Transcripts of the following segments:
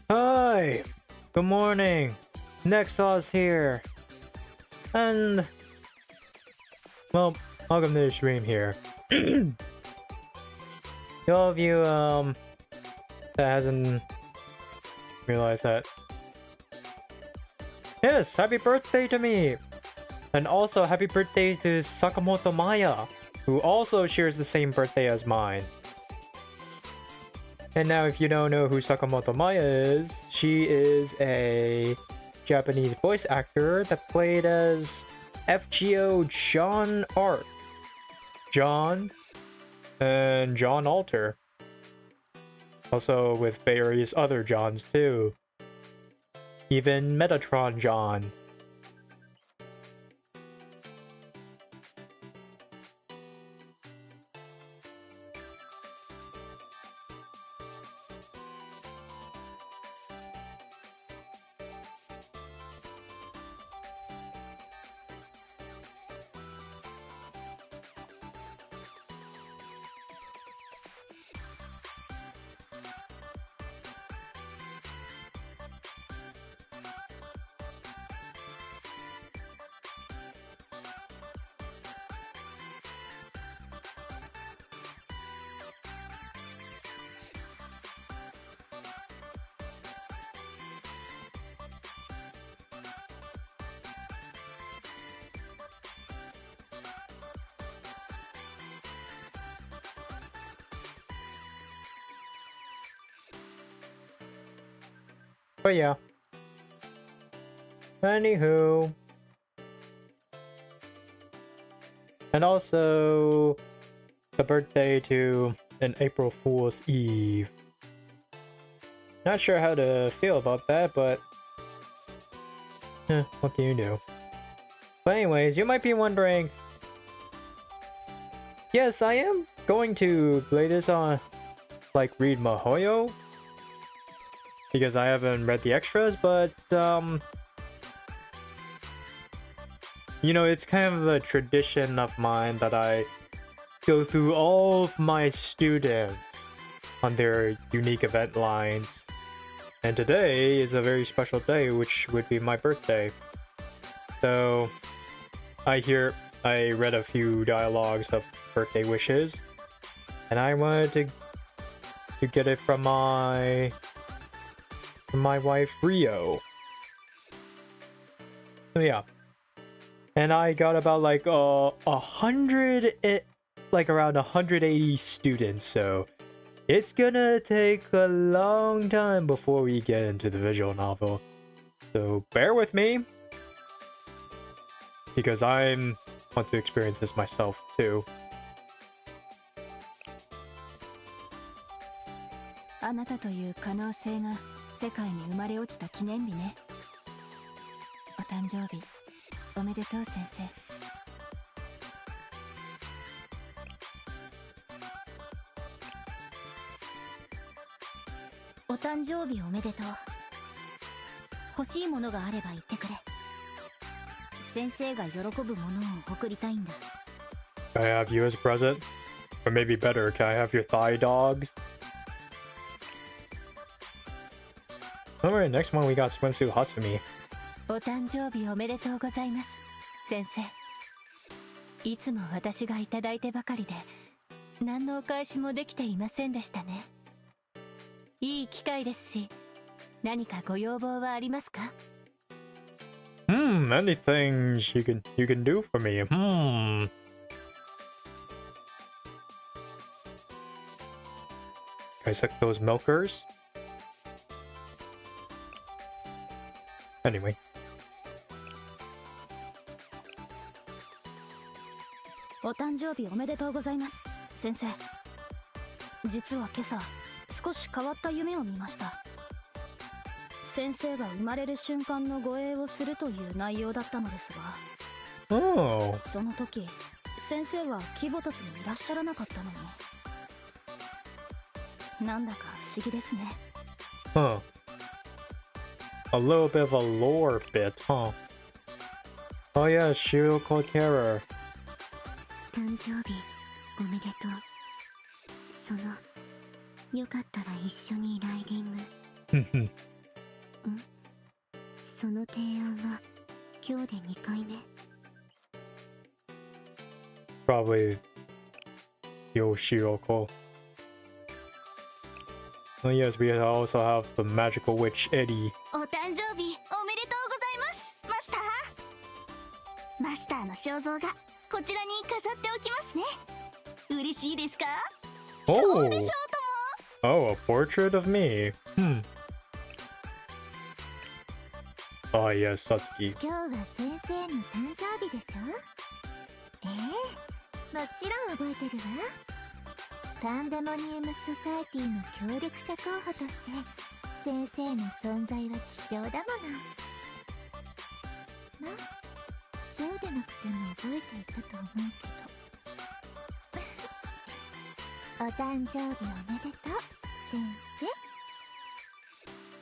Hi! Good morning! Nex-oz here! And... well, welcome to the stream here. To all of you, that hasn't realized that... yes! Happy birthday to me! And also, happy birthday to Sakamoto Maaya, who also shares the same birthday as mine. And now, if you don't know who Sakamoto Maaya is, she is a Japanese voice actor that played as FGO John Art, John, and John Alter. Also with various other Johns too. Even Metatron John. But yeah. Anywho. And also the birthday to an April Fool's Eve. Not sure how to feel about that, but what can you do? But anyways, you might be wondering, yes, I am going to play this on, like, read Mahoyo, because I haven't read the extras, but you know, it's kind of a tradition of mine that I go through all of my students on their unique event lines. And today is a very special day, which would be my birthday. So I read a few dialogues of birthday wishes, and I wanted to get it from my wife Rio. So yeah. And I got about like 100, like around 180 students, so it's gonna take a long time before we get into the visual novel. So bear with me, because I want to experience this myself too. あなたという可能性が世界に生まれ落ちた記念日ね。お誕生日おめでとう先生。お誕生日おめでとう。欲しいものがあれば言ってくれ。先生が喜ぶものを贈りたいんだ。Can I have you as a present? Or maybe better, can I have your thigh dogs? Alright, next one we got Swimsuit Hasumi. お誕生日おめでとうございます先生。いつも私がいただいてばかりで何のお返しもできていませんでしたね。いい機会ですし何かご要望はありますか？ Anything you can do for me. Can I suck those milkers? Anyway. お誕生日おめでとうございます先生。実は今朝少し変わった夢を見ました。先生が生まれる瞬間の護衛をするという内容だったのですが、その時先生はキボタスにいらっしゃらなかったのに、なんだか不思議ですね。A little bit of a lore bit, huh? Oh yeah, Shiroko Terror. 誕生日おめでとう。そのよかったら一緒にライディング。その提案は今日で2回目。 Probably Yoshiroko. Oh yes, we also have the magical witch Eddie. お誕生日おめでとうございますマスター。マスターの肖像画こちらに飾っておきますね。嬉しいですか？そうでしょうとも。 Oh, a portrait of me. Oh yes, Satsuki. 今日は先生の誕生日でしょ。もちろん覚えてるわ。パンデモニウムソサエティの協力者候補として先生の存在は貴重だもの。まあそうでなくても覚えていたと思うけど。お誕生日おめでとう先生。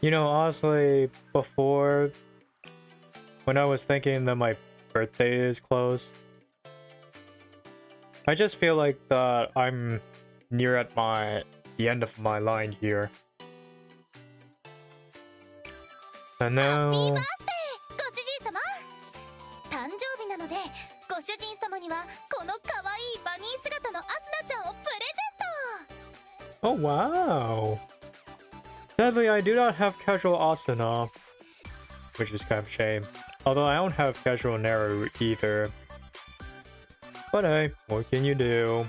You know, honestly, before, when I was thinking that my birthday is close, I just feel like that I'm near at the end of my line here. And ハッピー now, バースデーご主人様。誕生日なのでご主人様にはこの可愛いバニー姿のアスナちゃんをプレゼント。 oh wow. Sadly, I do not have casual Asuna, which is kind of a shame. Although I don't have casual Naru either. But hey, what can you do?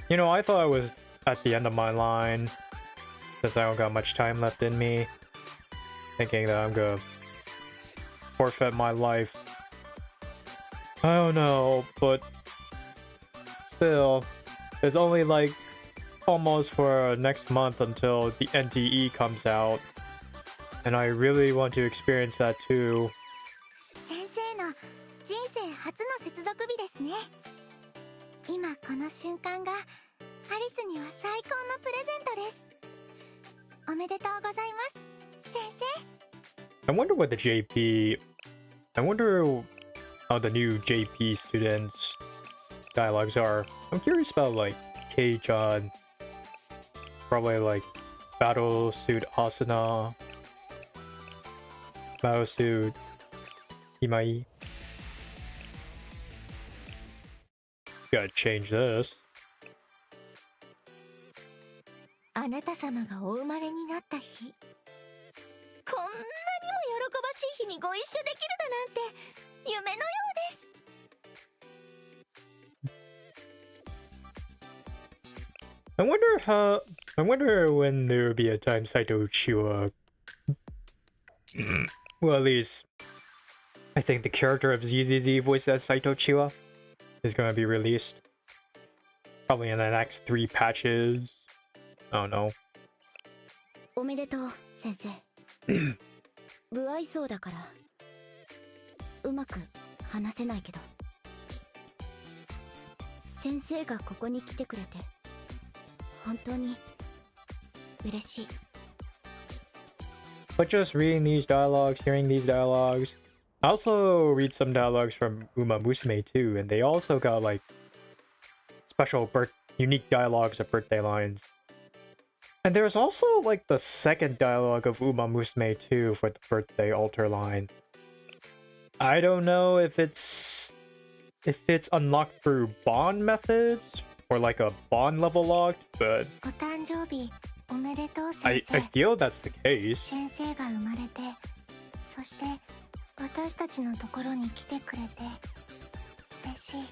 You know, I thought I was at the end of my line, since I don't got much time left in me, thinking that I'm gonna forfeit my life. I don't know, but still, there's only like almost for next month until the NTE comes out, and I really want to experience that too. 先生の人生初の接続日ですね。今この瞬間がアリスには最高のプレゼントです。おめでとうございます先生。 I wonder what the JP... I wonder how the new JP students' dialogues are. I'm curious about like Kei-chan, probably like Battle Suit Asuna, Battle Suit Imai. Gotta change this. あなた様がお生まれになった日、こんなにも喜ばしい日にご一緒できるだなんて夢のようです。 I wonder when there will be a time Saito Uchiwa... well, at least I think the character of ZZZ voiced as Saito Chiwa is gonna be released. Probably in the next 3 patches. I don't know. おめでとう先生。不愛想だからうまく話せないけど、先生がここに来てくれて本当に嬉しい。 But just reading these dialogues, hearing these dialogues, I also read some dialogues from Uma Musume too, and they also got like special unique dialogues of birthday lines. And there's also like the second dialogue of Uma Musume too for the birthday altar line. I don't know if it's unlocked through bond methods or like a bond level locked, but お誕生日おめでとう I 先生。 feel that's the case. 先生が生まれて、そして私たちのところに来てくれて嬉しい。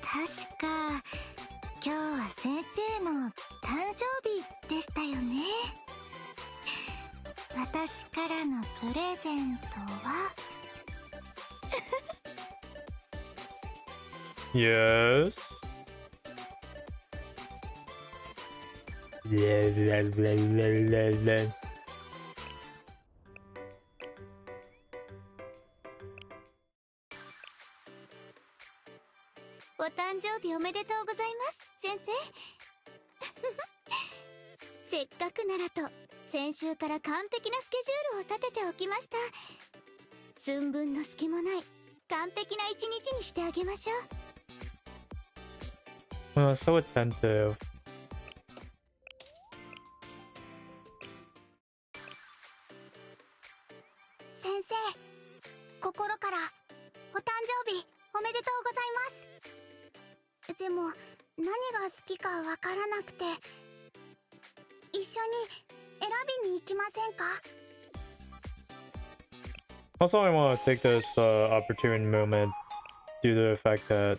確か今日は先生の誕生日でしたよね。私からのプレゼントは Yes. Yeah. お誕生日おめでとうございます先生。せっかくならと先週から完璧なスケジュールを立てておきました。寸分の隙もない完璧な一日にしてあげましょう。So attentive. 先生、心からお誕生日おめでとうございます。でも何が好きかわからなくて、一緒に選びに行きませんか？ Also, I want to take this opportune moment due to the fact that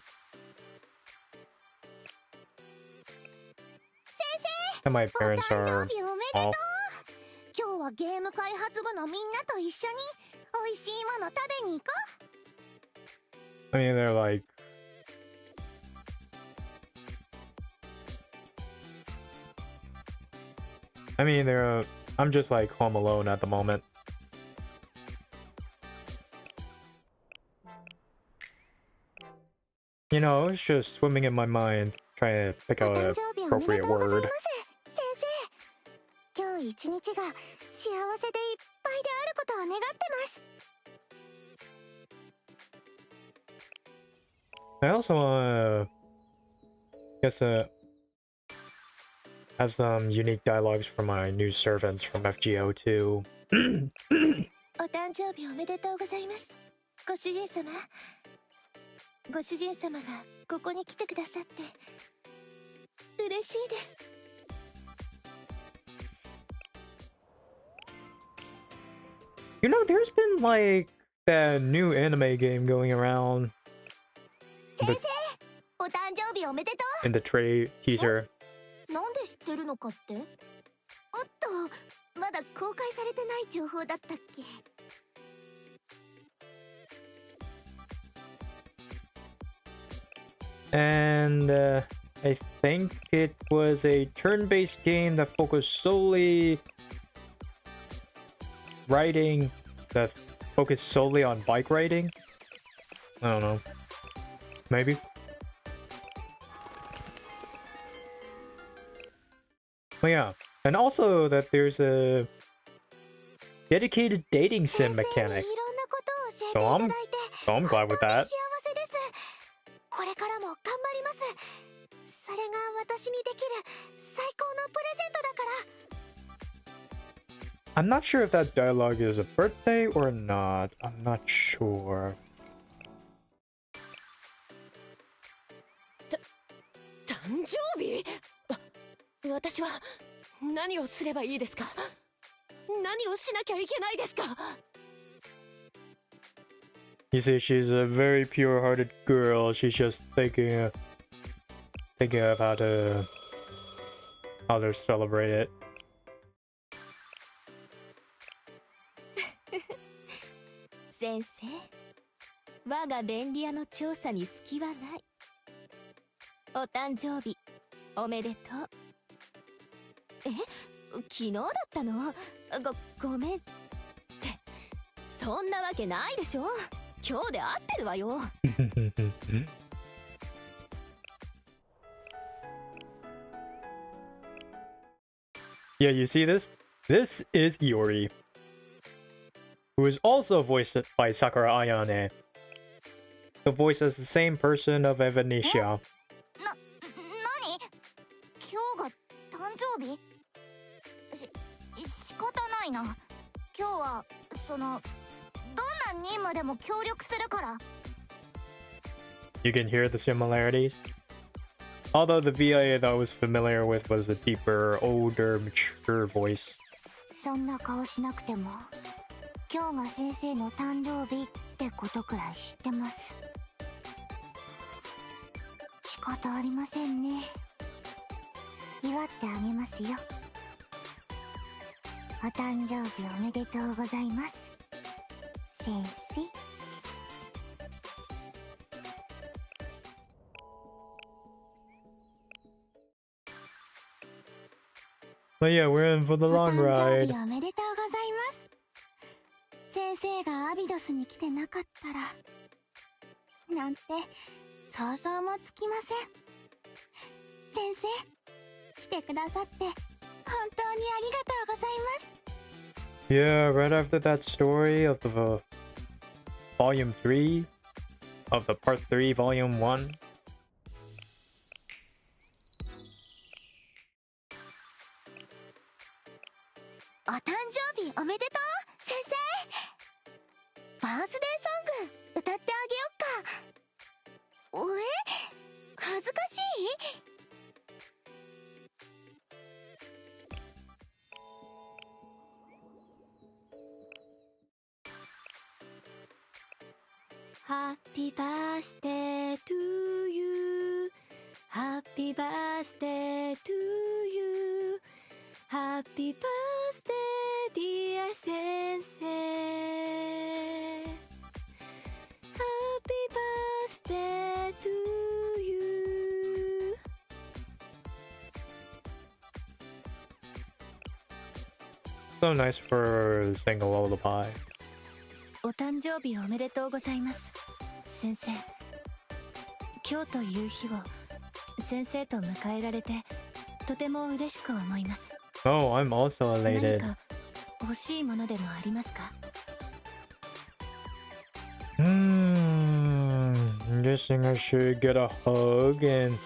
先生、 my お parents 誕 are 生日おめでとう。 off. 今日はゲーム開発部のみんなと一緒に美味しいもの食べに行こ I mean, they're like... I mean, they're... I'm just like home alone at the moment. You know, it's just swimming in my mind, trying to pick う。お out 誕 an 生日おめで appropriate とうござい word. ます先生。今日一日が幸せでいっぱいであることを願ってます。 I also want to, have some unique dialogues for my new servants from FGO2. お誕生日おめでとうございます。ご主人様。ご主人様がここに来てくださって嬉しいです。 You know, there's been like that new anime game going around 先生、お誕生日おめでと in the teaser. う。なんで知ってるのかって？おっと、まだ公開されてない情報だったっけ？ And I think it was a turn-based game that focused solely on bike riding. I don't know. Maybe. But yeah, and also that there's a dedicated dating sim mechanic. いろんなことを教えていただいて So I'm glad with 本当に that. 幸せです。これからも頑張ります。それが私にできる最高のプレゼントだから。 I'm not sure if that dialogue is a birthday or not. I'm not sure. 誕生日？私は何をすればいいですか？何をしなきゃいけないですか？ You see, she's a very pure-hearted girl. She's just thinking of how to celebrate it. 先生、我が便利屋の調査に隙はない。お誕生日おめでとう。え、昨日だったの？ごめんって、そんなわけないでしょ。今日で合ってるわよ。Yeah, you see this? This is Iori, who is also voiced by Sakura Ayane. The voice is the same person of Evanescia. 何？今日が誕生日？仕方ないな。今日はどんな任務でも協力するから。 You can hear the similarities. Although the VIA that I was familiar with was a deeper, older, mature voice. そんな顔しなくても、今日が先生の誕生日ってことくらい知ってます。仕方ありませんね。祝ってあげますよ。お誕生日おめでとうございます、先生。 But yeah, we're in for the お long 誕生 ride. 日おめでとうございます。先生がアビドスに来てなかったらなんて想像もつきません。先生、来てくださって本当にありがとうございます。 Yeah, right after that story of the volume 3 of the part 3 volume 1. お誕生日おめでとう先生。バースデーソング歌ってあげよっか。恥ずかしい？ハッピーバースデートゥーユー。ハッピーバースデートゥーユー。ハッピーバースデーディア先生。ハッピーバースデートゥーユー。So nice for sing a lullaby. お誕生日おめでとうございます先生。今日という日を先生と迎えられてとても嬉しく思います。 Oh, I'm also 何 elated. か欲しいものでもありますか？ I'm guessing I should get a hug and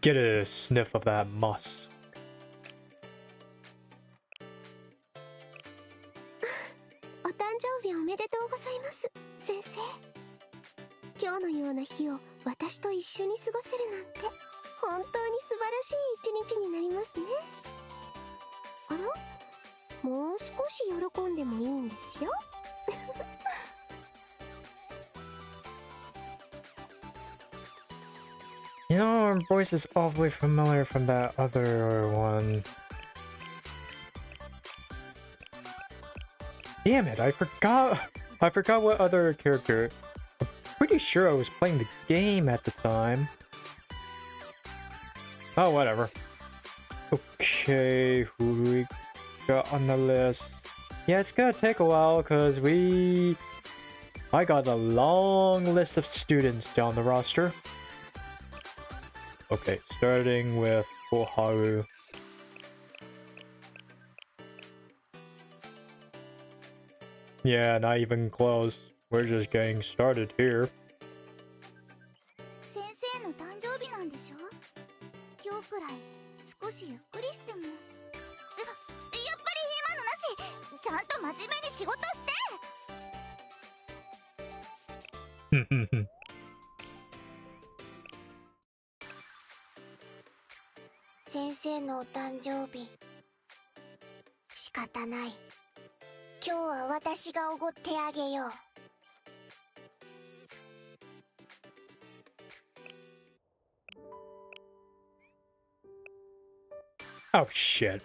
get a sniff of that musk. お誕生日おめでとうございます先生。今日のような日を私と一緒に過ごせるなんて本当に素晴らしい一日になりますね。あら、もう少し喜んでもいいんですよ。You know, her voice is awfully familiar from that other one. Damn it, I forgot. I forgot what other character. I'm pretty sure I was playing the game at the time. Oh, whatever. Okay, who do we got on the list? Yeah, it's gonna take a while because I got a long list of students down the roster. Okay, starting with Koharu. Yeah, not even close. We're just getting started here. 先生の誕生日なんでしょ。今日くらい少しゆっくりしても。やっぱり今のなし。ちゃんと真面目に仕事して。先生のお誕生日仕方ない。今日は私がおごってあげよう。Oh shit.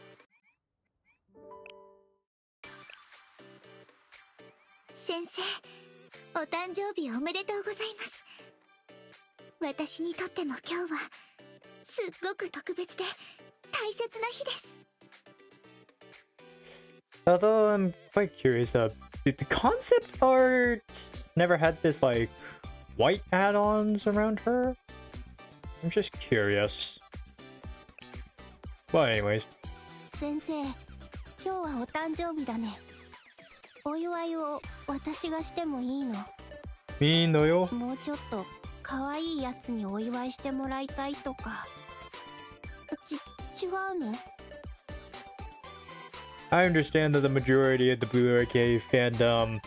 先生、お誕生日おめでとうございます。私にとっても今日はすっごく特別で大切な日です。 Although I'm quite curious, did the concept art never had this like white add-ons around her? I'm just curious. But anyways. 先生、今日はお誕生日だね。お祝いを私がしてもいいの？いいのよ。もうちょっと可愛いやつにお祝いしてもらいたいとか。違うの？ I understand that the majority of the Blue Arcade fandom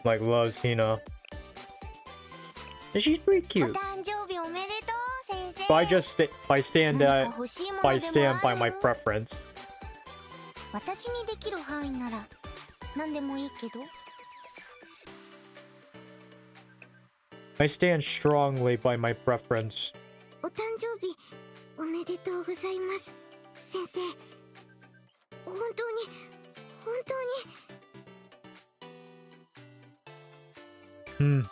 like loves Hina. And she's pretty お cute. 誕生日おめでとう先生。 But I stand 何か欲しいものでもある？ by my preference. 私にできる範囲なら何でもいいけど。 I stand strongly by my preference. お誕生日おめでとうございます先生。本当に本当に。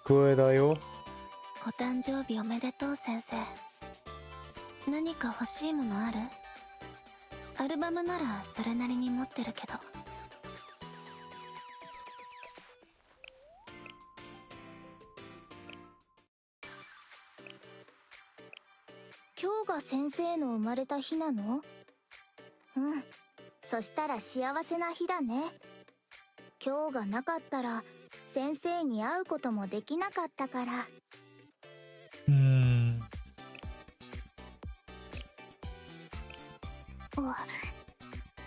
聞こえだよ。お誕生日おめでとう先生。何か欲しいものある？アルバムならそれなりに持ってるけど。今日が先生の生まれた日なの？うん、そしたら幸せな日だね。今日がなかったら先生に会うこともできなかったから。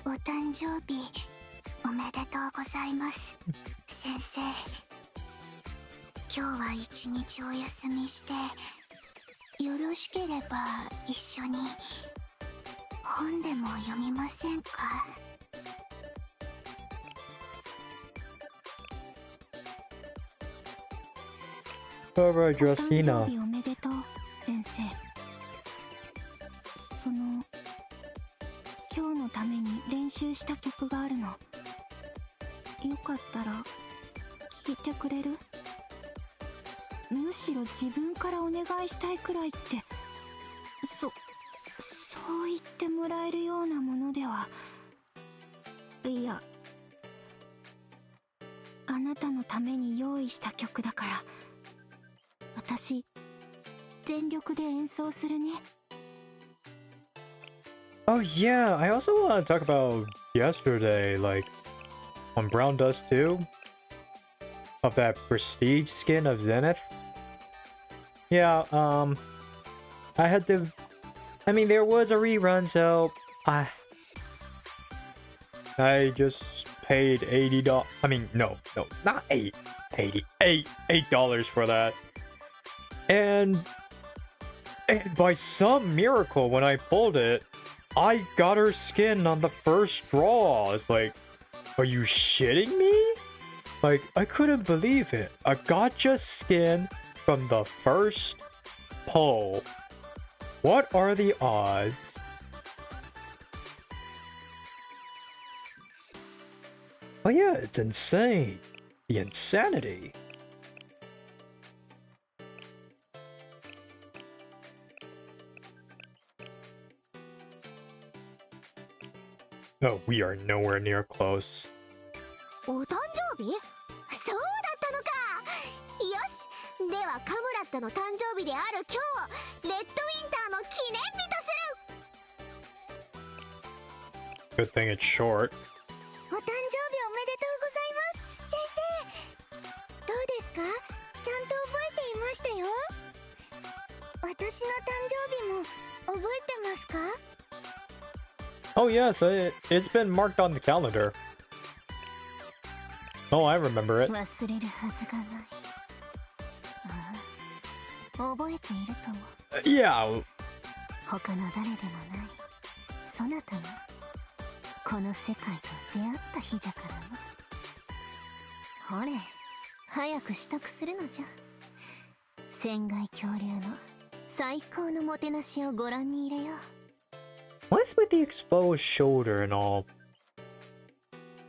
お誕生日おめでとうございます、先生。今日は一日お休みして、よろしければ一緒に本でも読みませんか？However, お誕 Drosina. 生日おめでとう、先生。今日のために練習した曲があるの。よかったら聞いてくれる？むしろ自分からお願いしたいくらいって、そう言ってもらえるようなものでは。いや、あなたのために用意した曲だから、私全力で演奏するね。Oh yeah, I also want to talk about yesterday, like on Brown Dust 2, of that prestige skin of Zenith. Yeah, I had to. I mean, there was a rerun, so I just paid $80. I mean, no, not $8 for that. And by some miracle, when I pulled it, I got her skin on the first draw. It's like, are you shitting me? Like, I couldn't believe it. A gotcha skin from the first pull. What are the odds? Oh yeah, it's insane. The insanity. Oh, we are nowhere near close. お誕生日？そうだったのか。よし、ではカムラットの誕生日である今日をレッドウィンターの記念日とする。 Good thing it's short. お誕生日おめでとうございます、先生。どうですか？ちゃんと覚えていましたよ。私の誕生日も覚えてますか？ Oh yes, it's been marked on the calendar. Oh, I remember it. 忘れるはずがない。ああ、覚えているとも。Yeah. 他の誰でもないそなたがこの世界と出会った日じゃからな。ほれ、早く支度するのじゃ。船外恐竜の最高のもてなしをご覧に入れよう。 What's with the exposed shoulder and all?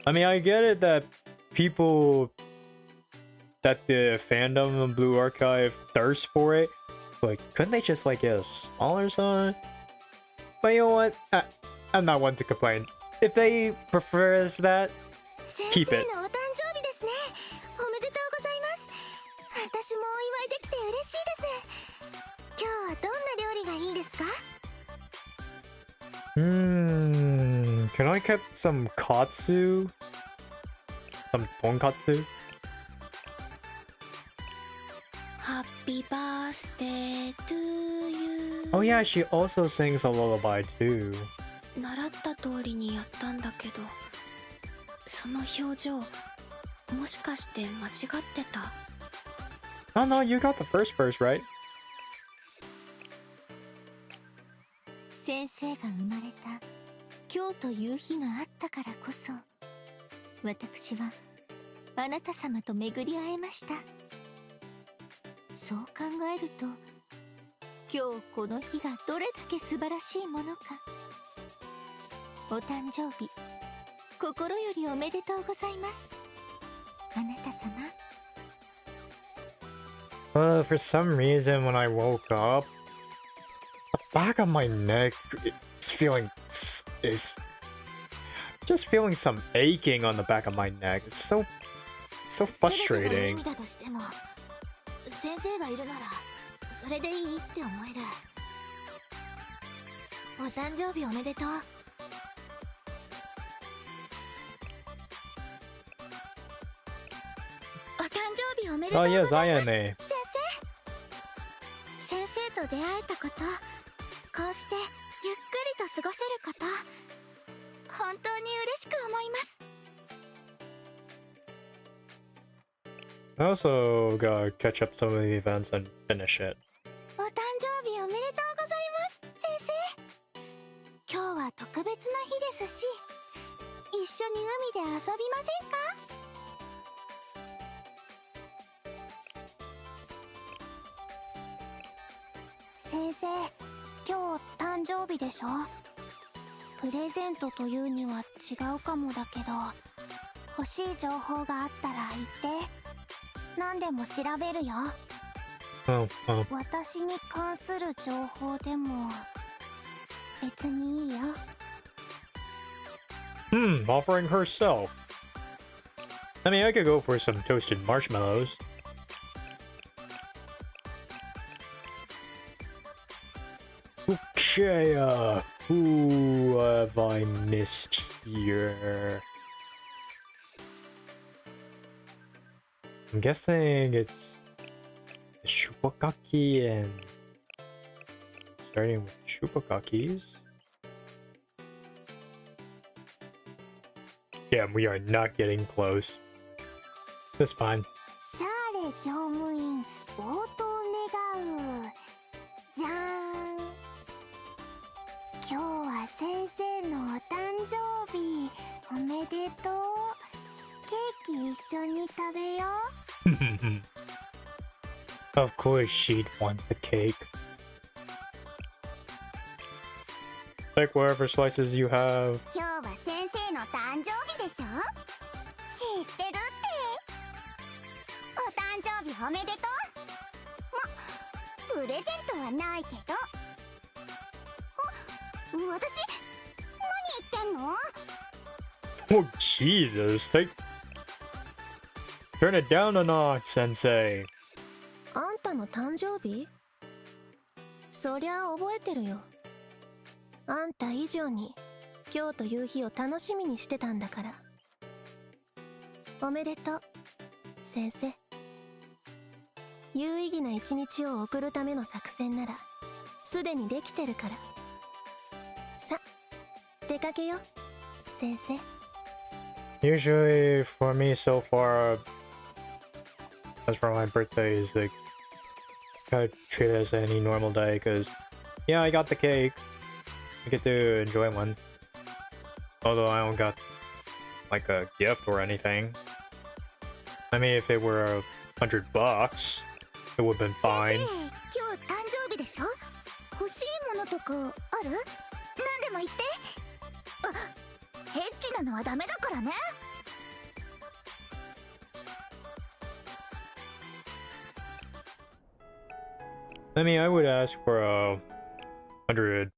I mean, I get it that people, that the fandom of Blue Archive thirst for it. Like, couldn't they just like get a smaller sign? But you know what? I'm not one to complain. If they prefer that, keep it. 先生のお誕生日ですね。おめでとうございます。私もお祝いできて嬉しいです。今日はどんな料理がいいですか？ Can I get some katsu? Some tonkatsu? ハッピーバースデートゥーユー。 Oh yeah, she also sings a lullaby too. 習った通りにやったんだけど、その表情もしかして間違ってた？ Oh no, you got the first verse right. 先生が生まれた今日という日があったからこそ、私はあなた様と巡り会えました。そう考えると、今日この日がどれだけ素晴らしいものか。お誕生日、心よりおめでとうございます、あなた様。For some reason, when I woke up, the back of my neck is just feeling some aching on the back of my neck. It's so frustrating. 全てが意味だとしても、先生がいるならそれでいいって思える。お誕生日おめでとう。おめでとう Oh ご yes, ざい I ます am a. 先生と出会えたこと、こうしてゆっくりと過ごせること、本当に嬉しく思います。 I also gotta catch up some of the events and finish it. お誕生日おめでとうございます、先生。今日は特別な日ですし、一緒に海で遊びませんか？先生、今日誕生日でしょ？プレゼントというには違うかもだけど、欲しい情報があったら言って。何でも調べるよ。私に関する情報でも別にいいよ。Offering herself. I mean, I could go for some toasted marshmallows. Okay, who have I missed here? I'm guessing it's Shupakaki and starting with Shupakakis. Yeah, we are not getting close. That's fine. シャーレ乗務員応答願う。じゃーん。今日は先生のお誕生日おめでとう。ケーキ一緒に食べよう。Of course she'd want the cake. Take whatever slices you have. 今日は先生の誕生日でしょ？知ってるって。お誕生日おめでとう。プレゼントはないけど。私、何言ってんの？ Oh Jesus, turn it down a notch, Sensei. あんたの誕生日？そりゃ覚えてるよ。あんた以上に今日という日を楽しみにしてたんだから。おめでとう、先生。有意義な一日を送るための作戦ならすでにできてるから。さ、出かけよ、先生。Usually for me so far, as for my birthday is like, I treat it as any normal day because, yeah, I got the cake. I get to enjoy one. Although I don't got like a gift or anything. I mean, if it were $100, it would have been fine. 今日誕生日でしょ？欲しいものとかある？何でも言って。ヘッチなのはダメだからね。I mean, I would ask for $100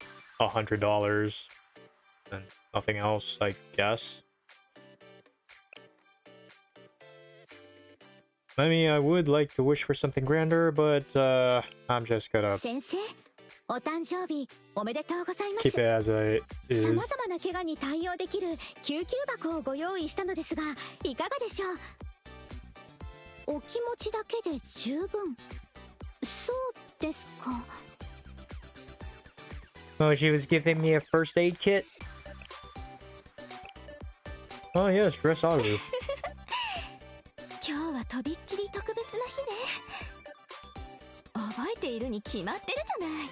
and nothing else, I guess. I mean, I would like to wish for something grander, but I'm just gonna 先生、お誕生日おめでとうございま keep す。 it as it さ is. まざまな怪我に対応できる救急箱をご用意したのですが、いかがでしょう？お気持ちだけで十分。そうですか。 Oh, she was giving me a first aid kit? Oh yes, dress Aru. 今日はとびっきり特別な日ね。覚えているに決まってるじゃない。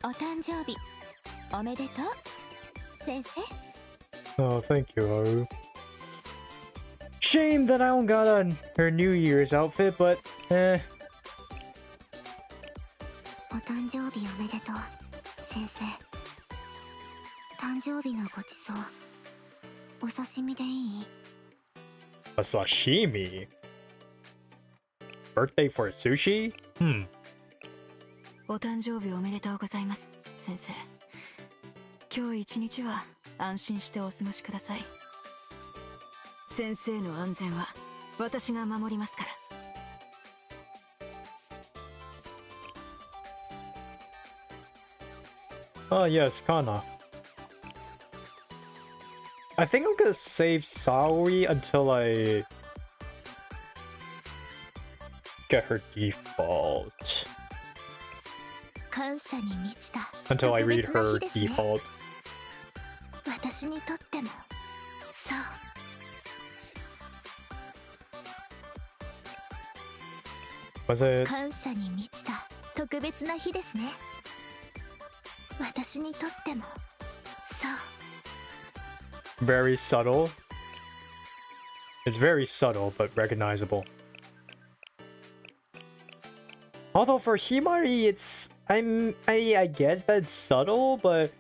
お誕生日おめでとう、先生。 Oh, thank you, Aru. Shame that I don't got on her New Year's outfit, butお誕生日おめでとう、先生。誕生日のごちそう、お刺身でいい？ a sashimi? Birthday for sushi? お誕生日おめでとうございます、先生。今日一日は安心してお過ごしください。先生の安全は私が守りますから。Oh yes, Kana. I think I'm gonna save Saori until I get her default 感謝に満ちた until I read 特別な her 日ですね。 default. 私にとってもそう。 Was it 感謝に満ちた特別な日ですね。私にとってもそう。 very subtle? It's very subtle but recognizable. Although for Himari, it's I get that it's subtle, but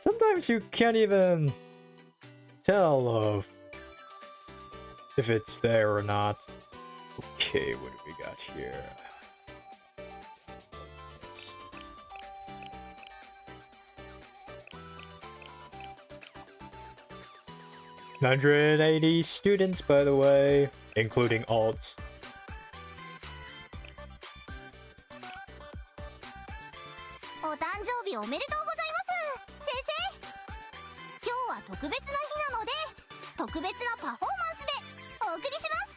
sometimes you can't even tell of if it's there or not. Okay, what do we got here? $180 students, by the way, including alts. お誕生日おめでとうございます先生。今日は特別な日なので特別なパフォーマンスでお送りします。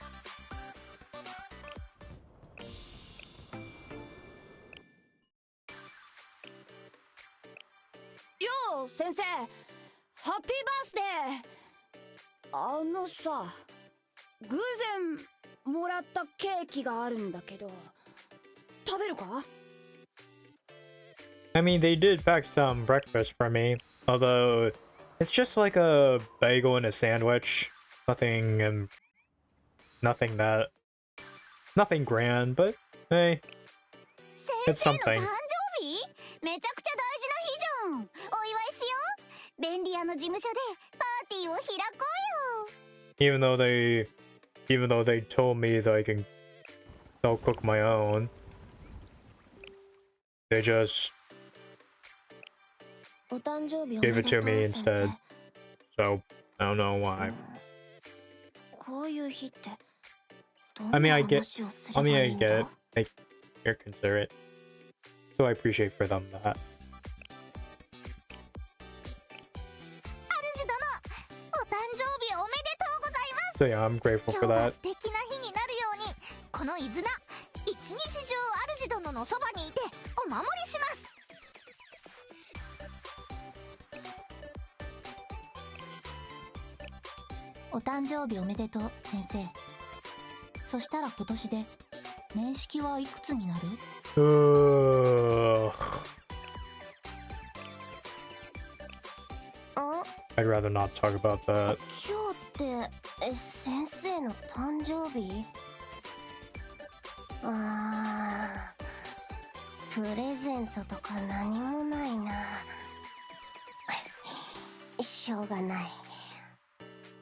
よう先生、ハッピーバースデー。あのさ、偶然もらったケーキがあるんだけど、食べるか？ I mean, they did pack some breakfast for me, although it's just like a bagel and a sandwich. Nothing grand, but hey, 先 it's 生の something. 誕生日？めちゃくちゃ大事な日じゃん。お祝いしよう。便利屋の事務所でパーティーを開こうよ。 Even though they told me that I'll cook my own, they just お誕生日おめ gave で it と to う me 先 instead. 生。 So I don't know why. こういう日ってど I ん mean, な I get. 話をす I れば mean, い I いんだ？ get. I consider it. So I appreciate for them that. 主殿、お誕生日おめでとうございます。 So yeah, I'm grateful 今 for 日は that. 素敵な日になるように、この伊豆名一日中主殿のそばにいてお守りします。 お誕生日おめでとう先生。そしたら今年で年式はいくつになる？ I'd rather not talk about that. 今日って先生の誕生日？プレゼントとか何もないな。しょうがない。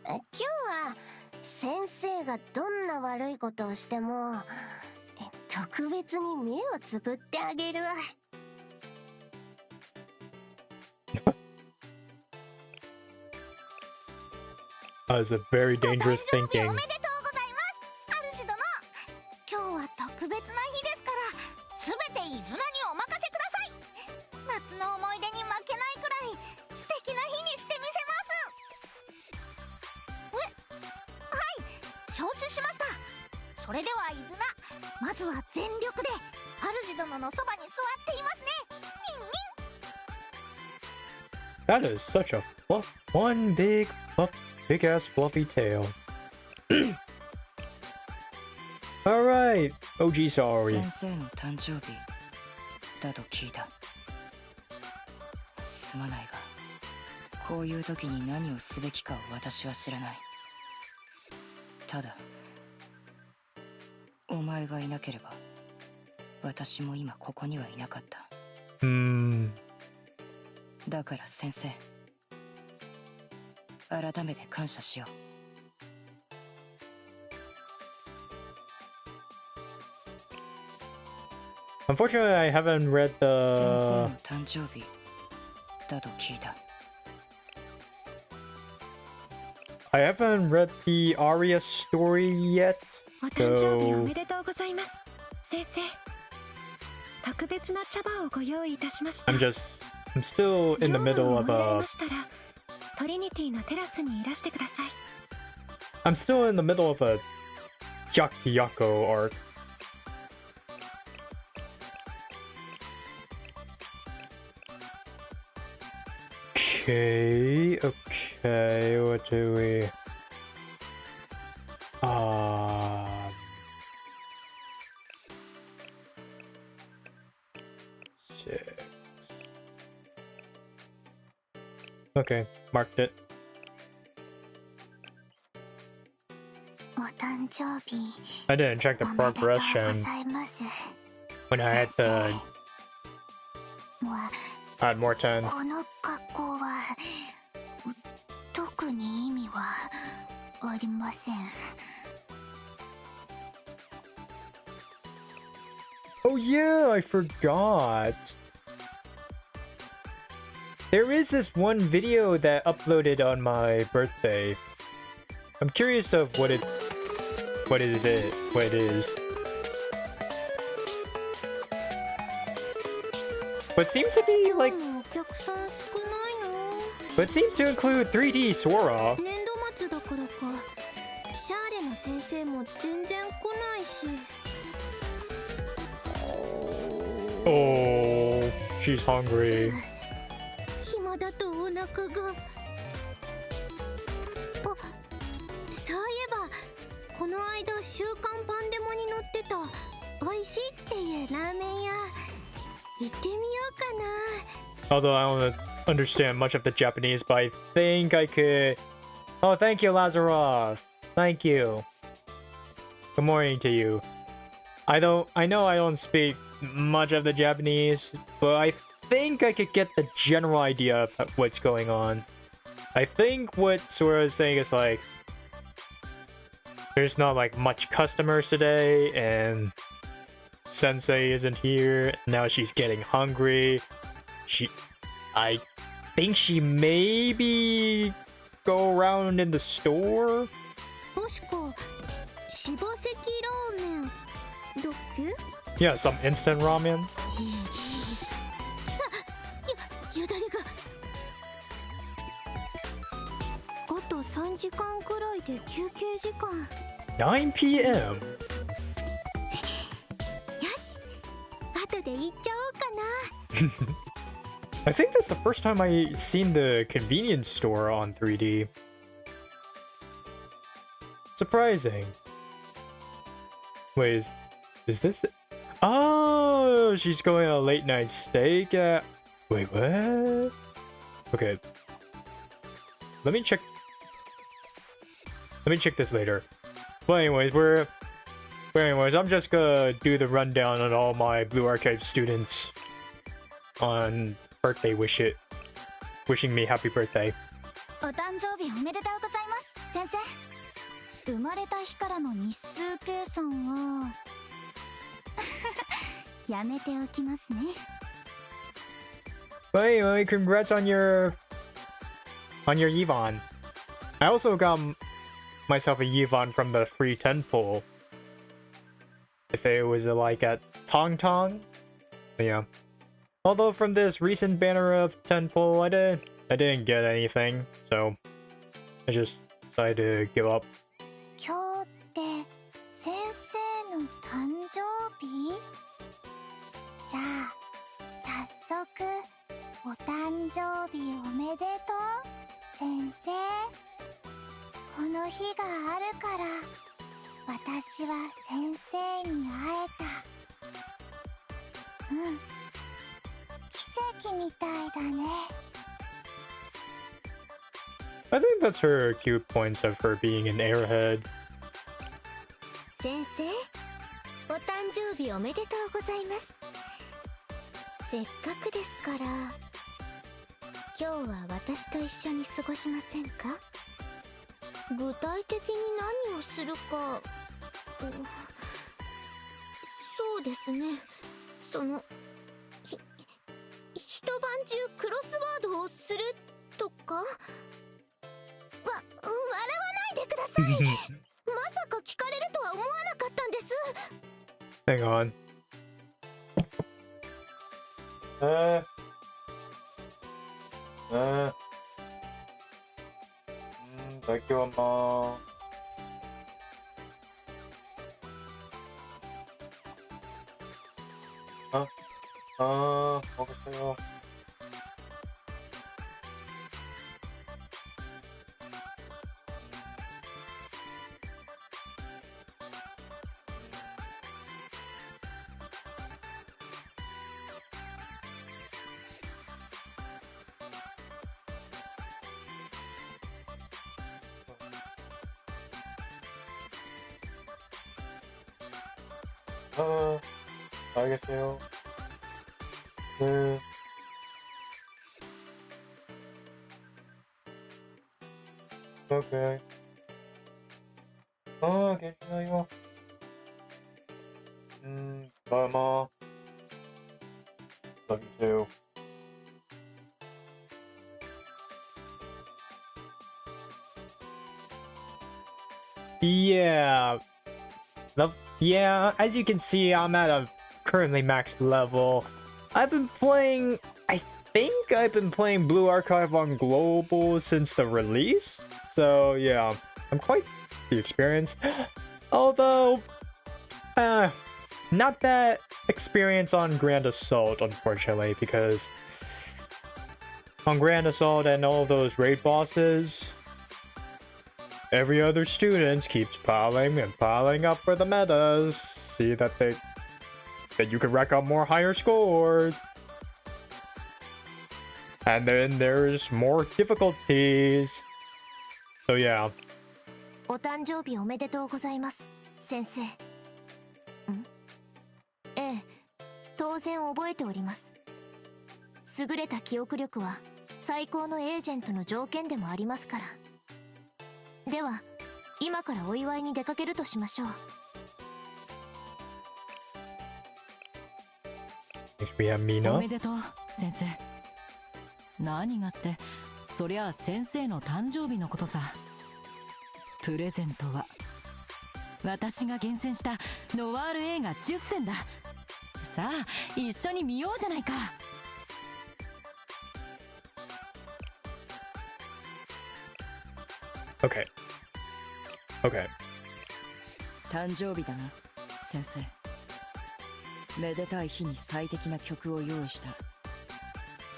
今日は先生がどんな悪いことをしても特別に目をつぶってあげる。 That is a very dangerous お誕生日 thinking. おめでとうございます主殿。今日は特別な日ですから全て伊豆名にお任せください。夏の思い出に負けないくらい素敵な日にしてみせます。はい承知しました。それでは伊豆名、まずは全力で主殿のそばに座っていますね。ニンニン。 That is such a one big ass fluffy tail. All right, OG sorry. 先生の誕生日だと聞いた。すまないが、こういう時に何をすべきかを私は知らない。ただ、お前がいなければ、私も今ここにはいなかった。だから先生、改めて感謝しよう。Unfortunately, I haven't read 先生 the. の誕生日だと聞いた。 I haven't read the Aria story yet. お誕生日おめでとうございます、先生。特別な茶葉をご用意いたしました。 I'm still in the middle 業務を of 終えられ a. ましたらトリニティのテラスにいらしてください。I'm still in the middle of a Yakyako arc. Okay, what do we... Six. Okay, marked it. お誕生日 I didn't check the おめでとうご progression ざいます when I had to もう add more 10. この格好は特に意味はありません Oh yeah, I forgot. There is this one video that uploaded on my birthday. I'm curious of what it is. But it seems to be like 今日もお客さん少ないの but it seems to include 3D Sora. 年度末だからかシャーレの先生も全然来ないし Oh, she's hungry. 暇だとお腹があ、そういえばこの間週刊パンデモに載ってた美味しいっていうラーメン屋行ってみようかな Although I don't understand much of the Japanese, but I think I could. Oh, thank you, Lazarov. Thank you. Good morning to you. I know I don't speak much of the Japanese, but I think I could get the general idea of what's going on. I think what Sora is saying is like, there's not like much customers today, and Sensei isn't here. Now she's getting hungry. I think she maybe go around in the store. 確か柴関ラーメンだっけ Yeah, some instant ramen. よだれがあと3時間くらいで休憩時間 9 p.m. よし後で行っちゃおうかな I think that's the first time I seen the convenience store on 3D. Surprising. Wait, is this the... Oh, she's going on a late night steak at... Wait, what? Okay. Let me check this later. Well, anyways, I'm just gonna do the rundown on all my Blue Archive students on birthday wishing me happy birthday. お誕生日おめでとうございます先生生まれた日からの日数計算はやめておきますね But anyway, congrats on your Yvonne. I also got myself a Yvonne from the free 10 pull. If it was like at Tong Tong. But yeah. Although from this recent banner of 10 pull, I didn't get anything, so I just decided to give up. 今日って先生の誕生日じゃあ早速お誕生日おめでとう先生この日があるから私は先生に会えた奇跡みたいだね I think that's her cute points of her being an airhead. 先生お誕生日おめでとうございますせっかくですから今日は私と一緒に過ごしませんか具体的に何をするかそうですね一晩中クロスワードをするとか笑わないでくださいまさか聞かれるとは思わなかったんです Hang on. いただきます。 먹었어요. 알겠어요. 네. 오케이. 괜찮아요. 마마. Love you too. Yeah. Yeah, as you can see, I'm at a currently max level. I've been playing, I think I've been playing Blue Archive on Global since the release. So yeah, I'm quite the experience. Although, not that experience on Grand Assault, unfortunately, because on Grand Assault and all those raid bosses, every other student keeps piling and piling up for the metas. See that you can rack up more higher scores. And then there's more difficulties. So yeah. お誕生日おめでとうございます先生。ええ、当然覚えております。優れた記憶力は最高のエージェントの条件でもありますから。では今からお祝いに出かけるとしましょう。おめでとう先生。何がってそりゃ先生の誕生日のことさ。プレゼントは私が厳選したノワール映画10選だ。さあ一緒に見ようじゃないか。Okay. Okay. 誕生日だな先生。めでたい日に最適な曲を用意した。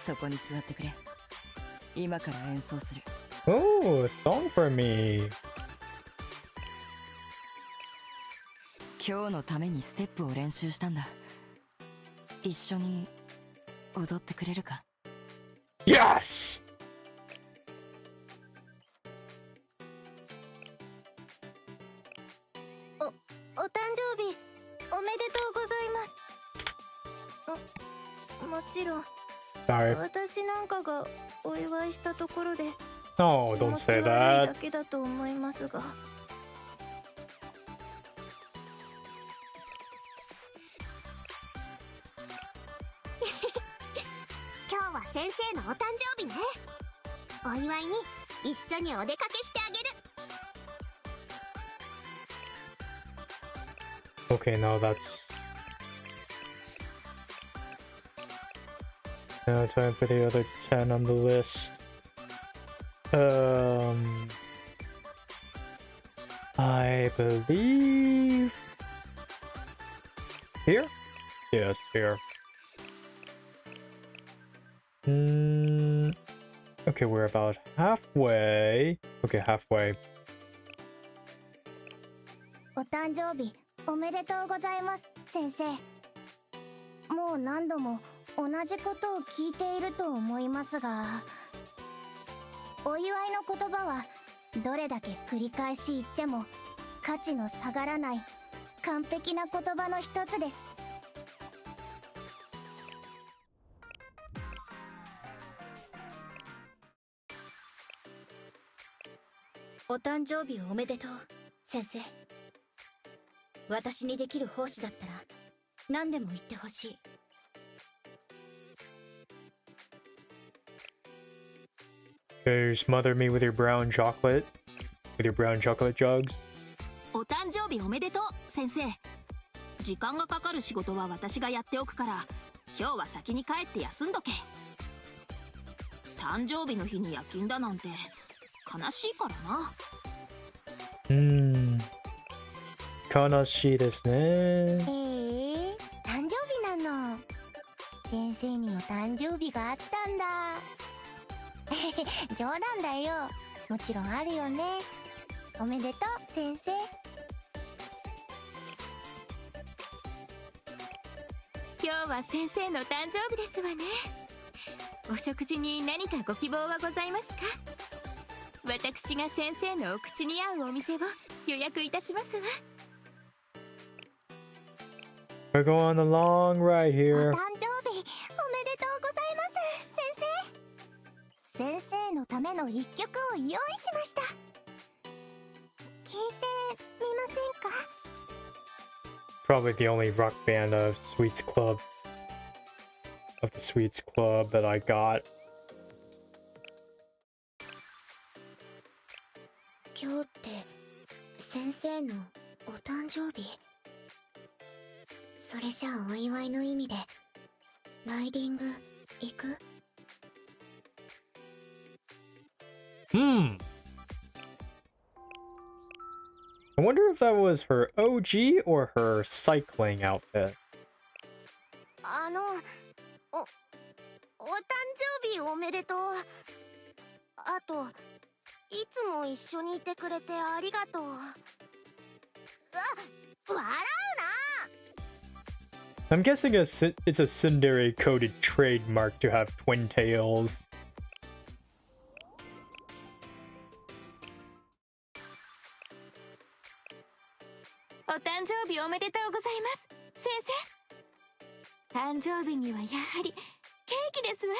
そこに座ってくれ。今から演奏する。 Oh, a song for me. 今日のためにステップを練習したんだ。一緒に踊ってくれるか？ Yes! お誕生日おめでとうございます。もちろん Sorry. 私なんかがお祝いしたところで No, 気 don't 持ち say 悪いだ that. けだと思いますが。今日は先生のお誕生日ね。お祝いに一緒にお出かけしてあげる。 Okay, no, that's... Now time for the other 10 on the list. I believe... Here? Yes, here. Okay, we're about halfway. Okay, halfway. お誕生日おめでとうございます先生。もう何度も同じことを聞いていると思いますが、お祝いの言葉はどれだけ繰り返し言っても価値の下がらない完璧な言葉の一つです。お誕生日おめでとう先生。私にできる奉仕だったら何でも言ってほしい。Okay, smother me with your brown chocolate. With your brown chocolate jugs. お誕生日おめでとう先生。時間がかかる仕事は私がやっておくから今日は先に帰って休んどけ。誕生日の日に夜勤だなんて悲しいからな。悲しいですね。誕生日なの。先生にも誕生日があったんだ。冗談だよ。もちろんあるよね。おめでとう先生。今日は先生の誕生日ですわね。お食事に何かご希望はございますか？私が先生のお口に合うお店を予約いたしますわ。 We're going on a long ride お here. 誕生日おめでとうございます先生。先生のための一曲を用意しました。聞いてみませんか？ Probably the only rock band of Sweets Club. Of the Sweets Club that I got. 今日って先生のお誕生日？それじゃあお祝いの意味でライディング行く？ Hmm. I wonder if that was her OG or her cycling outfit. お誕生日おめでとう。あといつも一緒にいてくれてありがとう。笑うな。 I'm guessing it's a Tsundere coded trademark to have twin tails. お誕生日おめでとうございます先生。誕生日にはやはりケーキですわ。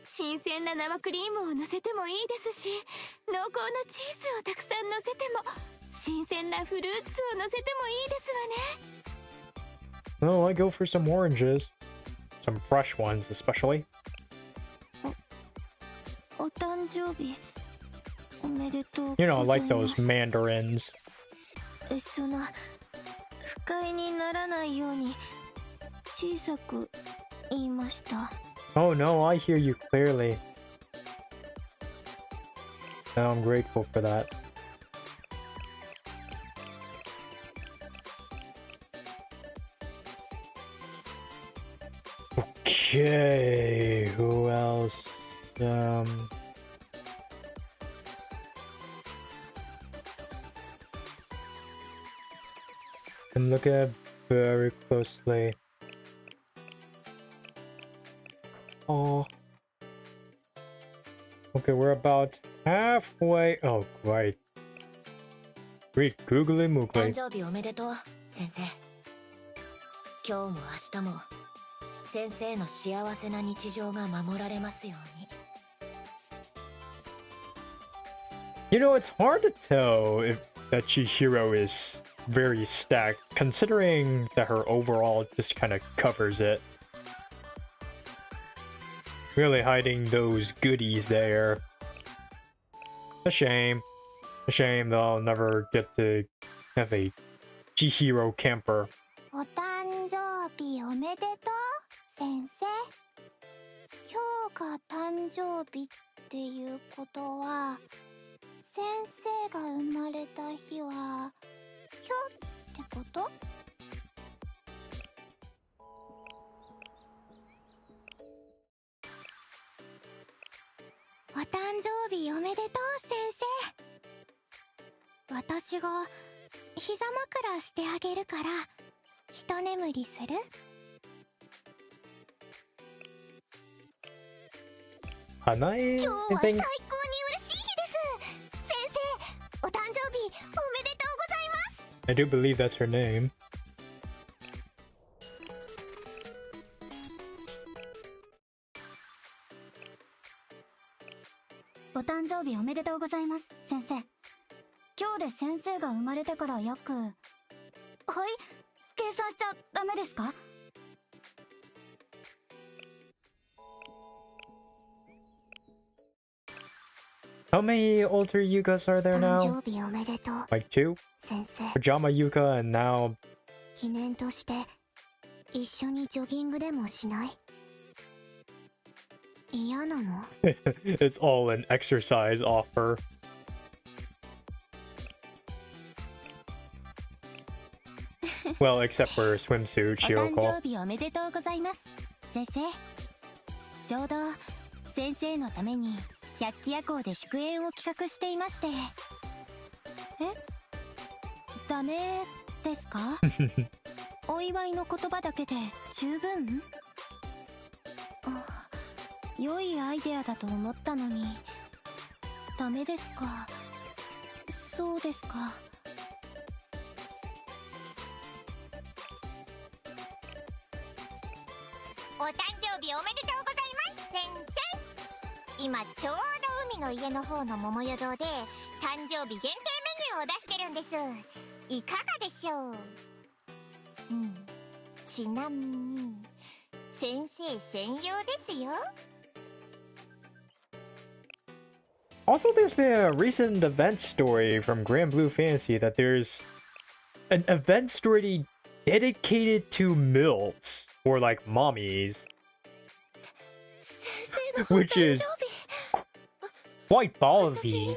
新鮮な生クリームを乗せてもいいですし、濃厚なチーズをたくさん乗せても、新鮮なフルーツを乗せてもいいですわね。 Oh, I go for some oranges. Some fresh ones, especially. お誕生日おめでとうございます。 You know, like those mandarins. その不快にならないように小さく言いました。 Oh no, I hear you clearly. Now I'm grateful for that. Okay, who else? I'm looking at it very closely. Oh. Okay, we're about halfway. Oh, right. Great, googly 誕 moogly. 生日おめでとう先生。今日も明日も先生の幸せな日常が守られますように。 You know, it's hard to tell if that Chihiro is very stacked, considering that her overall just kind of covers it. Really hiding those goodies there. A shame. A shame that I'll never get to have a Chihiro camper. お誕生日おめでとう先生。今日が誕生日っていうことは、先生が生まれた日は今日ってこと？お誕生日おめでとう先生。私が膝枕してあげるから一眠りする？ Hanae, 今日は I 最高に think? 嬉しい日です。先生、お誕生日おめでとうございます。 I do believe that's her name. お誕生日おめでとうございます先生。今日で先生が生まれてから約、はい、計算しちゃダメですか？ How many older Yukas are there 誕 now? 生日おめでとう Like 2? 先生。 Pajama Yuka and now 記念として一緒にジョギングでもしない？嫌なの？ it's all an exercise offer. Well, except for swimsuit, お誕 Shioko. 生日おめでとうございます先生、ちょうど先生のために百鬼夜行で祝宴を企画していまして。ダメですか？お祝いの言葉だけで十分？良いアイデアだと思ったのに。ダメですか？そうですか。お誕生日おめでとうございます先生。今ちょうど海の家の方の桃代堂で誕生日限定メニューを出してるんです。いかがでしょう？ちなみに先生専用ですよ。 Also, there's been a recent event story from Grand Blue Fantasy that there's an event story dedicated to MILFs, or like mommies, which is quite ballsy.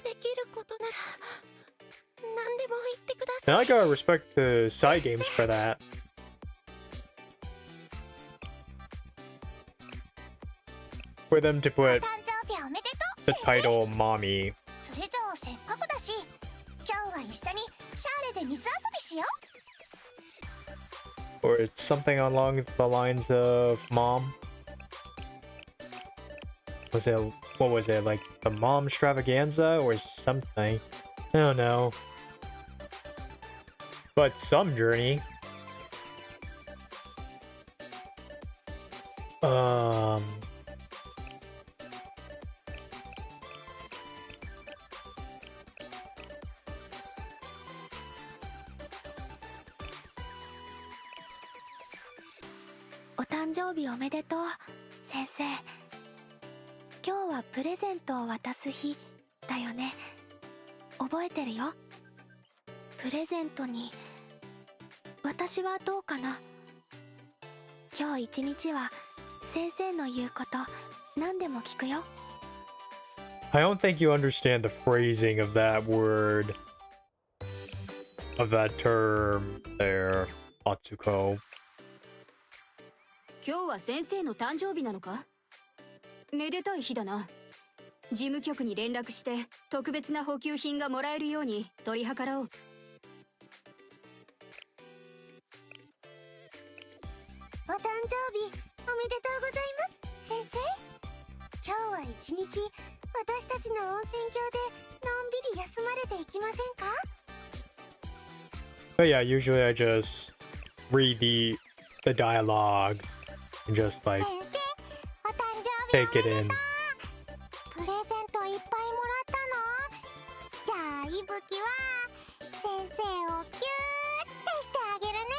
And I gotta respect the side games for that. For them to put the title mommy. それじゃあせっかくだし今日は一緒にシャーレで水遊びしよう。 Or it's something along the lines of mom. Was it, what was it, like the mom extravaganza or something? I don't know. But some journey.お誕生日おめでとう、先生。今日はプレゼントを渡す日だよね。覚えてるよ。プレゼントに私はどうかな。今日一日は先生の言うこと何でも聞くよ。I don't think you understand the phrasing of that word, of that term there, Atsuko. 今日は先生の誕生日なのか？めでたい日だな。事務局に連絡して特別な補給品がもらえるように取り計らおう。お誕生日おめでとうございます先生。今日は一日私たちの温泉郷でのんびり休まれていきませんか？ But yeah, usually I just read the dialogue and just like 先生お誕生日 take it in. プレゼントいっぱいもらったの？じゃあいぶきは先生をキューってしてあげるね。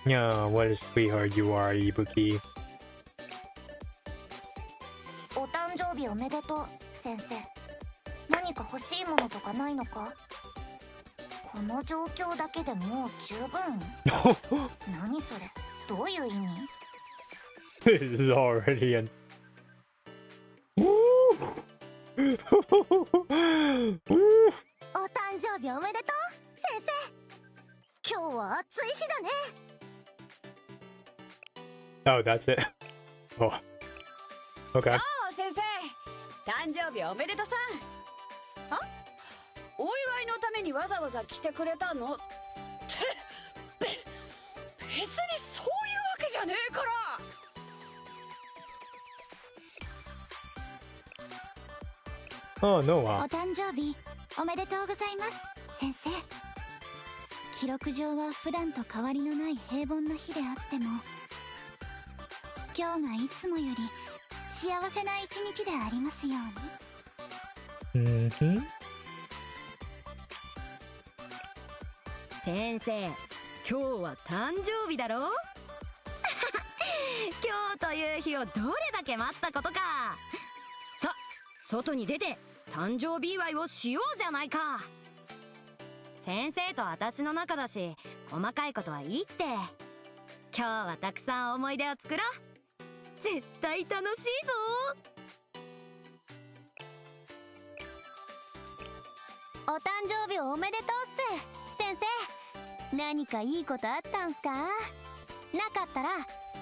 Yeah, what a sweetheart you are, Ibuki. お誕生日おめでとう先生。何か欲しいものとかないのか？この状況だけでもう十分。何それ、どういう意味？ This is already an. お誕生日おめでとう先生。今日は暑い日だね。 Oh, that's it. Oh. Okay. 先生、誕生日おめでとさん。お祝いのためにわざわざ来てくれたのって別にそういうわけじゃねえから。Oh, no. お誕生日おめでとうございます先生。記録上は普段と変わりのない平凡な日であっても、今日がいつもより幸せな一日でありますように。Mm-hmm. 先生、今日は誕生日だろ？今日という日をどれだけ待ったことか。さ、外に出て誕生日祝いをしようじゃないか。先生と私の仲だし、細かいことはいいって。今日はたくさん思い出を作ろう。絶対楽しいぞ。お誕生日おめでとうっす先生。何かいいことあったんすか？なかったら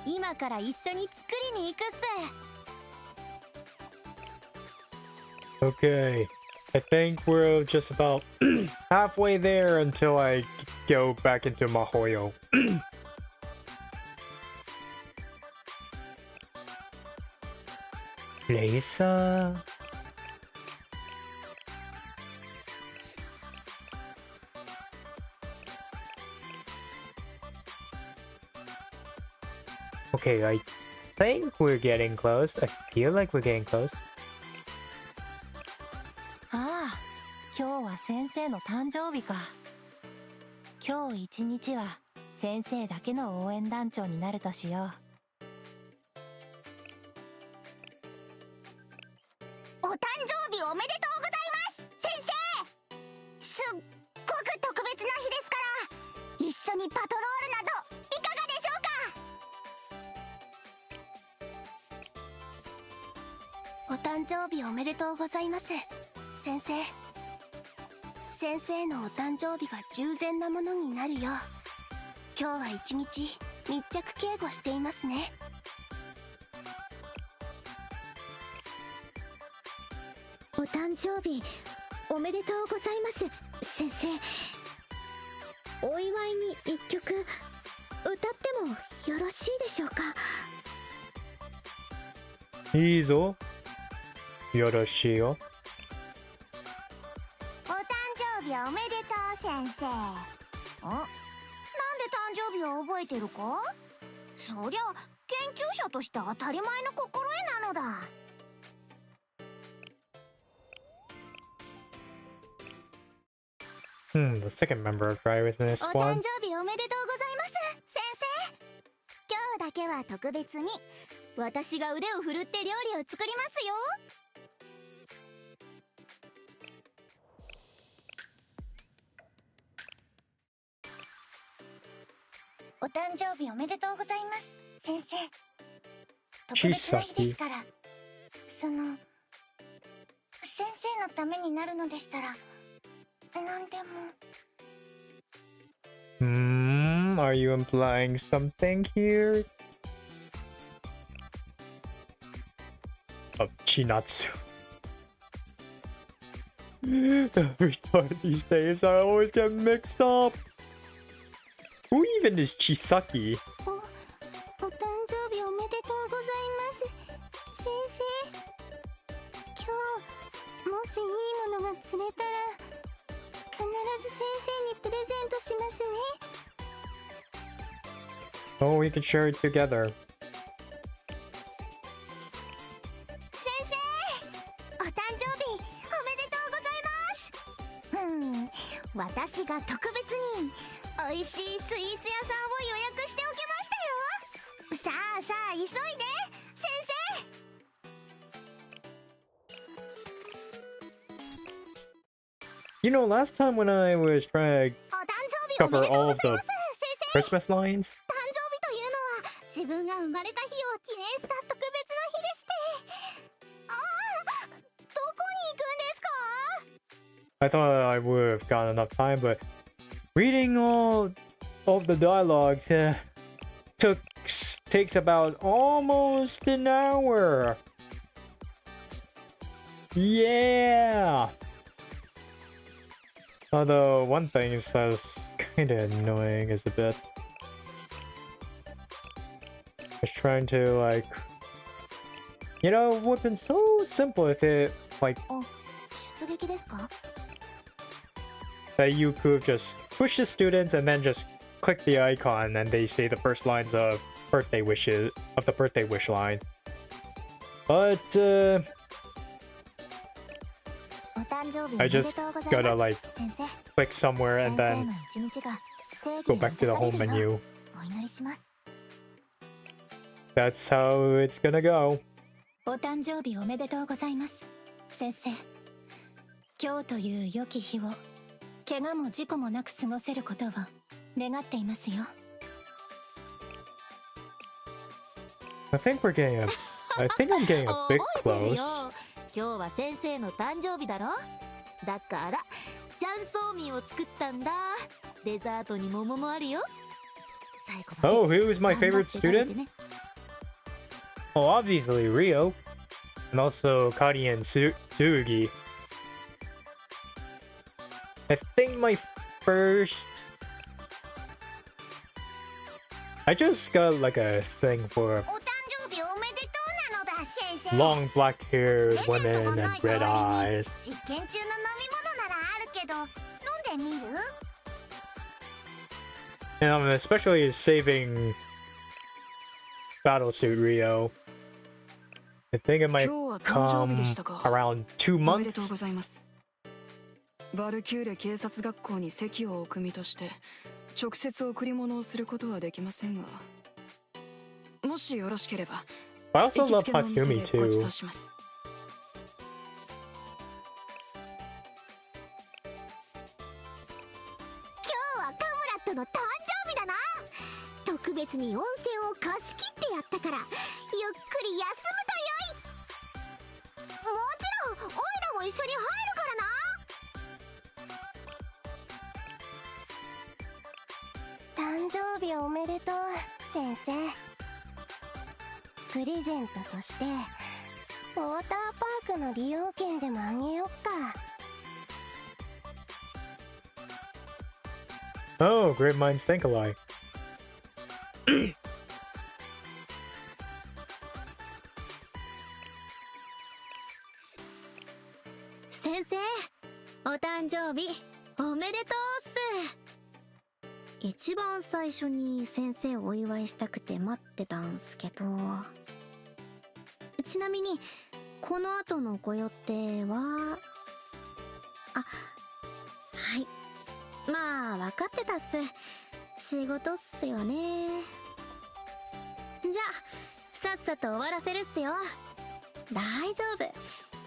今から一緒に作りに行くっす。 Okay, I think we're just about halfway there until I go back into Mahoyo. Lisa. Okay, I think we're getting close. I feel like we're getting close. ああ、今日は先生の誕生日か。今日一日は先生だけの応援団長になるとしよう。お誕生日おめでとうございます先生。すっごく特別な日ですから、一緒にパトロールなどいかがでしょうか。お誕生日おめでとうございます先生。先生のお誕生日が従前なものになるよう、今日は一日密着警護していますね。お誕生日おめでとうございます先生。お祝いに一曲歌ってもよろしいでしょうか。いいぞ。よろしいよ。お誕生日おめでとう先生。なんで誕生日を覚えてるか。そりゃ研究者として当たり前の心得なのだ。The second member of Drivers in this お誕 one. 生日おめでとうございます先生。今日だけは特別に私が腕を振るって料理を作りますよ。お誕生日おめでとうございます先生。特別な日ですから、その先生のためになるのでしたら何でも。Are you implying something here? Of Chinatsu. Every time these names, I always get mixed up. Who even is Chisaki? お誕生日おめでとうございます先生。今日もしいいものが釣れたら必ず先生にプレゼントしますね。Oh, we can share it together. 先生お誕生日おめでとうございます。私が特別に美味しいスイーツ屋さんを予約しておきましたよ。さあさあ急いで先生。 You know, last time when I was trying to お誕生日おめ cover でとう all ご of ざい the ます先生。 Christmas lines, 誕生日というのは自分が生まれた日を記念した特別な日でして。ああ、どこに行くんですか？ I thought I would have gotten enough time, but reading all of the dialogues takes about almost an hour. Yeah. Although one thing is kind of annoying is a bit. Just trying to like, you know, it would have been so simple if it like 出撃ですか？ that you could just switch the students and then just click the icon and they say the first lines of birthday wishes of the birthday wish line. But お誕生日お I めで just とうござい gotta ます like 先生。 click somewhere 先 and 生の then 一日が正義 go に back to the 満 home たされるよ menu. うお祈りします。 That's how it's gonna go. お誕生日おめでとうございます先生。今日という良き日を怪我も事故もなく過ごせることを願っていますよ。 I think I'm getting a bit 覚えてる close. よ。今日は先生の誕生日だろ。だからジャンソーミンを作ったんだ。デザートに桃もあるよ。Oh, who is my favorite student? Oh, obviously Rio. And also Kari and Tsurugi. I think my first... I just got like a thing for long black haired women and red eyes. And I'm especially saving Battlesuit Rio. I think it might come around 2 months. バルキューレ警察学校に籍を置く身として直接贈り物をすることはできませんが、もしよろしければ I also 行き love つけのお店 Hasumi でご too. 馳走します。今日はカムラットの誕生日だな。特別に温泉を貸し切ってやったからゆっくり休むとよい。もちろんオイラも一緒に入るからな。誕生日おめでとう先生。プレゼントとしてウォーターパークの利用券でもあげよっか。 Oh, great minds think alike. 先生、お誕生日おめでとうっす。一番最初に先生をお祝いしたくて待ってたんすけど、ちなみにこの後のご予定は、あ、はい、まあ分かってたっす。仕事っすよね。じゃあさっさと終わらせるっすよ。大丈夫、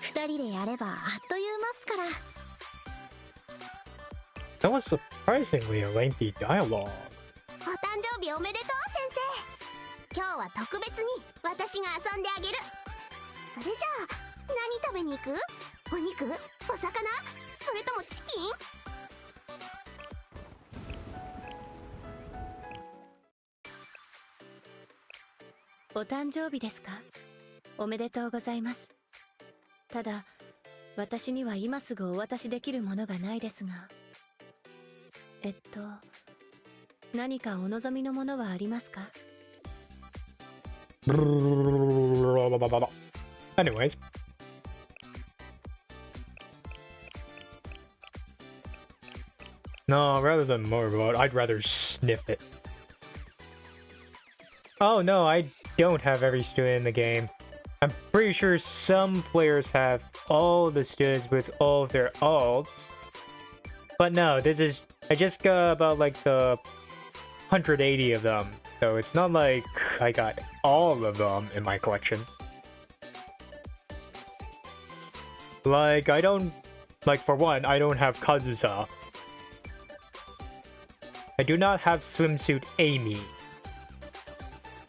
二人でやればあっという間っすから。 That was surprisingly a lengthy dialogue. お誕生日おめでとう先生。今日は特別に私が遊んであげる。それじゃあ何食べに行く？お肉？お魚？それともチキン？お誕生日ですか？おめでとうございます。ただ私には今すぐお渡しできるものがないですが、何かお望みのものはありますか？ Anyways. No, rather than motorboat, I'd rather sniff it. Oh no, I don't have every student in the game. I'm pretty sure some players have all the students with all of their alts. But no, I just got about like the 180 of them. So it's not like I got all of them in my collection. Like, for one, I don't have Kazusa. I do not have Swimsuit Amy,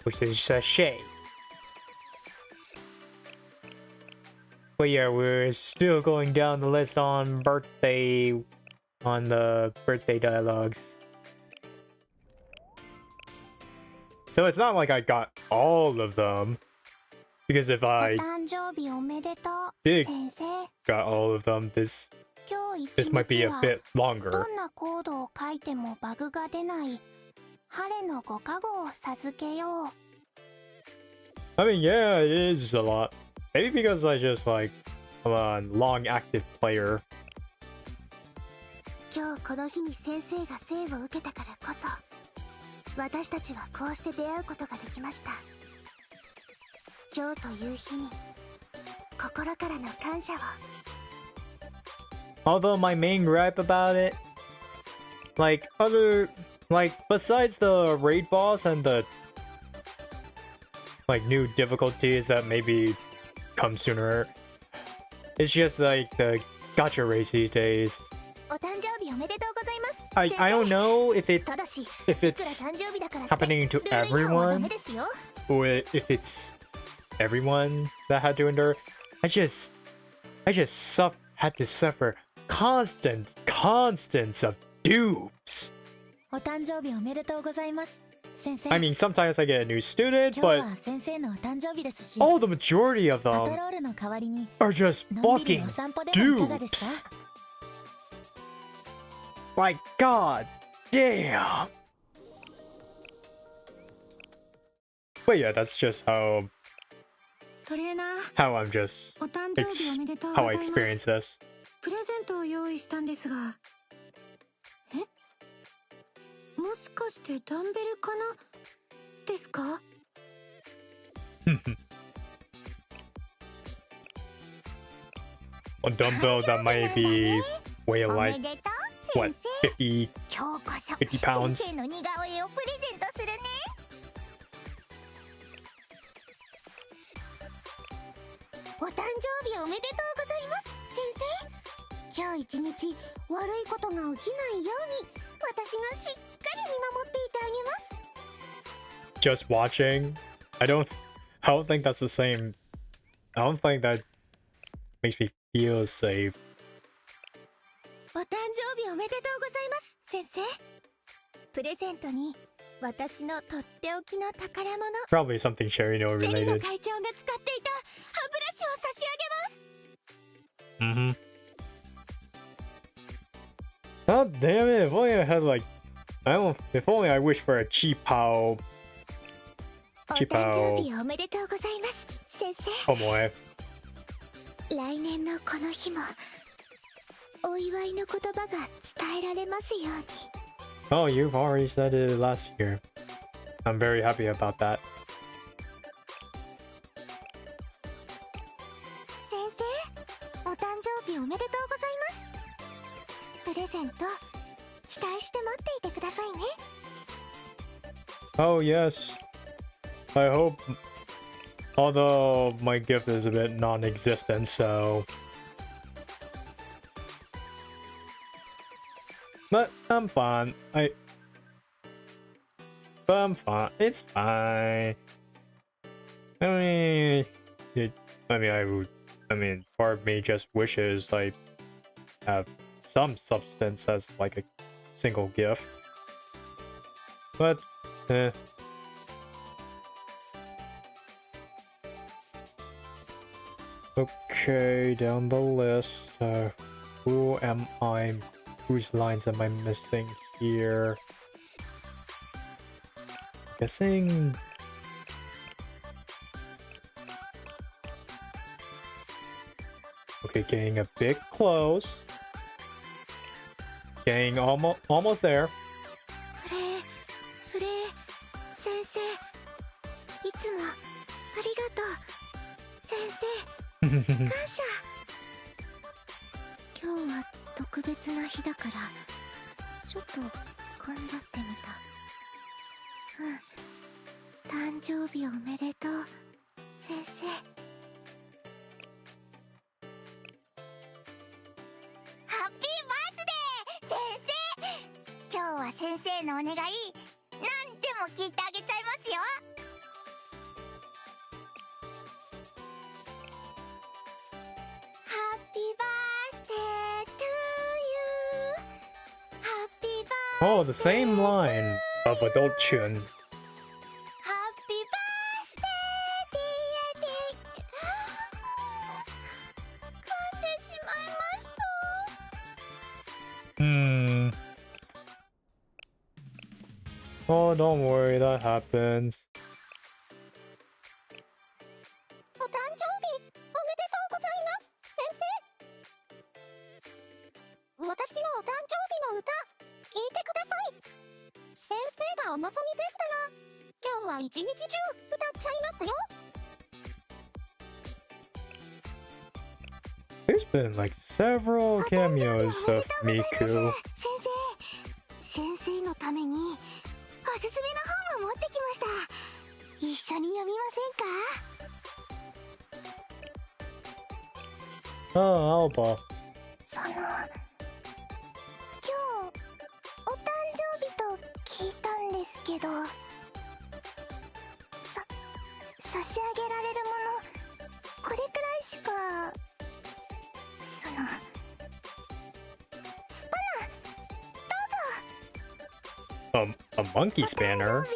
which is Shay. But yeah, we're still going down the list on the birthday dialogues. So it's not like I got all of them, because if I did got all of them, this might be a bit longer. I mean, yeah, it is a lot. Maybe because I just like I'm a long active player. 今日この日に先生が生を受けたからこそ私たちはこうして出会うことができました。今日という日に心からの感謝を。 Although my main gripe about it, besides the raid boss and the new difficulties that maybe come sooner, it's just like the gacha race these days. お誕生日おめでとうございます。 I don't know if it's ただし happening to everyone or if it's everyone that had to endure. I just had to suffer constants of dupes. お誕生日おめでとうございます。I mean, sometimes I get a new student, 今日 but は先生のお誕生日ですし、 all the majority of パト them ロールの代わりに are just のんびり fucking お散歩でもいかがです dupes. か？ Like, god damn. But yeah, that's just how トレーナー、 I'm just お誕生日おめでとうご how ざ I います。 experience this. プレゼントを用意したんですが、もしかしてダンベルかなですか？ A dumbbell that might be weigh おめ like でとう what 先生。 50今日こそ50 pounds. 先生の似顔絵をプレゼントするね。お誕生日おめでとうございます先生。今日一日悪いことが起きないように私がしっかり見守っていてあげます。 Just watching. I don't think that's the same. I don't think that makes me feel safe. お誕生日おめでとうございます先生。プレゼントに私のとっておきの宝物、 Probably something Sherino ジェリの related. 会長が使っていた歯ブラシを差し上げます。 Oh damn it! If only I had like, if only I wish for a cheap pao お誕生日おめでとうございます先生。 tomoe. 来年のこの日もお祝いの言葉が伝えられますように。 Oh, you've already said it last year. I'm very happy about that. 先生、お誕生日おめでとうございます。プレゼント期待して待っていてくださいね。 Oh yes. I hope. Although my gift is a bit non-existent, so. But I'm fine. But I'm fine. It's fine. I mean, part of me just wishes I have some substance as like a single gift. But, Okay, down the list. Who am I? Whose lines am I missing here? Guessing. Okay, getting a bit close. Getting almost there. フレ先生、いつもありがとう先生。感謝。今日は特別な日だからちょっと頑張ってみた。誕生日おめでとう先生。ハッピーバースデー先生。今日は先生のお願い何でも聞いてあげちゃいますよ。ハッピーバースデー to you。ハッピーバー Oh, the same line of adult Chun. ハッピーバースデーディアディ。噛んでしまいました。Oh, don't worry, that happens. お誕生日おめでとうございます先生。私のお誕生日の歌聞いてください。先生がお望みでしたら今日は一日中歌っちゃいますよ。 There's been like several cameos of 先 Miku. 先生のためにおすすめの本を持ってきました。一緒に読みませんか？ Oh, Alba. その今日お誕生日と聞いたんですけど、差し上げられるものこれくらいしか。そのスパナどうぞ。 A monkey spanner. お誕生日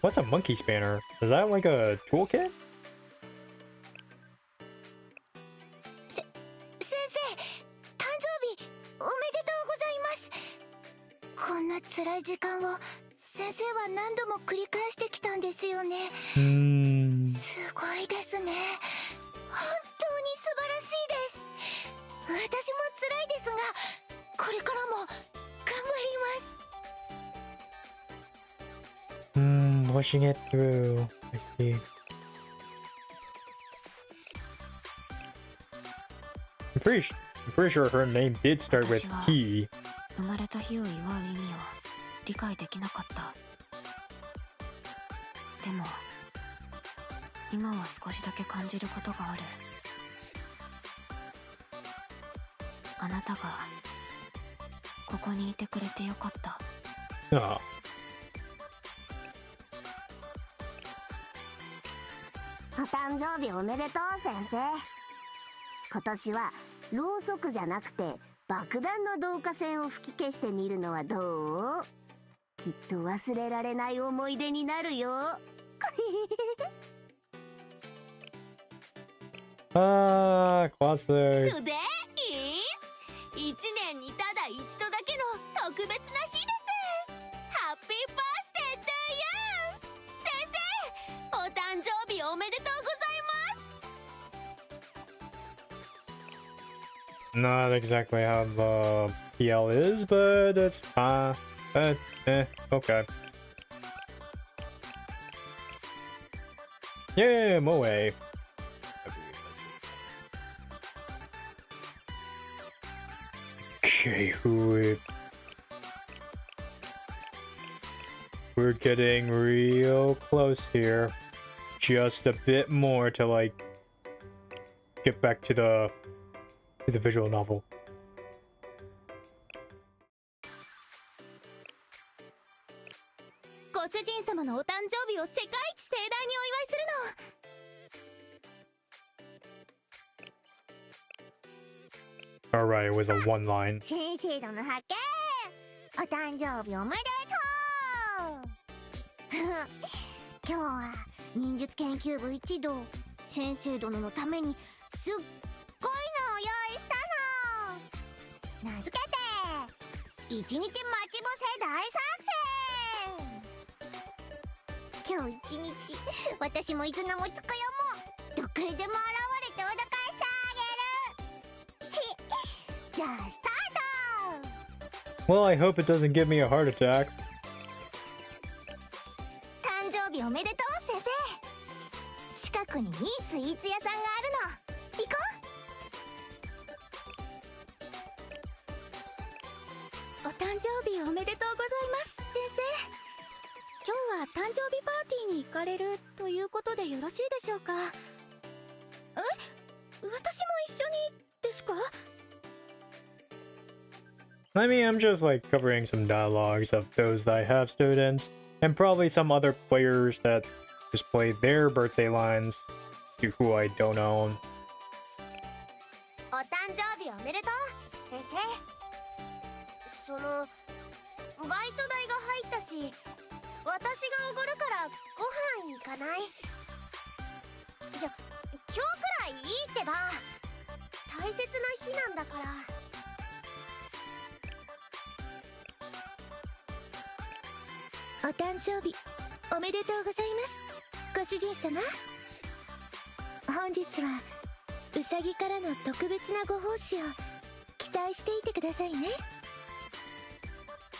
What's a monkey spanner? Is that like a toolkit? 先生、誕生日おめでとうございます。こんな辛い時間を先生は何度も繰り返してきたんですよね。すごいですね。本当に素晴らしいです。私も辛いですが、これからも頑張ります。Pushing it through. I see. I'm pretty sure her name did start with T. 生まれた日を祝う意味を理解できなかった。でも今は少しだけ感じることがある。あなたがここにいてくれてよかった。ああ。お誕生日おめでとう先生。今年はろうそくじゃなくて爆弾の導火線を吹き消してみるのはどう？きっと忘れられない思い出になるよ。ああ、classic。 Today is 一年にただ一度だけの特別な日です。ハッピーバースデー to you 先生、お誕生日おめでとうございます。 Not exactly how the PL is, but it's fine. Okay. Yeah, Moe. Okay, we're getting real close here. Just a bit more to like get back to the visual novel. ご主人様のお誕生日を世界一盛大にお祝いするの。 Alright, it was a one line. 先生殿発見。お誕生日おめでとう。今日は忍術研究部一同先生殿のためにすっごいのを用意したの。名付けて一日待ち伏せ大作戦。今日一日私もいつのもつくよもどっからでも現れて脅かしてあげる。じゃあスタート。 Well, I hope it doesn't give me a heart attack. 誕生日おめでとう先生。近くにいいスイーツ屋さんがあるの。行こう。お誕生日おめでとうございます先生。今日は誕生日パーティーに行かれるということでよろしいでしょうか。え、私も一緒にですか？ I mean, I'm just like covering some dialogues of those that I have students, and probably some other players that display their birthday lines to who I don't own. お誕生日おめでとう先生。そのバイト代が入ったし私がおごるからご飯行かない？今日くらいいいってば。大切な日なんだから。お誕生日おめでとうございますご主人様。本日はウサギからの特別なご奉仕を期待していてくださいね。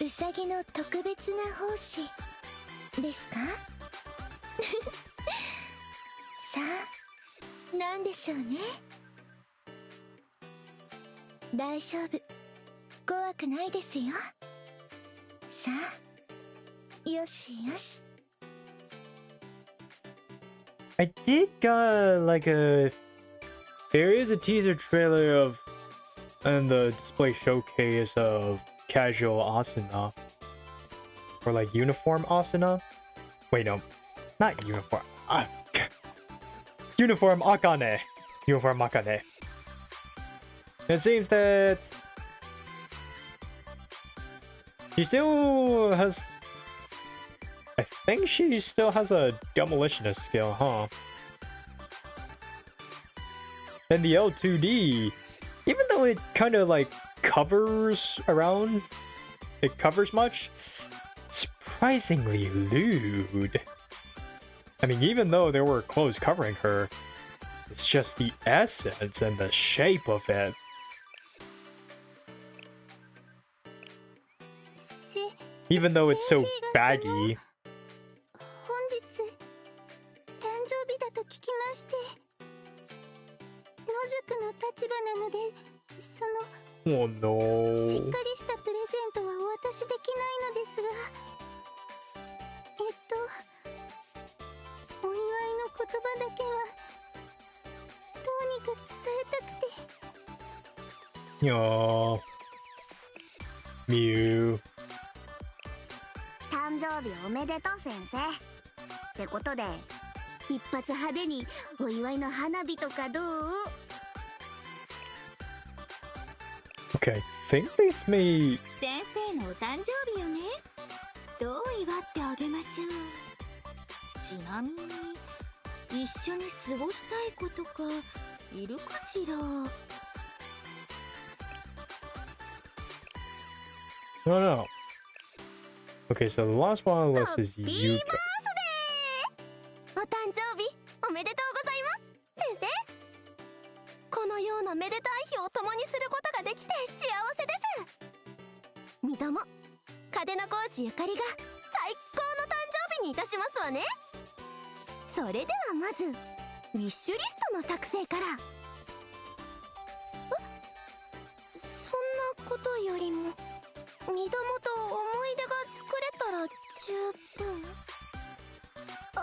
ウサギの特別な奉仕ですか？さあ何でしょうね。大丈夫怖くないですよ。さあよしよし。 I did got like a... There is a teaser trailer of... and the display showcase of casual Asuna. Or like uniform Asuna? Wait, no. Not uniform. Uniform Akane. Uniform Akane. It seems that... she still has... I think she still has a demolitionist skill, huh? And the L2D, even though it kind of like covers around, it covers much, surprisingly lewd. I mean, even though there were clothes covering her, it's just the essence and the shape of it. Even though it's so baggy. し Oh っ no. かりしたプレゼントはお渡しできないのですが、お祝いの言葉だけはどうにか伝えたくて。Aww. Mew. 誕生日おめでとう先生ってことで一発派手にお祝いの花火とかどう？ Okay, I think this may... 先生のお誕生日よね。どう祝ってあげましょう。ちなみに一緒に過ごしたい子とかいるかしら。 No, no. Okay, so the last one on the list is you. お誕生日おめでとうございます先生。このようなめでたい日を共にすることができて幸せです。みども嘉手納小路ゆかりが最高の誕生日にいたしますわね。それではまずウィッシュリストの作成から。そんなことよりもみどもと思い出が作れたら十分。む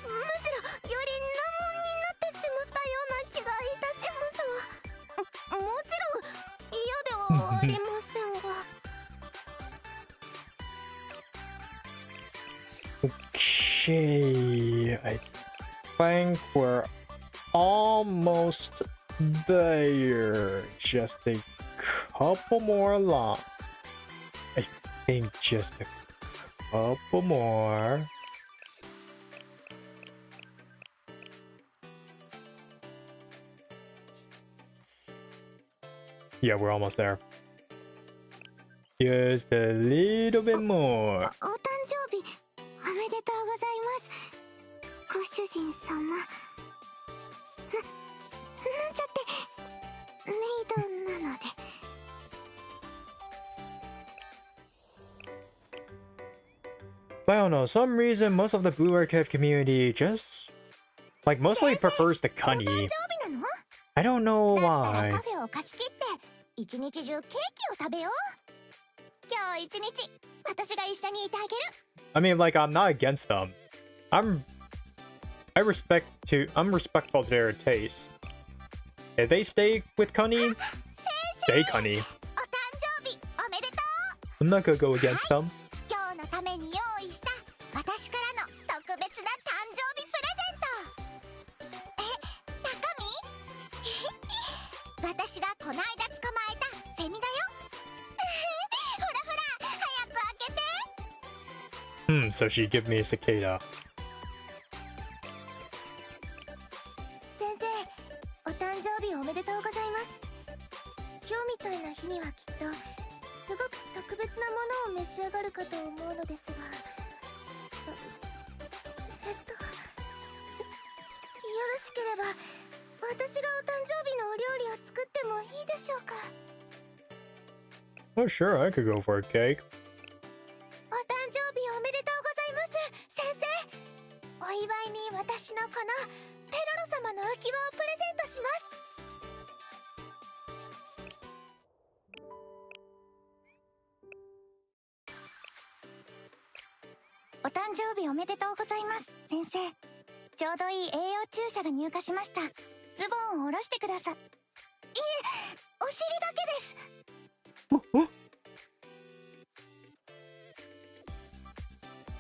しろより難問になってしまったような気がいたしますわ。もちろん嫌ではありませんが。Okay, I think we're almost there. Just a couple more long. I think just a couple more. Yeah, we're almost there. Just a little bit more. お誕生日おめでとうございます。ご主人様。なんちゃってメイドなので。 I don't know, some reason most of the Blue Archive community just like mostly prefers the お誕 Cunny. 生日なの？ I don't know だったら why. カフェを貸し切って一日中ケーキを食べよう。今日一日私が一緒にいてあげる。 I mean, like, I'm not against them. I'm respectful to their taste. If they stay with Cunny, stay Cunny. お誕生日おめでとう。 I'm not gonna go against them. 今日のために用意した私からの特別な誕生日プレゼント。中身私がこないだ捕まえたセミだよ。ほらほら早く開けて。 So she give me a cicada. 先生、お誕生日おめでとうございます。今日みたいな日にはきっとすごく特別なものを召し上がるかと思うのですが、よろしければ私がお誕生日のお料理を作ってもいいでしょうか。 Oh, sure, I could go for a cake. お誕生日おめでとうございます、先生。お祝いに私のこのペロロ様の浮き輪をプレゼントします。 お誕生日おめでとうございます先生。ちょうどいい栄養注射が入荷しました。ズボンを下ろしてください。いえ、お尻だけです。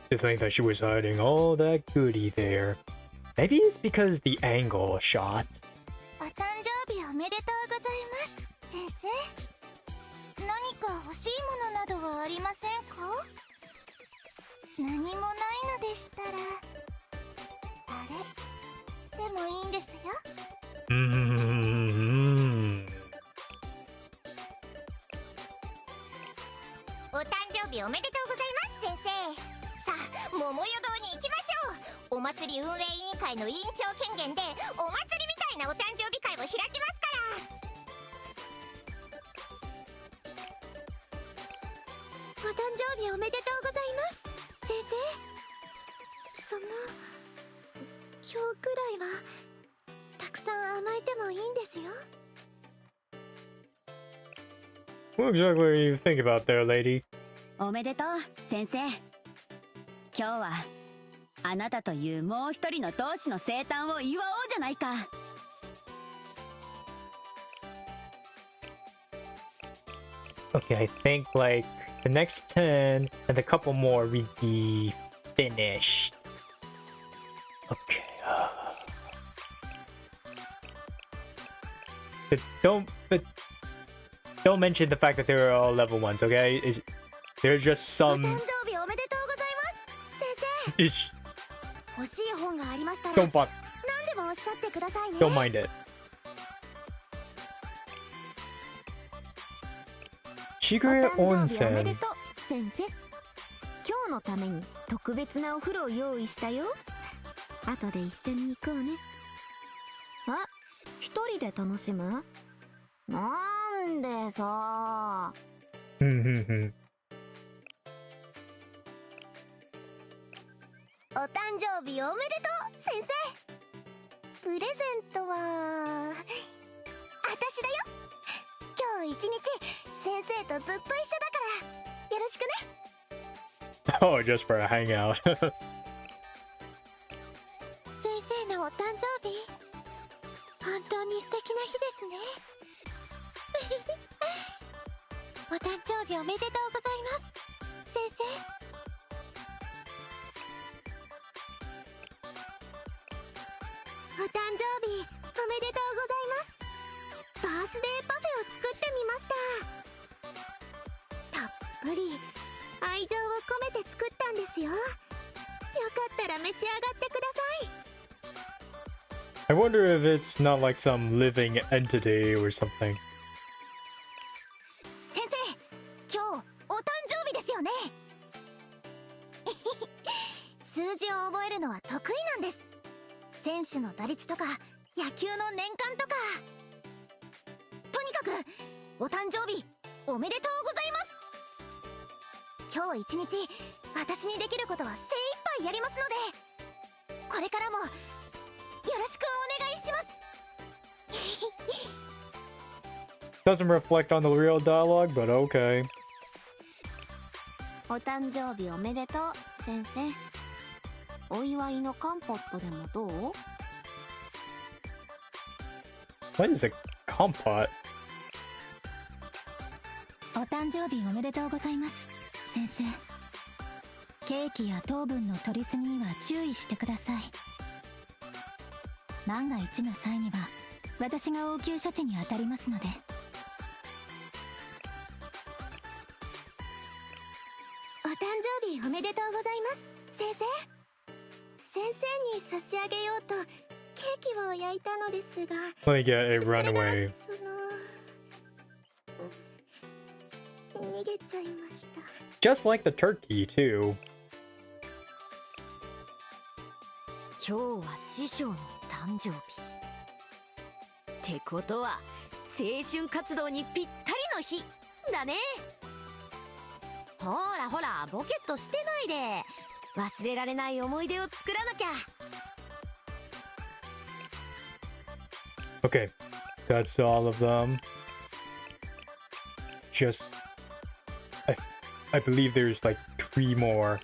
To think that she was hiding all that goodie there. Maybe it's because the angle shot. お誕生日おめでとうございます先生。何か欲しいものなどはありませんか？何もないのでしたらあれでもいいんですよ。お誕生日おめでとうございます先生。さあ桃代堂に行きましょう。お祭り運営委員会の委員長権限でお祭りみたいなお誕生日会を開きますから。お誕生日おめでとうございます先生。今日くらいはたくさん甘えてもいいんですよ。 What exactly do you think about there, lady? おめでとう先生。今日はあなたというもう一人の同志の生誕を祝おうじゃないか。Okay, I think like the next 10 and a couple more we'd be finished. Okay. But don't mention the fact that they're all level 1s, okay? There's just お some 誕生日おめでとうございます先 ish. 生。欲しい本がありましたら Don't bother. 何でもおっしゃってくださいね。 Don't mind it. お Secret 誕生日おめで onsen. とう先生。今日のために特別なお風呂を用意したよ。後で一緒に行こうね。あ、一人で楽しむ？なんでさ。お誕生日おめでとう先生。プレゼントは私だよ。今日一日先生とずっと一緒だからよろしくね。Oh, just for a hangout. 先生のお誕生日本当に素敵な日ですね。お誕生日おめでとうございます先生。お誕生日おめでとうございます。バースデーパフェを作ってみました。たっぷり愛情を込めて作ったんですよ。よかったら召し上がってください。 I wonder if it's not like some living entity or something. 先生、今日お誕生日ですよね。数字を覚えるのは得意なんです。選手の打率とか野球の年間とか。とにかくお誕生日おめでとうございます。今日一日私にできることは精一杯やりますので、これからもよろしくお願いします。Doesn't reflect on the real dialogue, but okay. お誕生日おめでとう先生。お祝いのカンポットでもどう？ What is a compote? お誕生日おめでとうございます先生。ケーキや糖分の摂りすぎには注意してください。万が一の際には私が応急処置に当たりますので。お誕生日おめでとうございます先生。先生に差し上げようとケーキを焼いたのですが、 Let me get a それが runaway. 逃げちゃいました。 Just like the turkey, too. 今日は師匠の誕生日ってことは青春活動にぴったりの日だね。ほらほらボケっとしてないで、忘れられない思い出を作らなきゃ。 Okay, that's all of them. Just... I believe there's like 3 more.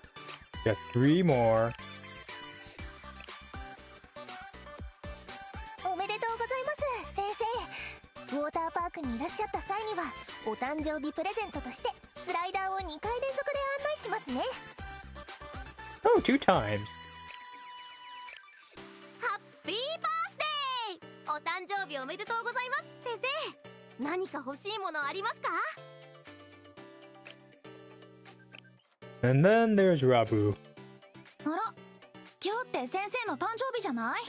Yeah, 3 more. おめでとうございます先生。ウォーターパークにいらっしゃった際にはお誕生日プレゼントとしてスライダーを2回連続で案内しますね。 Oh, 2 times. ハッピーバースデー。お誕生日おめでとうございます先生。何か欲しいものありますか？ And then there's Rabu. あら、今日って先生の誕生日じゃない？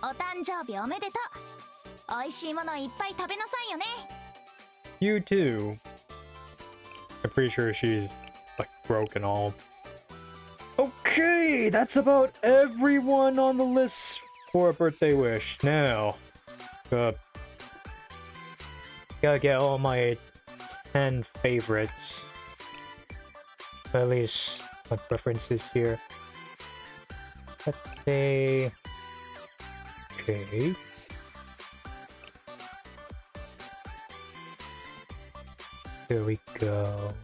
お誕生日おめでとう。美味しいものいっぱい食べなさいよね。 You too. I'm pretty sure she's like broke and all. Okay, that's about everyone on the list for a birthday wish. Now, gotta get all my 10 favorites. At least my preferences here. Birthday. Okay. Here we go.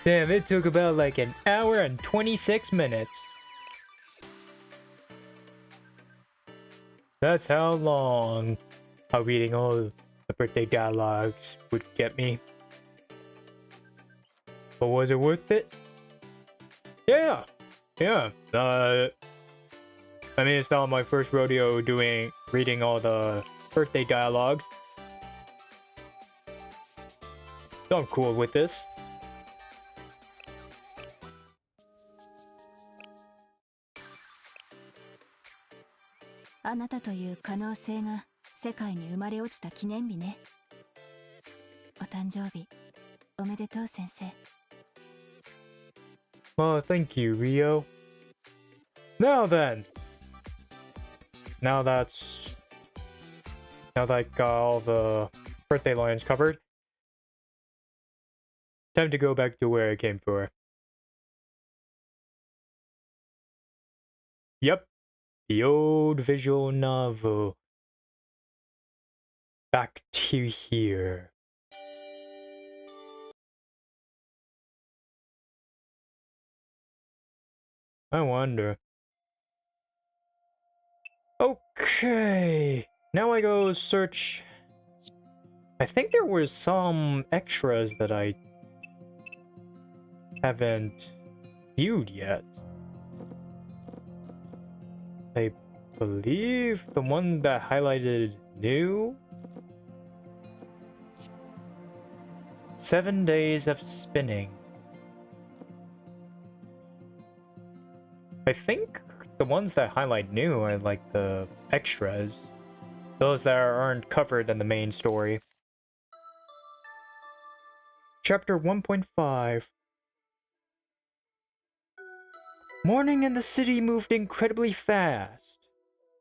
Damn, it took about like an hour and 26 minutes. That's how long reading all the birthday dialogues would get me. But was it worth it? Yeah. Yeah. I mean, it's not my first rodeo reading all the birthday dialogues. So I'm cool with this. あなたという可能性が世界に生まれ落ちた記念日ね。お誕生日おめでとう先生。 Oh, thank you, Rio. Now then. Now that I got all the birthday lines covered, time to go back to where I came for. Yep, the old visual novel. Back to here. I wonder. Okay, now I go search. I think there were some extras that I haven't viewed yet. I believe the one that highlighted new. 7 days of spinning. I think the ones that highlight new are like the extras. Those that aren't covered in the main story. Chapter 1.5. Morning in the city moved incredibly fast.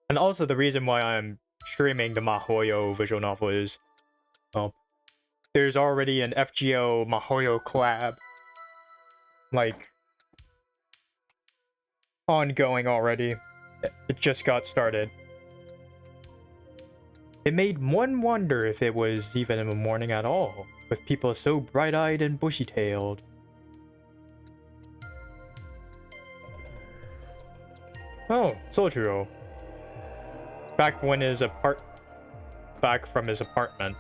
And also the reason why I'm streaming the Mahoyo visual novel is, well, there's already an FGO Mahoyo collab, like, ongoing already. It just got started. It made one wonder if it was even in the morning at all, with people so bright-eyed and bushy-tailed. Oh, Sojiro. Back from his apartment.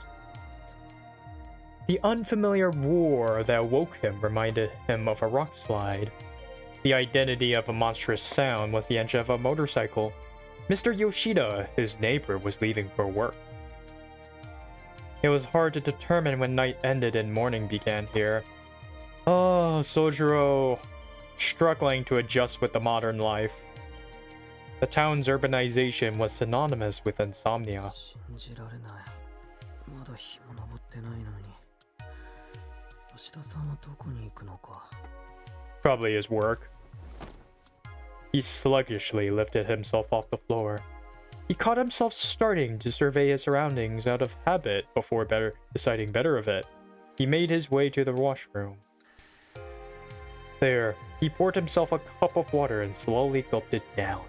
The unfamiliar roar that woke him reminded him of a rock slide. The identity of a monstrous sound was the engine of a motorcycle. Mr. Yoshida, his neighbor, was leaving for work. It was hard to determine when night ended and morning began here. Oh, Sojiro, struggling to adjust with the modern life. The town's urbanization was synonymous with insomnia. Probably his work. He sluggishly lifted himself off the floor. He caught himself starting to survey his surroundings out of habit before deciding better of it. He made his way to the washroom. There, he poured himself a cup of water and slowly gulped it down.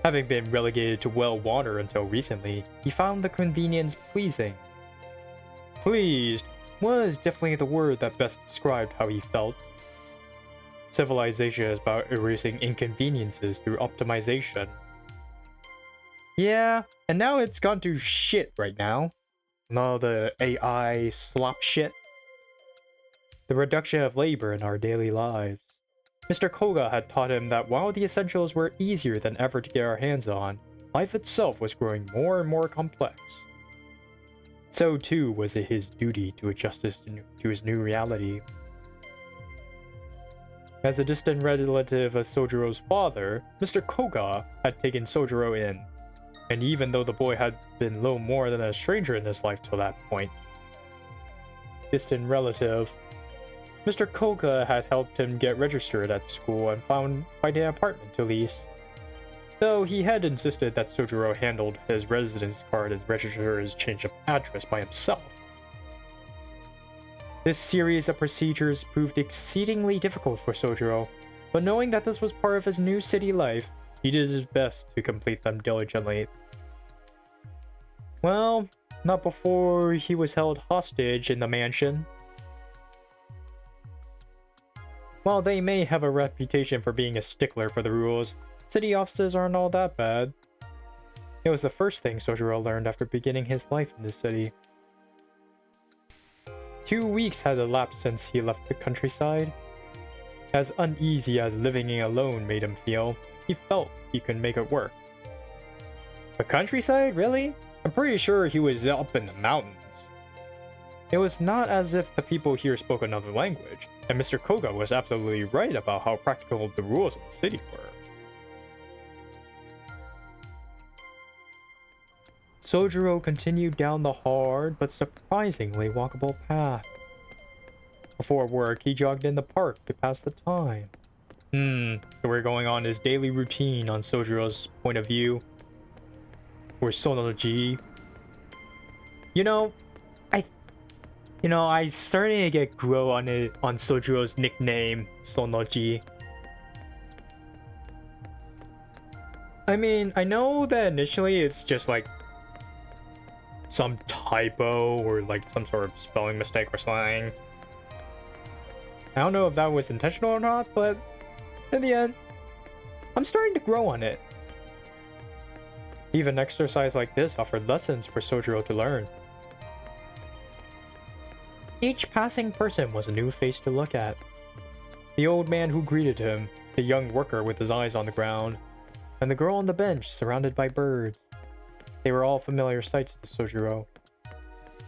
Having been relegated to well water until recently, he found the convenience pleasing. Pleased was definitely the word that best described how he felt. Civilization is about erasing inconveniences through optimization. Yeah, and now it's gone to shit right now. And all the AI slop shit. The reduction of labor in our daily lives. Mr. Koga had taught him that while the essentials were easier than ever to get our hands on, life itself was growing more and more complex. So too was it his duty to adjust to his new reality. As a distant relative of Sojiro's father, Mr. Koga had taken Sojiro in, and even though the boy had been little more than a stranger in his life till that point, distant relative, Mr. Koga had helped him get registered at school and find an apartment to lease. Though he had insisted that Sojiro handled his residence card and register his change of address by himself. This series of procedures proved exceedingly difficult for Sojiro, but knowing that this was part of his new city life, he did his best to complete them diligently. Well, not before he was held hostage in the mansion. While they may have a reputation for being a stickler for the rules, city offices aren't all that bad. It was the first thing Sojiro learned after beginning his life in the city. 2 weeks had elapsed since he left the countryside. As uneasy as living alone made him feel, he felt he could make it work. The countryside? Really? I'm pretty sure he was up in the mountains. It was not as if the people here spoke another language, and Mr. Koga was absolutely right about how practical the rules of the city were. Sojiro continued down the hard but surprisingly walkable path. Before work, he jogged in the park to pass the time. So we're going on his daily routine on Sojiro's point of view. Or Sonoji. I starting to get grow on Sojiro's nickname, Sonoji. I mean, I know that initially it's just like some typo or like some sort of spelling mistake or slang. I don't know if that was intentional or not, but in the end, I'm starting to grow on it. Even exercise like this offered lessons for Sojiro to learn. Each passing person was a new face to look at. The old man who greeted him, the young worker with his eyes on the ground, and the girl on the bench surrounded by birds. They were all familiar sights to Sojiro.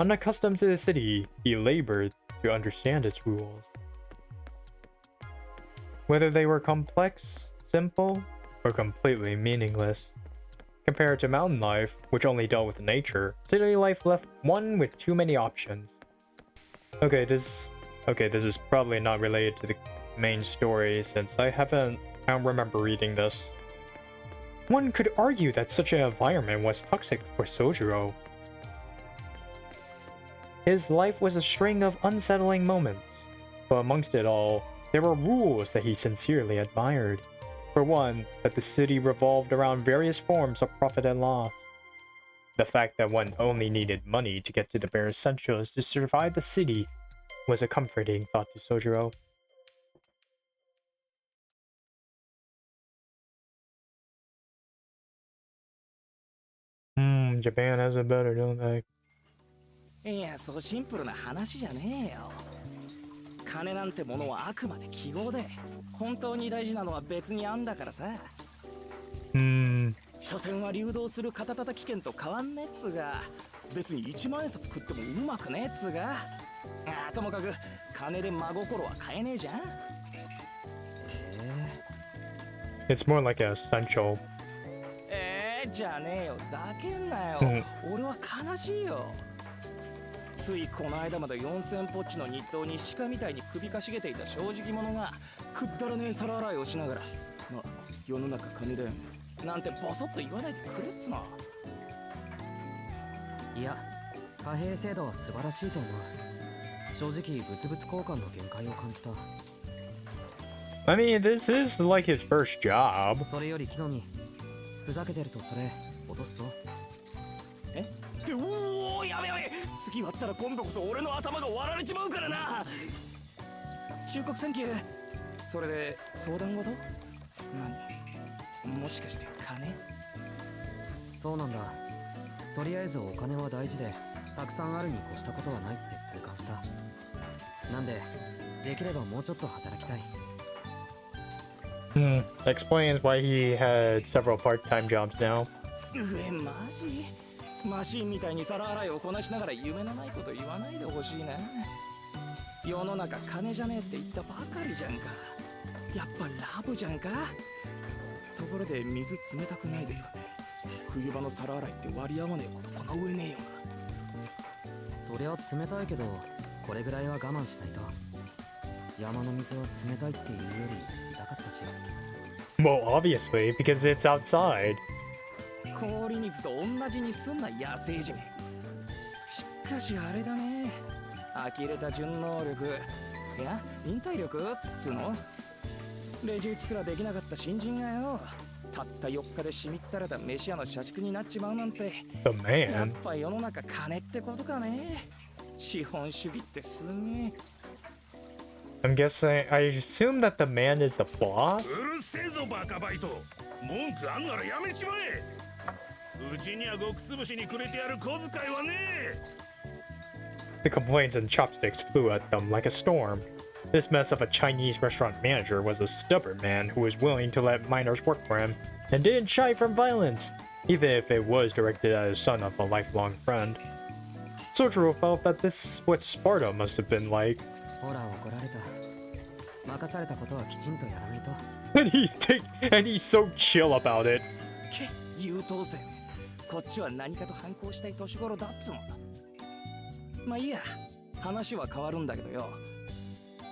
Unaccustomed to the city, he labored to understand its rules. Whether they were complex, simple, or completely meaningless. Compared to mountain life, which only dealt with nature, city life left one with too many options. Okay, this is probably not related to the main story since I don't remember reading this. One could argue that such an environment was toxic for Sojiro. His life was a string of unsettling moments, but amongst it all, there were rules that he sincerely admired. For one, that the city revolved around various forms of profit and loss. The fact that one only needed money to get to the bare essentials to survive the city was a comforting thought to Sojiro. Japan has it better, don't they? いや、そうシンプルな話じゃねえよ。金なんてものはあくまで記号で、本当に大事なのは別にあんだからさ。所詮は流動する肩たたき券と変わんねっつが、別に1万円札食ってもうまくねっつが。ともかく金で真心は買えねえじゃん。It's more like an essential. じゃねえよ、ざけんなよ。俺は悲しいよ。ついこの間まで4000ポッチの日当に鹿みたいに首かしげていた正直者がくったらねえ皿洗いをしながら、ま、世の中金だよねなんてボソッと言わないでくれっつの。いや、貨幣制度は素晴らしいと思う。正直物々交換の限界を感じた。I mean, this is like his first job. それより木の実、ふざけてるとそれ落とすぞ。っておお、やべやべ、次割ったら今度こそ俺の頭が割られちまうからな。忠告サンキュー。それで相談事？何？もしかして金？そうなんだ。とりあえずお金は大事で、たくさんあるに越したことはないって痛感した。なんで、できればもうちょっと働きたい。Explains why he had several part-time jobs now. マジ？マシンみたいに皿洗いをこなしながら夢のないこと言わないでほしいな。世の中金じゃねえって言ったばかりじゃんか。やっぱラブじゃんか。ところで水冷たくないですかね。冬場の皿洗いって割り合わねえことこの上ねえよな。そりゃ冷たいけど、これぐらいは我慢しないと。山の水は冷たいっていうより痛かったし。Well, obviously, because it's outside. 氷水と同じにすんな野生人。しかしあれだね。呆れた順能力。いや、忍耐力つうのレジ打ちすらできなかった新人がよ。たった4日でしみったれた飯屋の社畜になっちまうなんて。The やっ man. ぱ世の中金ってことかね。資本主義ってすげえ。I'm guessing, I assume that the man is the boss? うるせえぞバカバイト。文句あんならやめちまえ。うちにはごくつぶしにくれてやる小遣いはねえ。The complaints and chopsticks flew at them like a storm. This mess of a Chinese restaurant manager was a stubborn man who was willing to let minors work for him and didn't shy from violence, even if it was directed at his son of a lifelong friend. Sojiro felt that this is what Sparta must have been like. ほら怒られた。任されたことはきちんとやらないと。And he's so chill about it. け優等生。こっちは何かと反抗したい年頃だっつもん。まあいいや、話は変わるんだけどよ。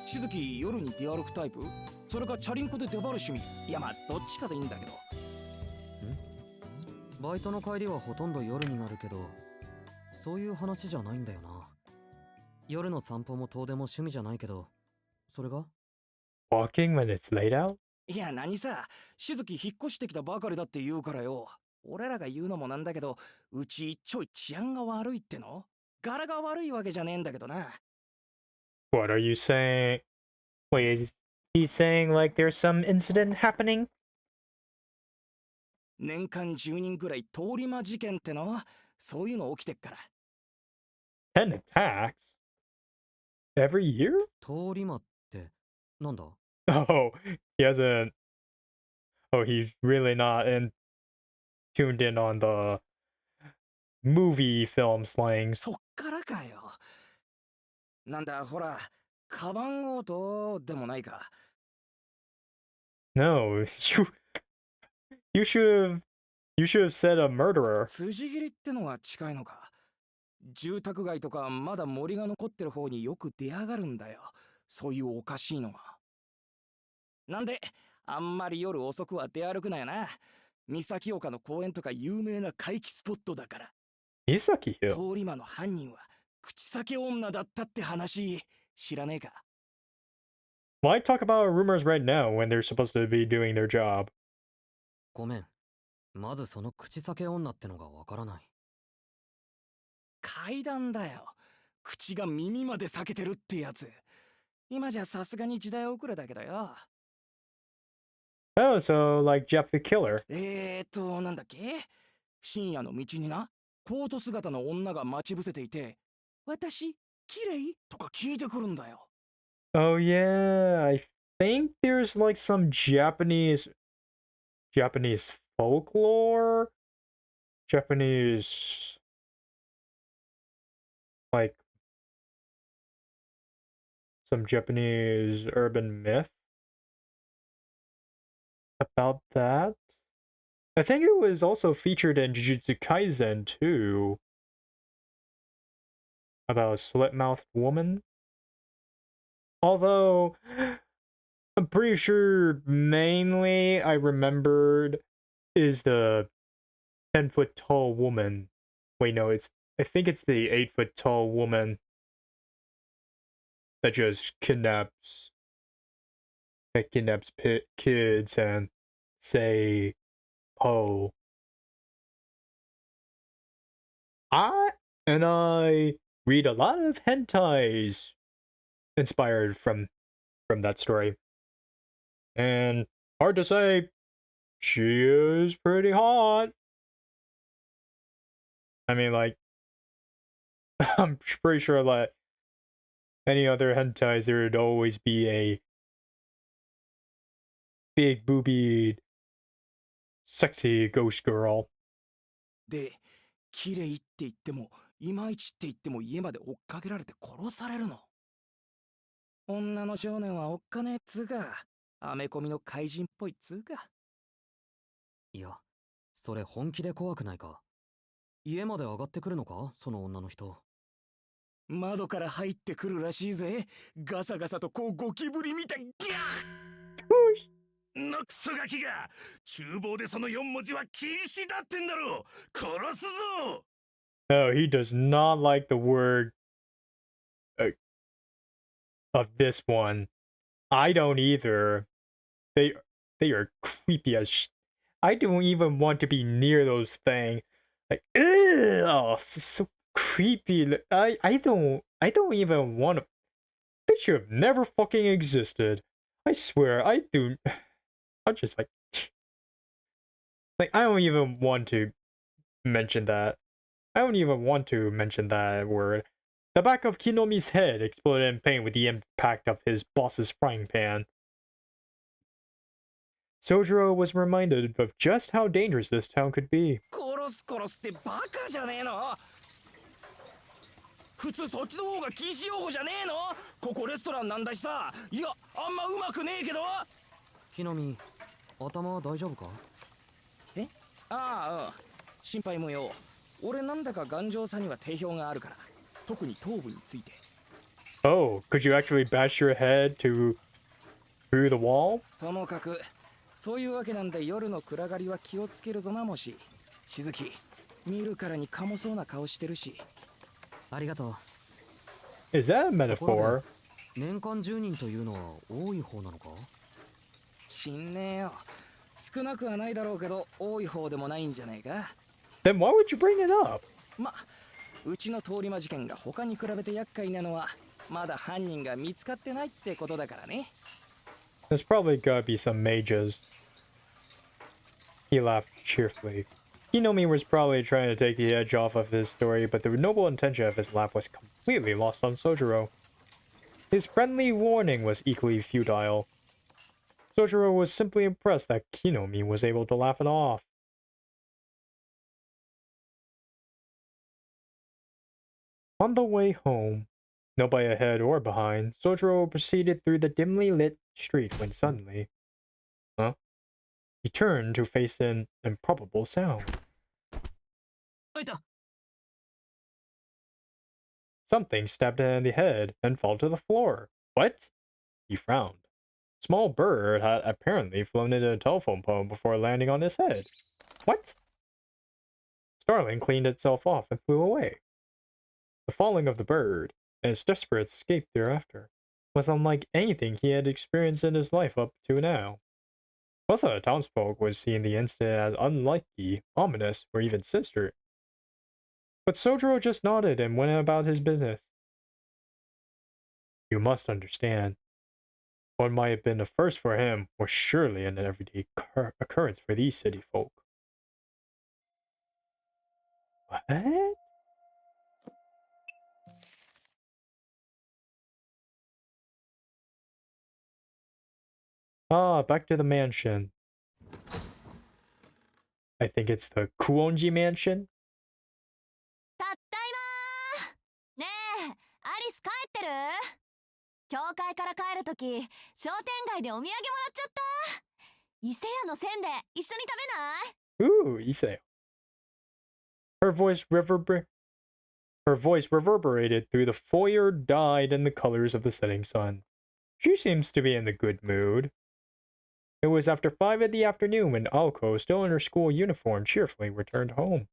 しずき夜に出歩くタイプ？それかチャリンコで出張る趣味？いやまあどっちかでいいんだけど。バイトの帰りはほとんど夜になるけど、そういう話じゃないんだよな。夜の散歩も遠出も趣味じゃないけど、それが？ Walking when it's laid out? いや何さ、しずき引っ越してきたばかりだって言うからよ。俺らが言うのもなんだけど、うちちょい治安が悪いっての？柄が悪いわけじゃねえんだけどな。What are you saying? Wait, is he saying like there's some incident happening? 年間10人くらい通り魔事件っての？そういうの起きてっから。10 attacks? Every year? 通り魔ってなんだ？ Oh, he hasn't. Oh, he's really not tuned in on the movie film slangs. そっからかよ。なんだほら、カバン強盗でもないか。No, you should have said a murderer. 辻斬りってのが近いのか。住宅街とかまだ森が残ってる方によく出やがるんだよ。そういうおかしいのが。なんで、あんまり夜遅くは出歩くなよな。三崎岡の公園とか有名な怪奇スポットだから。Isaki Hill. 通り魔の犯人は口裂け女だったって話、知らねえか？ Why talk about rumors right now when they're supposed to be doing their job? ごめん。まずその口裂け女ってのがわからない。階段だよ。口が耳まで裂けてるってやつ。今じゃさすがに時代遅れだけどよ。Oh, so like Jeff the Killer. なんだっけ？深夜の道にな、コート姿の女が待ち伏せていて、私、綺麗？とか聞いてくるんだよ。Oh yeah, I think there's like some Japanese folklore, Japanese like some Japanese urban myth about that. I think it was also featured in Jujutsu Kaisen too, about a slit-mouthed woman. Although I'm pretty sure mainly I remembered is the 10-foot tall woman. Wait, no, I think it's the 8-foot tall woman that just kidnaps kids and say "po." I read a lot of hentais inspired from that story. And hard to say, she is pretty hot. I mean, like, I'm pretty sure like any other hentais, there would always be a big boobied, sexy ghost girl. で、綺麗って言ってもいまいちって言っても家まで追っかけられて殺されるの。女の少年はおっかねえっつうか、アメコミの怪人っぽいっつうか。いや、それ本気で怖くないか？家まで上がってくるのか、その女の人。窓から入ってくるらしいぜ。ガサガサとこうゴキブリみたい。ギャッのクソガキが厨房でその4文字は禁止だってんだろ。殺すぞ。 No, he does not like the word of this one. I don't either. They they are creepy as I don't even want to be near those things. Like, ew, oh, it's so creepy. I don't even want to. They should have never fucking existed. I swear, I do. I'm just like I don't even want to mention that. I don't even want to mention that word. The back of Kinomi's head exploded in pain with the impact of his boss's frying pan. Sojiro was reminded of just how dangerous this town could be. 殺すってバカじゃねえの。普通そっちの方が禁止用語じゃねえの。ここレストランなんだしさ。いや、あんまうまくねえけど。木の実、頭大丈夫か？え？ああ、うん。心配無用。俺なんだか頑丈さには定評があるから。特に頭部について。Oh, could you actually bash your head through the wall? ともかく、そういうわけなんで夜の暗がりは気をつけるぞなもし。しずき、見るからにかもそうな顔してるし。ありがとう。Is that a metaphor? 年間10人というのは多い方なのか？知んねえよ。少なくはないだろうけど、多い方でもないんじゃないか。Then why would you bring it up? ま、うちの通り魔事件が他に比べて厄介なのは、まだ犯人が見つかってないってことだからね。There's probably gotta be some mages. He laughed cheerfully. Hinomi was probably trying to take the edge off of his story, but the noble intention of his laugh was completely lost on Sojiro. His friendly warning was equally futile. Sojiro was simply impressed that Hinomi was able to laugh it off. On the way home, nobody ahead or behind, Sojiro proceeded through the dimly lit street when suddenly... Huh? He turned to face an improbable sound. Something stabbed him in the head and fell to the floor. What? He frowned. A small bird had apparently flown into a telephone pole before landing on his head. What? Starling cleaned itself off and flew away. The falling of the bird, and its desperate escape thereafter, was unlike anything he had experienced in his life up to now. Most of the townsfolk was seeing the incident as unlikely, ominous, or even sinister. But Sojiro just nodded and went about his business. You must understand. What might have been a first for him was surely an everyday occurrence for these city folk. What? Ah, back to the mansion. I think it's the Kuonji mansion? たったいまー。ねえ、アリス帰ってる？教会から帰るとき、商店街でお土産もらっちゃった。伊勢屋のせんべい、一緒に食べない？ Ooh, Issei. Her voice reverberated through the foyer, dyed in the colors of the setting sun. She seems to be in a good mood. It was after 5 in the afternoon when Aoko, still in her school uniform, cheerfully returned home.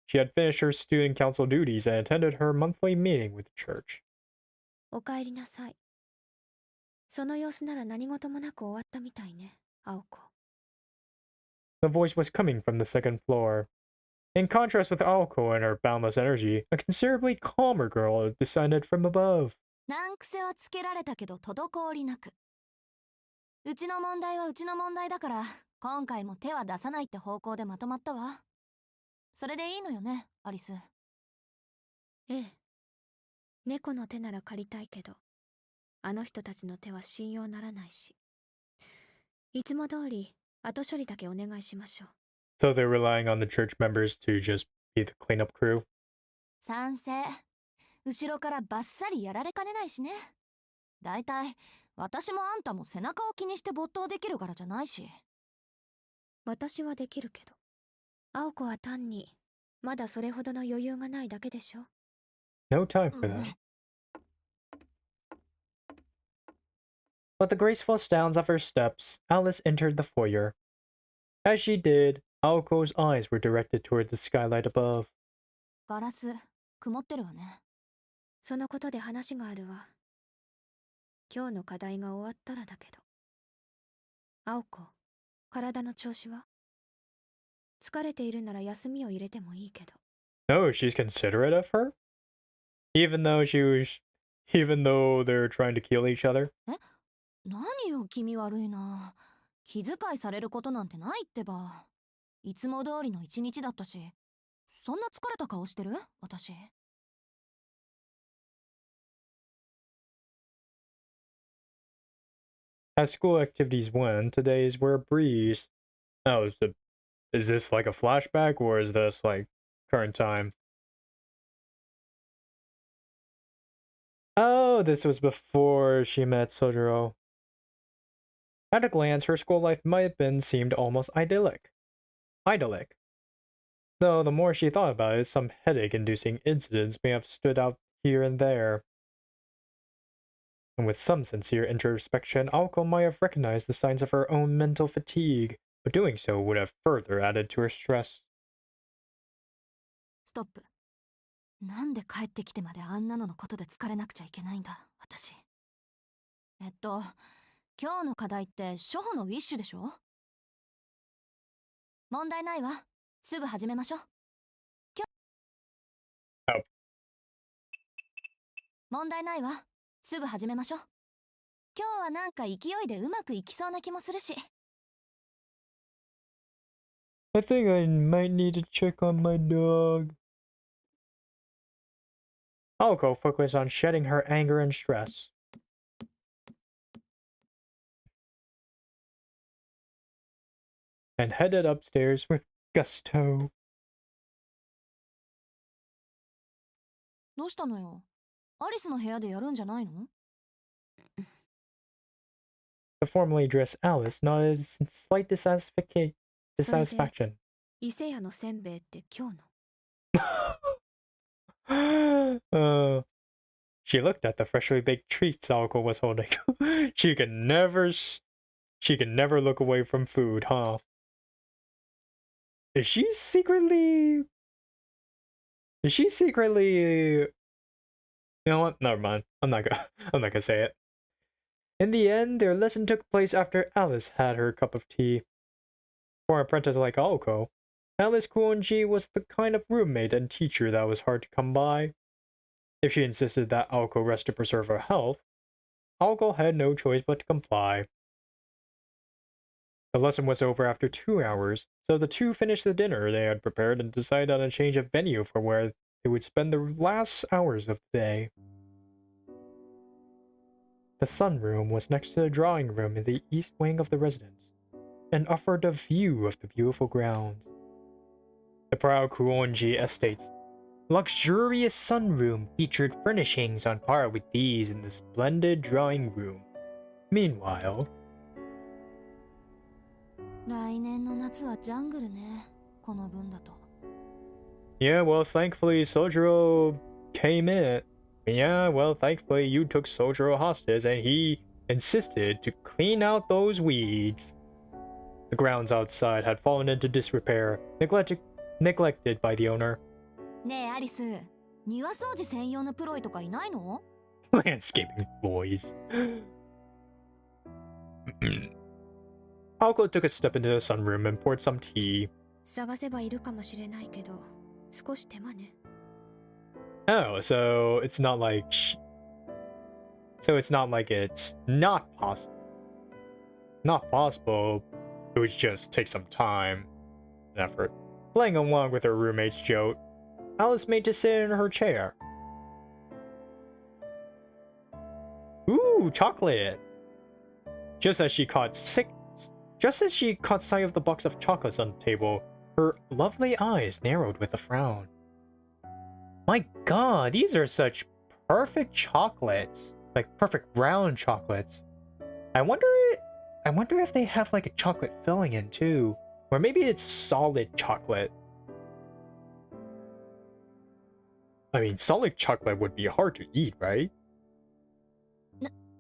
She had finished her student council duties and attended her monthly meeting with the church. お帰りなさい。その様子なら何事もなく終わったみたいね、青子。The voice was coming from the second floor. In contrast with Aoko and her boundless energy, a considerably calmer girl descended from above. 難癖はつけられたけど滞りなく。うちの問題はうちの問題だから、今回も手は出さないって方向でまとまったわ。それでいいのよね、アリス。ええ。猫の手なら借りたいけど、あの人たちの手は信用ならないし。いつも通り、後処理だけお願いしましょう。So they're relying on the church members to just be the cleanup crew. 賛成。後ろからバッサリやられかねないしね。だいたい私もあんたも背中を気にして没頭できるからじゃないし。私はできるけど、青子は単にまだそれほどの余裕がないだけでしょ。 No time for that. With the graceful sounds of her steps, Alice entered the foyer. As she did, Aoko's eyes were directed toward the skylight above. ガラス曇ってるわね。そのことで話があるわ。今日の課題が終わったらだけど。青子、体の調子は？疲れているなら休みを入れてもいいけど。Oh, she's considerate of her? Even though they're trying to kill each other? 何よ気味悪いな。気遣いされることなんてないってば。いつも通りの一日だったし。そんな疲れた顔してる？私。As school activities went, today's were a breeze. Oh, is this like a flashback or is this like current time? Oh, this was before she met Sojiro. At a glance, her school life might have seemed almost idyllic. Though the more she thought about it, some headache-inducing incidents may have stood out here and there. And with some sincere introspection, Aoko might have recognized the signs of her own mental fatigue, but doing so would have further added to her stress. ストップ。なんで帰ってきてまであんなのことで疲れなくちゃいけないんだ、私。今日の課題って初歩のウィッシュでしょ？問題ないわ。すぐ始めましょう。問題ないわ。すぐ始めましょう。今日はなんか勢いでうまくいきそうな気もするし。I think I might need to check on my dog. Aoko focused on shedding her anger and stress. And headed upstairs with gusto. どうしたのよ？アリスの部屋でやるんじゃないの？ The formally dressed Alice nodded in slight dissatisfaction. 伊勢屋のせんべいって今日の？She looked at the freshly baked treats Aoko was holding. She could never look away from food, huh? Is she secretly? You know what? Never mind. I'm not gonna say it. In the end, their lesson took place after Alice had her cup of tea. For an apprentice like Aoko, Alice Kuonji was the kind of roommate and teacher that was hard to come by. If she insisted that Aoko rest to preserve her health, Aoko had no choice but to comply. The lesson was over after 2 hours, so the two finished the dinner they had prepared and decided on a change of venue for where they would spend the last hours of the day. The sunroom was next to the drawing room in the east wing of the residence, and offered a view of the beautiful grounds. The proud Kuonji Estate's luxurious sunroom featured furnishings on par with these in the splendid drawing room. Meanwhile, 来年の夏はジャングルね。この分だと。yeah, well, thankfully Sojiro came in. Yeah, well, thankfully you took Sojiro hostage and he insisted to clean out those weeds. The grounds outside had fallen into disrepair, neglected by the owner. ねえアリス、庭掃除専用のプロイとかいないの？ Landscaping boys. Aoko took a step into the sunroom and poured some tea. 探せばいるかもしれないけど、少し手間ね。Oh, so it's not like it's not possible. It would just take some time and effort. Playing along with her roommate's joke, Alice made to sit in her chair. Ooh, chocolate! Just as she caught sight of the box of chocolates on the table, Her lovely eyes narrowed with a frown. My god, these are such perfect chocolates. Like perfect round chocolates. I wonder if they have like a chocolate filling in too. Or maybe it's solid chocolate. I mean, solid chocolate would be hard to eat, right?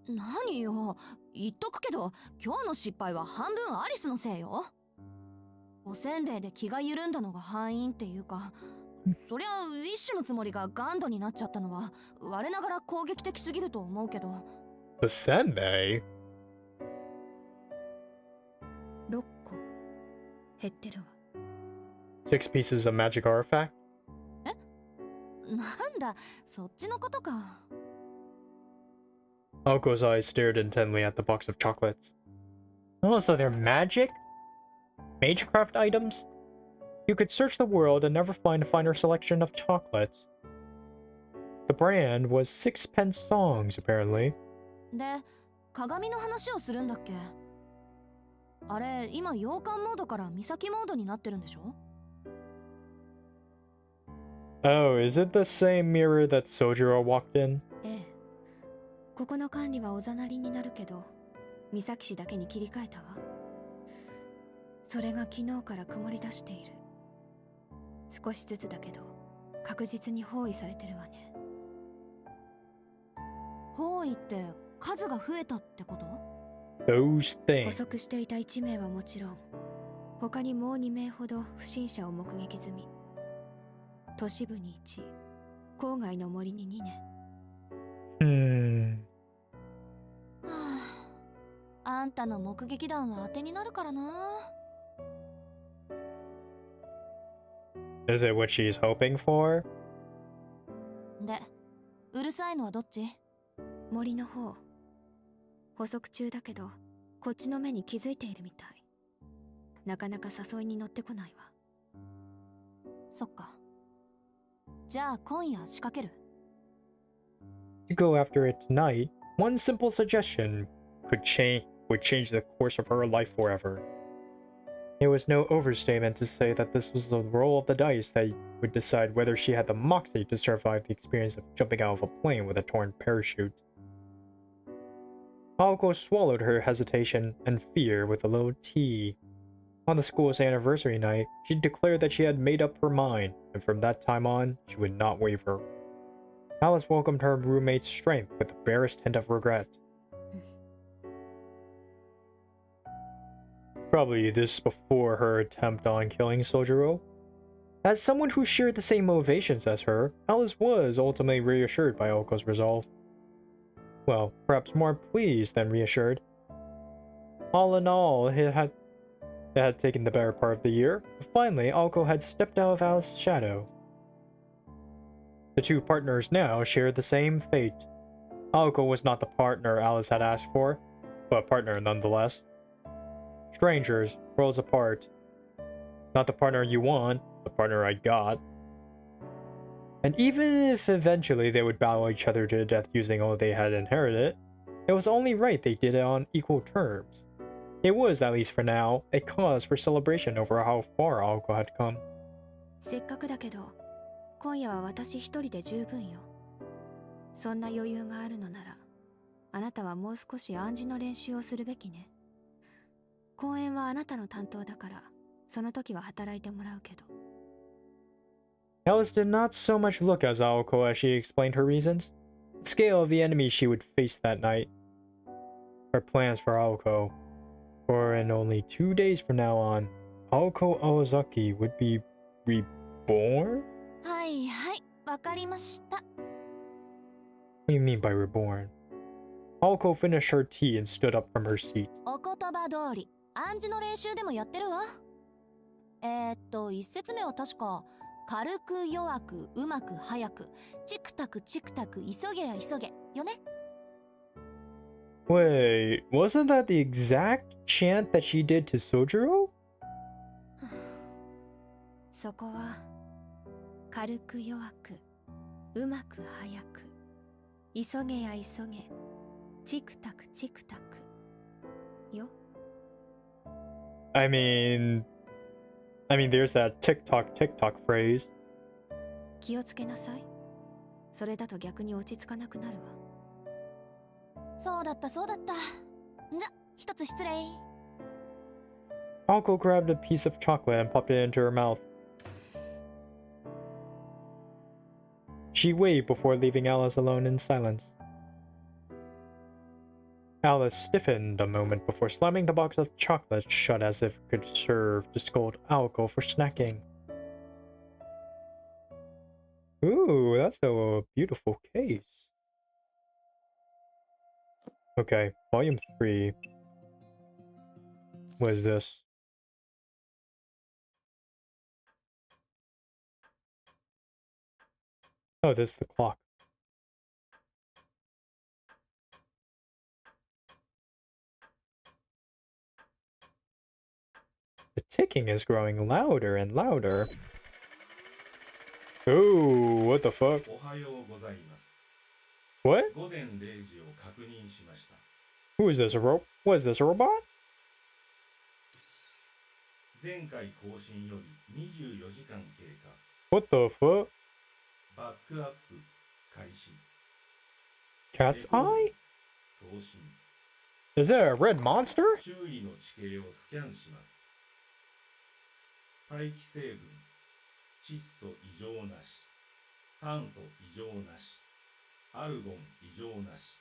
何よ、言っとくけど、今日の失敗は半分アリスのせいよ。おせんべいで気が緩んだのが敗因っていうか、そりゃウィッシュのつもりがガンドになっちゃったのは我ながら攻撃的すぎると思うけど。The senbei? 6個減ってるわ。6 pieces of magic artifact? なんだ、そっちのことか。Aoko's eyes stared intently at the box of chocolates. Oh, so they're magic? Magecraft items? You could search the world and never find a finer selection of chocolates. The brand was Sixpence Songs, apparently. で、鏡の話をするんだっけ？あれ、今洋館モードから岬モードになってるんでしょ？ Oh, is it the same mirror that Sojiro walked in? ええ。ここの管理はおざなりになるけど、岬市だけに切り替えたわ。それが昨日から曇り出している。少しずつだけど、確実に包囲されてるわね。包囲って数が増えたってこと？ Those 捕 things. 捉していた1名はもちろん、他にもう2名ほど不審者を目撃済み。都市部に1、郊外の森に2ね。はあ、あんたの目撃談は当てになるからな。Is it what she's hoping for? で、うるさいのはどっち？森の方。捕捉中だけど、こっちの目に気づいているみたい。なかなか誘いに乗ってこないわ。そっか。じゃあ今夜仕掛ける？ To go after it tonight, one simple suggestion would change the course of her life forever. It was no overstatement to say that this was the roll of the dice that would decide whether she had the moxie to survive the experience of jumping out of a plane with a torn parachute. Aoko swallowed her hesitation and fear with a little tea. On the school's anniversary night, she declared that she had made up her mind, and from that time on, she would not waver. Alice welcomed her roommate's strength with the barest hint of regret. Probably this before her attempt on killing Sojiro. As someone who shared the same motivations as her, Alice was ultimately reassured by Aoko's resolve. Well, perhaps more pleased than reassured. All in all, it had taken the better part of the year, but finally Aoko had stepped out of Alice's shadow. The two partners now shared the same fate. Aoko was not the partner Alice had asked for, but a partner nonetheless. Strangers, worlds apart. Not the partner you want, the partner I got. And even if eventually they would battle each other to death using all they had inherited, it was only right they did it on equal terms. It was, at least for now, a cause for celebration over how far Aoko had come. せっかくだけど、今夜は私一人で十分よ。そんな余裕があるのなら、あなたはもう少し暗示の練習をするべきね。公演はあなたの担当だから、その時は働いてもらうけど。Alice did not so much look at Aoko as she explained her reasons. The scale of the enemy she would face that night. Her plans for Aoko. For in only 2 days from now on, Aoko Aozaki would be reborn? はいはい、わかりました。 What do you mean by reborn? Aoko finished her tea and stood up from her seat. お言葉通り、暗示の練習でもやってるわ。一節目は確か、軽く弱く、うまく早く、チクタクチクタク、急げや急げ、よね。Wait, wasn't that the exact chant that she did to Sojiro? そこは、軽く弱く、うまく早く、急げや急げ、チクタクチクタク、よ。I mean, I mean, there's that TikTok phrase. 気をつけなさい。それだと逆に落ち着かなくなるわ。そうだったそうだった。じゃ、一つ失礼。Alko grabbed a piece of chocolate and popped it into her mouth. She waved before leaving Alice alone in silence. Alice stiffened a moment before slamming the box of chocolates shut as if it could serve to scold Alko for snacking. Ooh, that's a beautiful case. Okay, volume 3. What is this? Oh, this is the clock. The ticking is growing louder and louder. Ooh, what the fuck? What? Who is this, a robot? What is this, a robot? What the fuck? Cat's eye? Is that a red monster?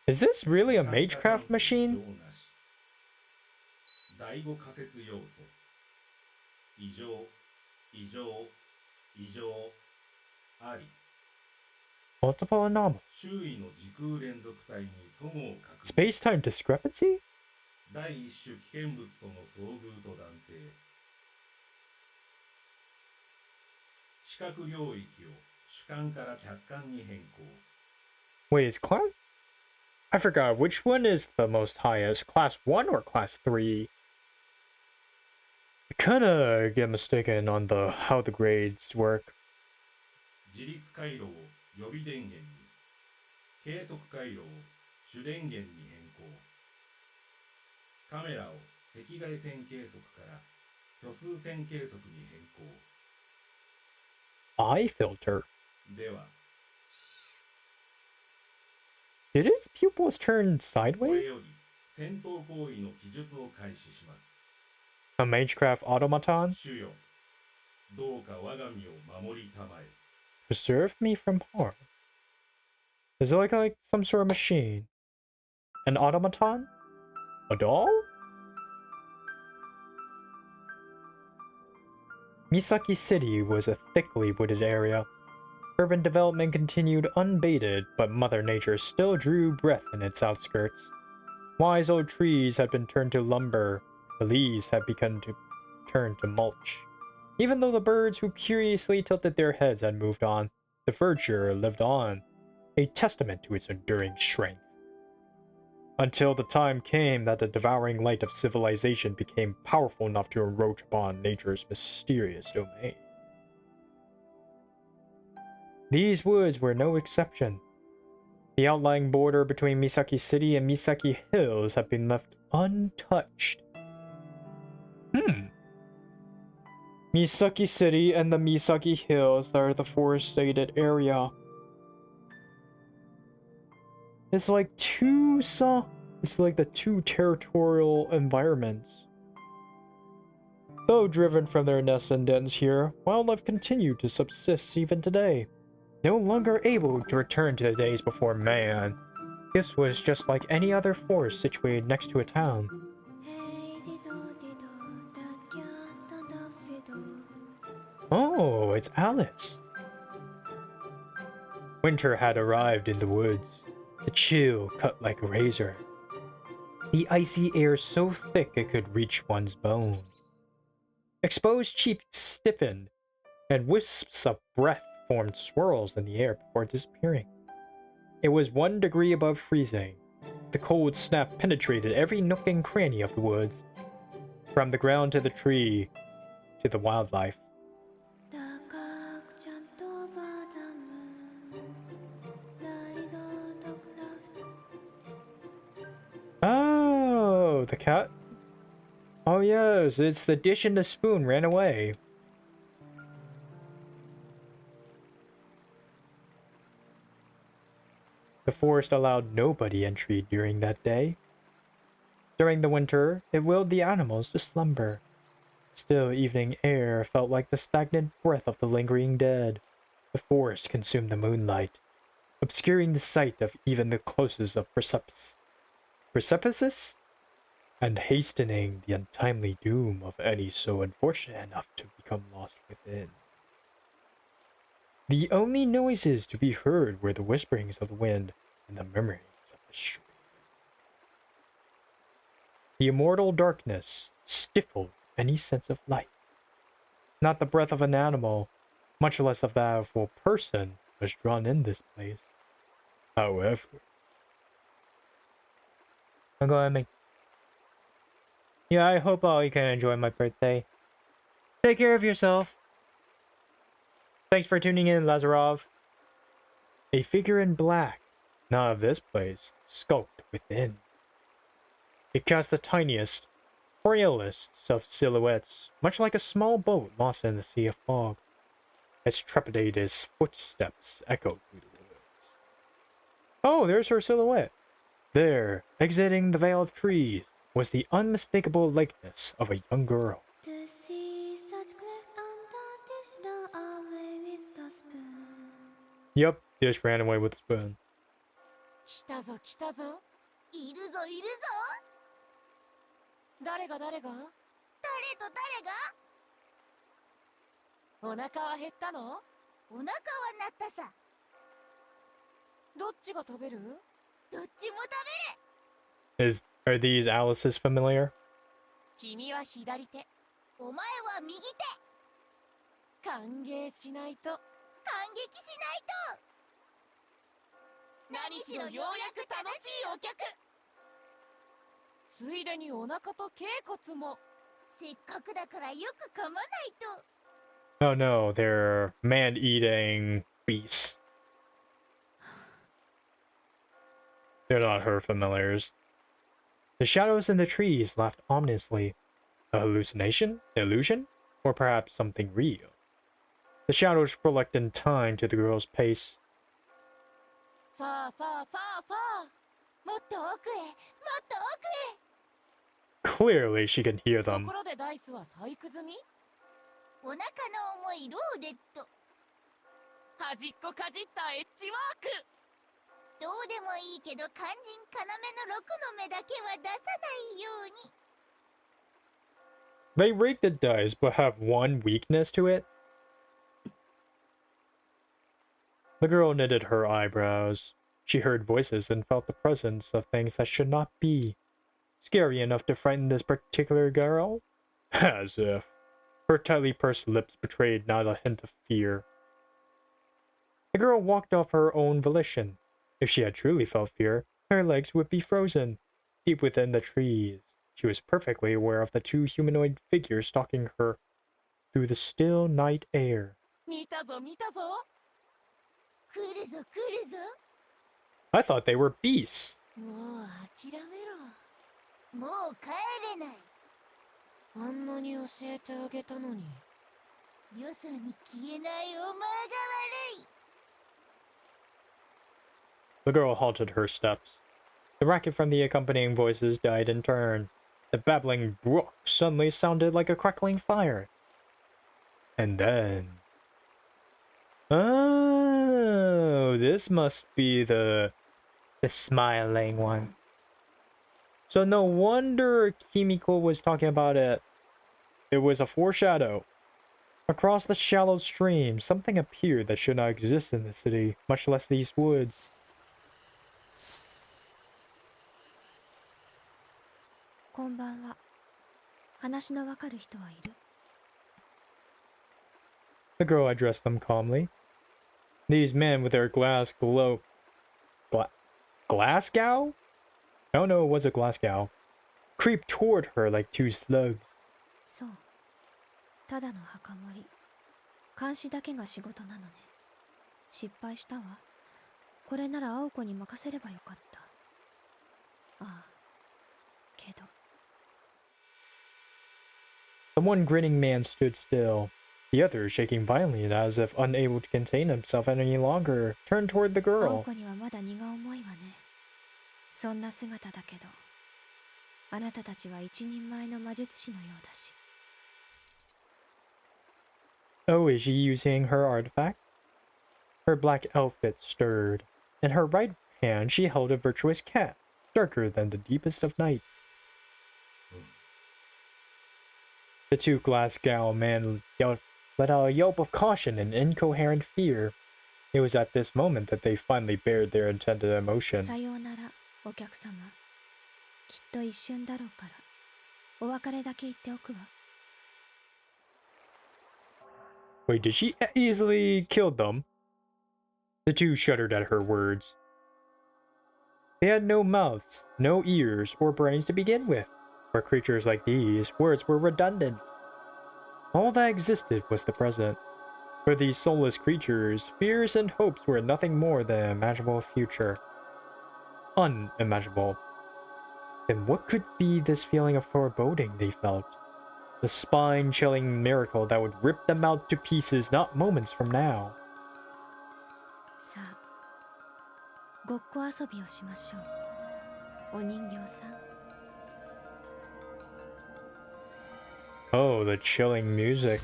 Is this really a Magecraft machine? Multiple anomalies. Space-time discrepancy? Wait, is class? I forgot, which one is the most highest? Class 1 or class 3? I kinda get mistaken on how the grades work. Eye filter. Did his pupils turn sideways? A Magecraft automaton? Preserve me from harm. Is it like some sort of machine? An automaton? A doll? Misaki City was a thickly wooded area. Urban development continued unabated, but Mother Nature still drew breath in its outskirts. Wise old trees had been turned to lumber, the leaves had begun to turn to mulch. Even though the birds who curiously tilted their heads had moved on, the verdure lived on, a testament to its enduring strength. Until the time came that the devouring light of civilization became powerful enough to encroach upon nature's mysterious domain. These woods were no exception. The outlying border between Misaki City and Misaki Hills had been left untouched. Misaki City and the Misaki Hills are the forested area. It's like the two territorial environments. Though driven from their nests and dens here, wildlife continued to subsist even today. No longer able to return to the days before man, this was just like any other forest situated next to a town. Oh, it's Alice. Winter had arrived in the woods. The chill cut like a razor. The icy air so thick it could reach one's bones. Exposed cheeks stiffened, and wisps of breath formed swirls in the air before disappearing. It was 1 degree above freezing. The cold snap penetrated every nook and cranny of the woods, from the ground to the tree, to the wildlife. Oh, the cat? Oh yes, it's the dish and the spoon ran away. The forest allowed nobody entry during that day. During the winter, it willed the animals to slumber. Still, evening air felt like the stagnant breath of the lingering dead. The forest consumed the moonlight, obscuring the sight of even the closest of precipices, and hastening the untimely doom of any so unfortunate enough to become lost within. The only noises to be heard were the whisperings of the wind and the murmurings of the stream. The immortal darkness stifled any sense of light. Not the breath of an animal, much less of that of a person, was drawn in this place. However, I'm going. Yeah, I hope all you can enjoy my birthday. Take care of yourself. Thanks for tuning in, Lazarov. A figure in black, not of this place, skulked within. It cast the tiniest, frailest of silhouettes, much like a small boat lost in a sea of fog. Its trepidatious footsteps echoed through the woods. Oh, there's her silhouette. There, exiting the veil of trees, was the unmistakable likeness of a young girl. Yep, just ran away with the spoon. 来たぞ来たぞ。いるぞいるぞ。誰が誰が？誰と誰が？お腹は減ったの？お腹は鳴ったさ。どっちが食べる？どっちも食べる。Are these Alice's familiar? 君は左手。お前は右手。歓迎しないと。感激しないと。何しろようやく楽しいお客。ついでにお腹と頸骨も。せっかくだからよく噛まないと。Oh no, they're man-eating beasts. They're not her familiars. The shadows in the trees laughed ominously. A hallucination? Illusion? Or perhaps something real? The shadows frolicked in time to the girl's pace. さあさあさあさあ。もっと奥へ、もっと奥へ。 Clearly she can hear と them. ころでダイスは細工済み？お腹の重いローデット。端っこかじったエッジワーク。どうでもいいけど肝心要の6の目だけは出さないように。 They rigged the dice, but have one weakness to it. The girl knitted her eyebrows. She heard voices and felt the presence of things that should not be. Scary enough to frighten this particular girl? As if. Her tightly pursed lips betrayed not a hint of fear. The girl walked off her own volition. If she had truly felt fear, her legs would be frozen. Deep within the trees, she was perfectly aware of the two humanoid figures stalking her through the still night air. 見たぞ見たぞ。来るぞ来るぞ。 I thought they were beasts. もう諦めろ。もう帰れない。あんなに教えてあげたのに。よそに消えないお前が悪い。 The girl halted her steps. The racket from the accompanying voices died in turn. The babbling brook suddenly sounded like a crackling fire. And then... Oh, this must be the smiling one. So no wonder Kimiko was talking about it. It was a foreshadow. Across the shallow stream, something appeared that should not exist in the city, much less these woods. こんばんは。話のわかる人はいる？ The girl addressed them calmly. These men with their Glasgow? I don't know, it was a Glasgow. Creeped toward her like two slugs. そう。ただの墓守り。監視だけが仕事なのね。失敗したわ。これなら青子に任せればよかった。ああ。けど。 The one grinning man stood still. The other, shaking violently and as if unable to contain himself any longer, turned toward the girl. 子にはまだ荷が重いわね。そんな姿だけど、あなたたちは一人前の魔術師のようだし。Oh, is she using her artifact? Her black outfit stirred. In her right hand, she held a virtuous cat, darker than the deepest of night. The two glass-gowned men let out a yelp of caution and incoherent fear. It was at this moment that they finally bared their intended emotion. さようなら、お客様。きっと一瞬だろうから、お別れだけ言っておくわ。Wait, did she easily kill them? The two shuddered at her words. They had no mouths, no ears, or brains to begin with. For creatures like these, words were redundant. All that existed was the present. For these soulless creatures, fears and hopes were nothing more than an imaginable future. Unimaginable. Then what could be this feeling of foreboding they felt? The spine-chilling miracle that would rip them out to pieces not moments from now. さあ、ごっこ遊びをしましょう。お人形さん。Oh, the chilling music.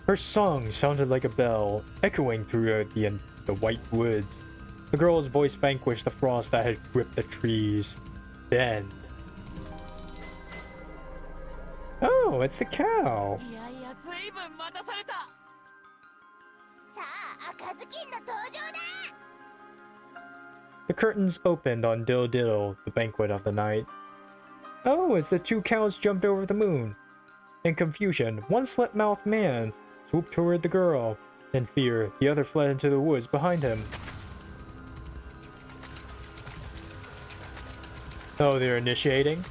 Her song sounded like a bell, echoing through the white woods. The girl's voice vanquished the frost that had gripped the trees. Then... Oh, it's the cow! いやいや、ずいぶん待たされた。さあ、赤ずきんの登場だ。 The curtains opened on Dill Dill, the banquet of the night. Oh, as the two cows jumped over the moon. In confusion, one slit-mouthed man swooped toward the girl. In fear, the other fled into the woods behind him. Oh, they're initiating?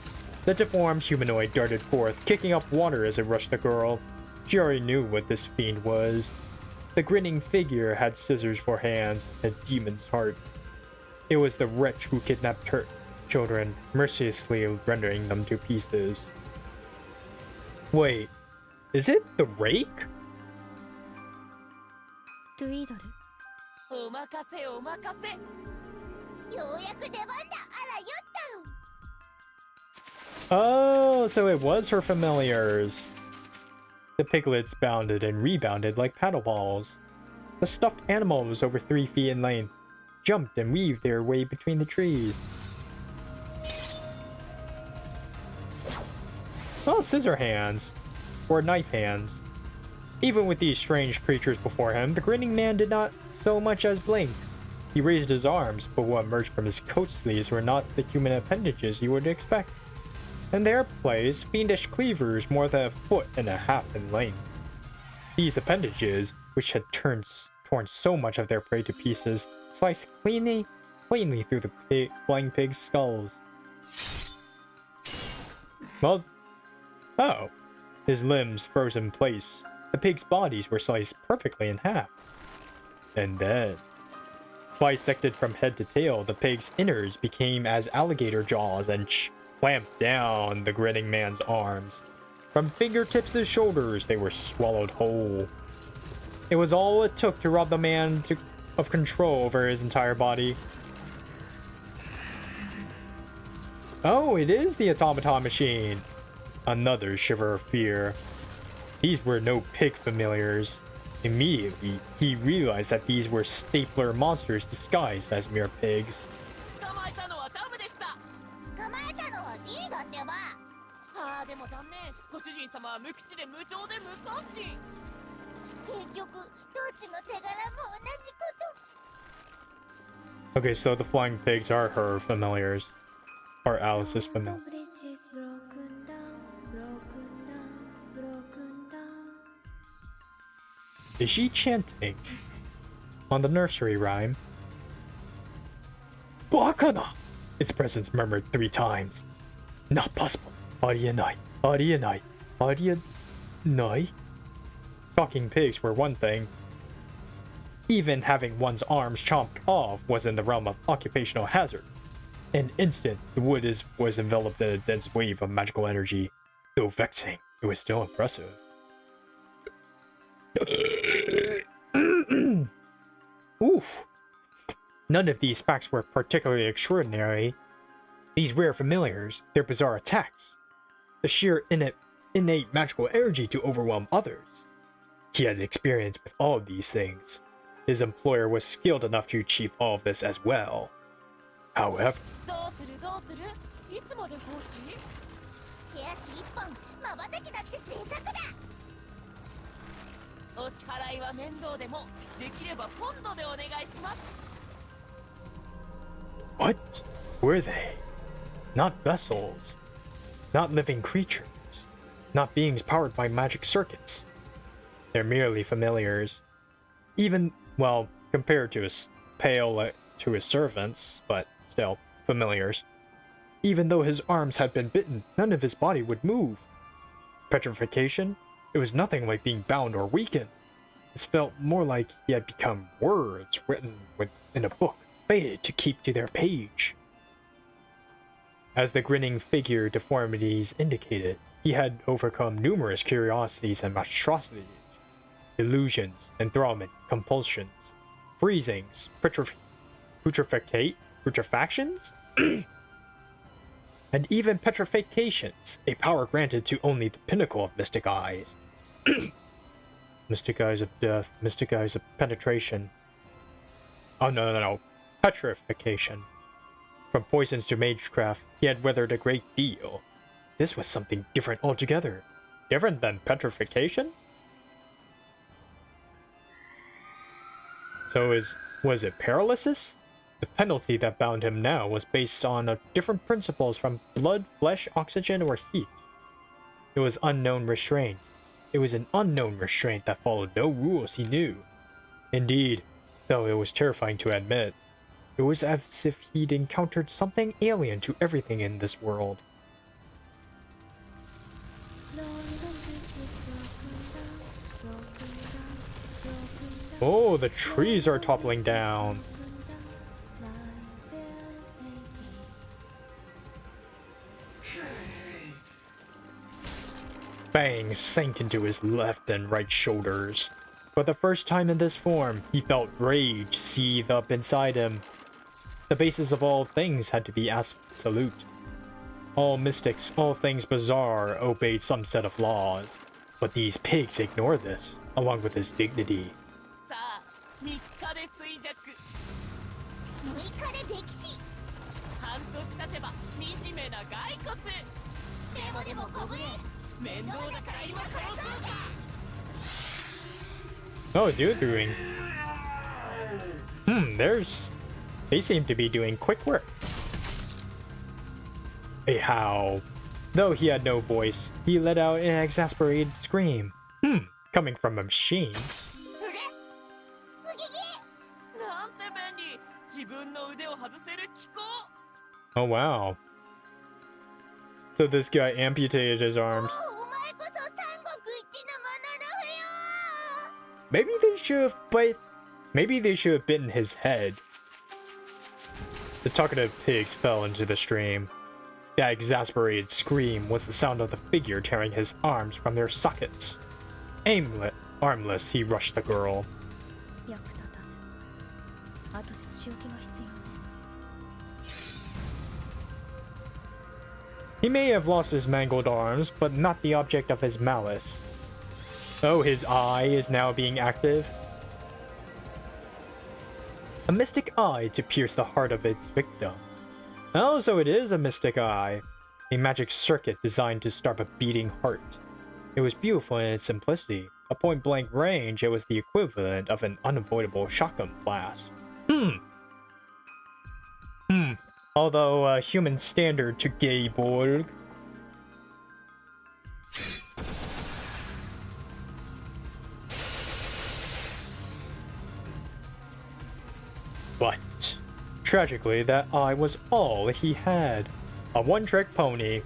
The deformed humanoid darted forth, kicking up water as it rushed the girl. She already knew what this fiend was. The grinning figure had scissors for hands, a demon's heart. It was the wretch who kidnapped her children, mercilessly rendering them to pieces. Wait, is it the rake? トゥイードル。お任せお任せ。ようやく出番だ。あらよった。 Oh, so it was her familiars. The piglets bounded and rebounded like paddle balls. The stuffed animal was over 3 feet in length, jumped and weaved their way between the trees. Oh, scissor hands. Or knife hands. Even with these strange creatures before him, the grinning man did not so much as blink. He raised his arms, but what emerged from his coat sleeves were not the human appendages you would expect. In their place, fiendish cleavers more than 1.5 feet in length. These appendages, which had torn so much of their prey to pieces, sliced cleanly through the flying pig's skulls. Well, oh, his limbs froze in place. The pig's bodies were sliced perfectly in half. And then, bisected from head to tail, the pig's innards became as alligator jaws and clamped down the grinning man's arms. From fingertips to shoulders, they were swallowed whole. It was all it took to rob the man of control over his entire body. Oh, it is the automaton machine. Another shiver of fear. These were no pig familiars. Immediately, he realized that these were stapler monsters disguised as mere pigs. 捕まえたのはダムでした。捕まえたのは D だってば。ああ、でも残念。ご主人様は無口で無情で無関心。結局、どっちの手柄も同じこと。 Okay, so the flying pigs are her familiars. Or Alice's familiars. Is she chanting on the nursery rhyme? Bakana! Its presence murmured 3 times. Not possible. Arianai. Arianai. Arianai? Talking pigs were one thing. Even having one's arms chomped off was in the realm of occupational hazard. In an instant, the wood was enveloped in a dense wave of magical energy. Though vexing, it was still impressive. Oof. None of these facts were particularly extraordinary. These rare familiars, their bizarre attacks, the sheer innate magical energy to overwhelm others. He had experience with all of these things. His employer was skilled enough to achieve all of this as well. However, 手足一本まばたきだって贅沢だ。お支払いは面倒でもできればポンドでお願いします。 what were they? Not vessels, not living creatures, not beings powered by magic circuits. They're merely familiars. Even, well, compared to his pale to his servants, but still, familiars. Even though his arms had been bitten, none of his body would move. Petrification? It was nothing like being bound or weakened. This felt more like he had become words written in a book, fated to keep to their page. As the grinning figure deformities indicated, he had overcome numerous curiosities and monstrosities, illusions, enthrallment, compulsions, freezings, putrefactions? And even petrifications, a power granted to only the pinnacle of mystic eyes. Mystic eyes of death, mystic eyes of penetration. Oh no. Petrification. From poisons to magecraft, he had weathered a great deal. This was something different altogether. Different than petrification? So was it paralysis? The penalty that bound him now was based on different principles from blood, flesh, oxygen, or heat. It was unknown restraint. It was an unknown restraint that followed no rules he knew. Indeed, though it was terrifying to admit, it was as if he'd encountered something alien to everything in this world. Oh, the trees are toppling down. Fangs sank into his left and right shoulders. For the first time in this form, he felt rage seethe up inside him. The basis of all things had to be absolute. All mystics, all things bizarre, obeyed some set of laws. But these pigs ignored this, along with his dignity. 6日で衰弱。6日で溺死。半年経てば惨めな骸骨。でも小ぶり。面倒だから今殺そうか。 Oh, they're doing. They seem to be doing quick work. A howl. Though he had no voice, he let out an exasperated scream. Coming from a machine. Oh wow. So this guy amputated his arms. Maybe they should have bitten his head. The talkative pigs fell into the stream. That exasperated scream was the sound of the figure tearing his arms from their sockets. Armless, he rushed the girl. He may have lost his mangled arms, but not the object of his malice. Oh, his eye is now being active. A mystic eye to pierce the heart of its victim. Oh, so it is a mystic eye. A magic circuit designed to start a beating heart. It was beautiful in its simplicity. A point-blank range, it was the equivalent of an unavoidable shotgun blast. Although a human standard to Gayborg. But, tragically, that eye was all he had. A one-trick pony.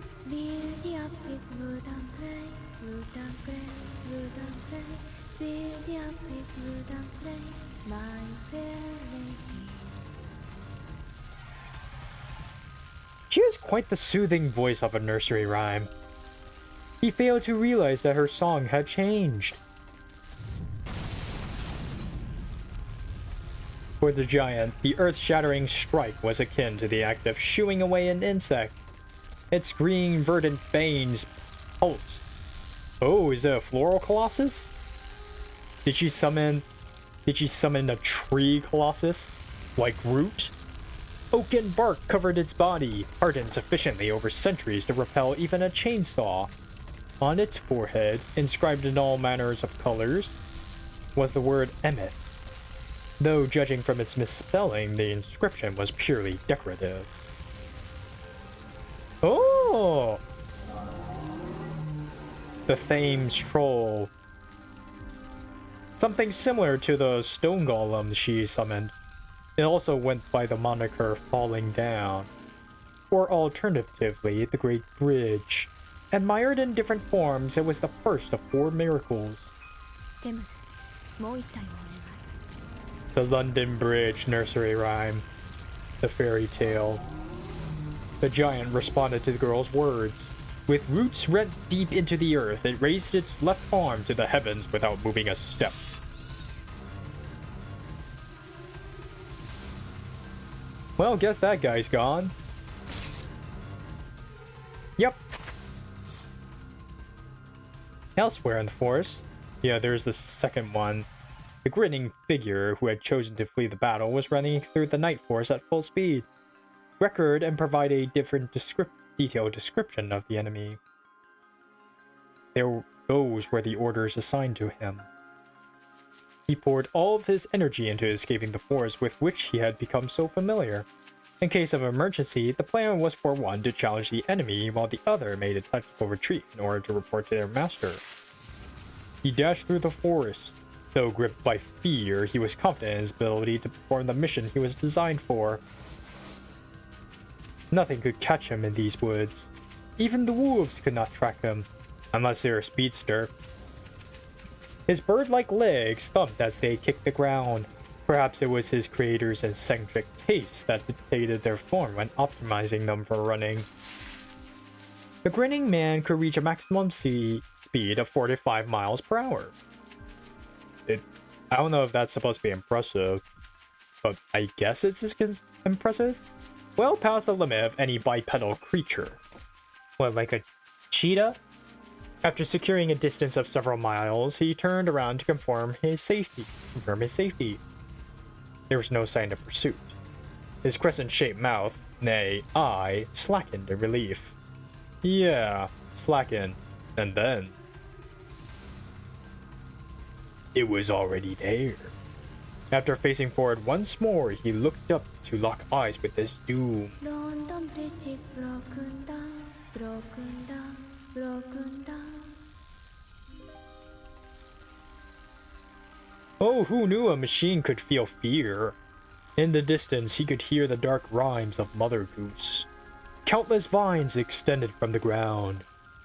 She has quite the soothing voice of a nursery rhyme. He failed to realize that her song had changed. For the giant, the earth-shattering strike was akin to the act of shooing away an insect. Its green, verdant veins pulsed. Oh, is it a floral colossus? Did she summon a tree colossus? Like Groot? Oaken bark covered its body, hardened sufficiently over centuries to repel even a chainsaw. On its forehead, inscribed in all manners of colors, was the word Emmet. Though, judging from its misspelling, the inscription was purely decorative. Oh! The Thames Troll. Something similar to the stone golem she summoned. It also went by the moniker Falling Down. Or alternatively, the Great Bridge. Admired in different forms, it was the first of 4 miracles. The London Bridge nursery rhyme. The fairy tale. The giant responded to the girl's words. With roots rent deep into the earth, it raised its left arm to the heavens without moving a step. Well, guess that guy's gone. Yep. Elsewhere in the forest, yeah, there's the second one. The grinning figure who had chosen to flee the battle was running through the night forest at full speed. Record and provide a different detailed description of the enemy. Those were the orders assigned to him. He poured all of his energy into escaping the forest with which he had become so familiar. In case of emergency, the plan was for one to challenge the enemy while the other made a tactical retreat in order to report to their master. He dashed through the forest. Though gripped by fear, he was confident in his ability to perform the mission he was designed for. Nothing could catch him in these woods. Even the wolves could not track him, unless they were a speedster. His bird-like legs thumped as they kicked the ground. Perhaps it was his creator's eccentric taste that dictated their form when optimizing them for running. The grinning man could reach a maximum speed of 45 miles per hour. I don't know if that's supposed to be impressive, but I guess it's impressive. Well past the limit of any bipedal creature. What, like a cheetah? After securing a distance of several miles, he turned around to confirm his safety. There was no sign of pursuit. His crescent-shaped mouth, nay, eye, slackened in relief. Yeah, slackened. And then it was already there. After facing forward once more, he looked up to lock eyes with his doom. London Bridge is broken down, broken down, broken down. Oh, who knew a machine could feel fear? In the distance, he could hear the dark rhymes of Mother Goose. Countless vines extended from the ground.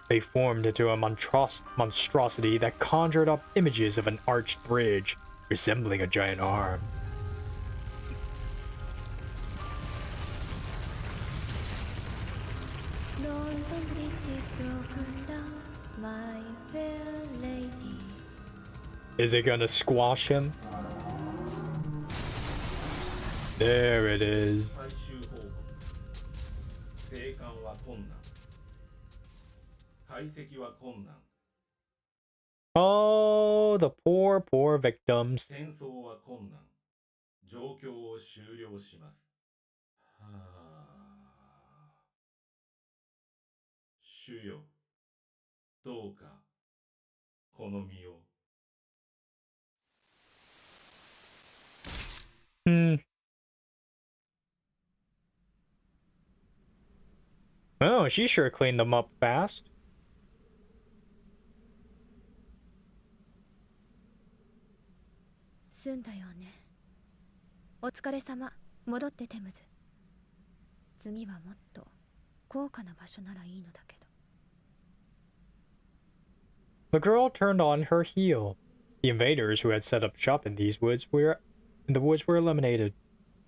They formed into a monstrosity that conjured up images of an arched bridge, resembling a giant arm. London Bridge is broken down, my fair lady. Is it gonna squash him? There it is. Oh, the poor, poor victims. Oh, she sure cleaned them up fast. 済んだよね。お疲れ様。戻ってテムズ。次はもっと高価な場所ならいいのだけど。The girl turned on her heel. The invaders who had set up shop in the woods were eliminated.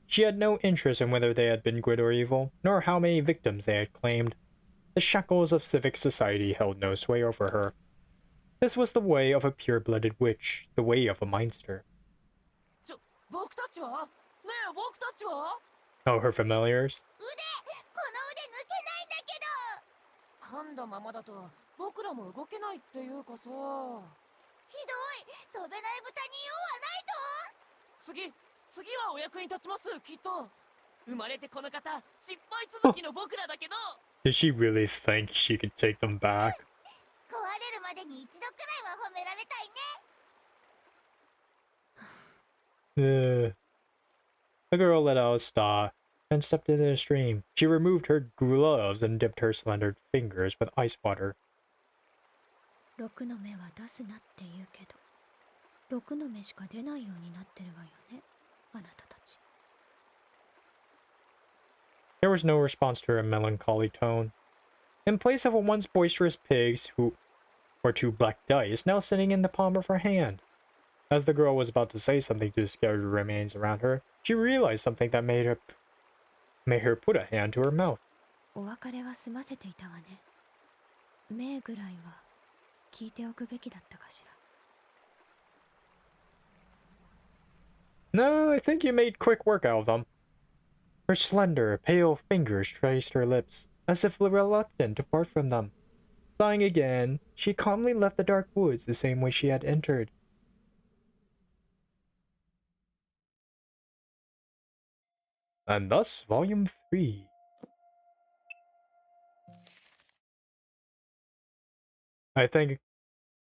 She had no interest in whether they had been good or evil, nor how many victims they had claimed. The shackles of civic society held no sway over her. This was the way of a pure-blooded witch, the way of a mindster. Oh, her familiars? この腕抜けないんだけど。噛んだままだと僕らも動けないっていうかさ。ひどい。飛べない豚に用はないと。次はお役に立ちますきっと。生まれてこの方失敗続きの僕らだけど。Did she really think she could take them back? 壊れるまでに一度くらいは褒められたいね。The girl let out a sigh and stepped into the stream. She removed her gloves and dipped her slender fingers with ice water. 6の目は出すなって言うけど、6の目しか出ないようになってるわよね、あなたたち。There was no response to her melancholy tone. In place of a once boisterous pigs who were two black dice now sitting in the palm of her hand. As the girl was about to say something to the scattered remains around her, she realized something that made her put a hand to her mouth. お別れは済ませていたわね。目ぐらいは聞いておくべきだったかしら。No, I think you made quick work out of them. Her slender, pale fingers traced her lips, as if reluctant to part from them. Sighing again, she calmly left the dark woods the same way she had entered. And thus, Volume 3. I think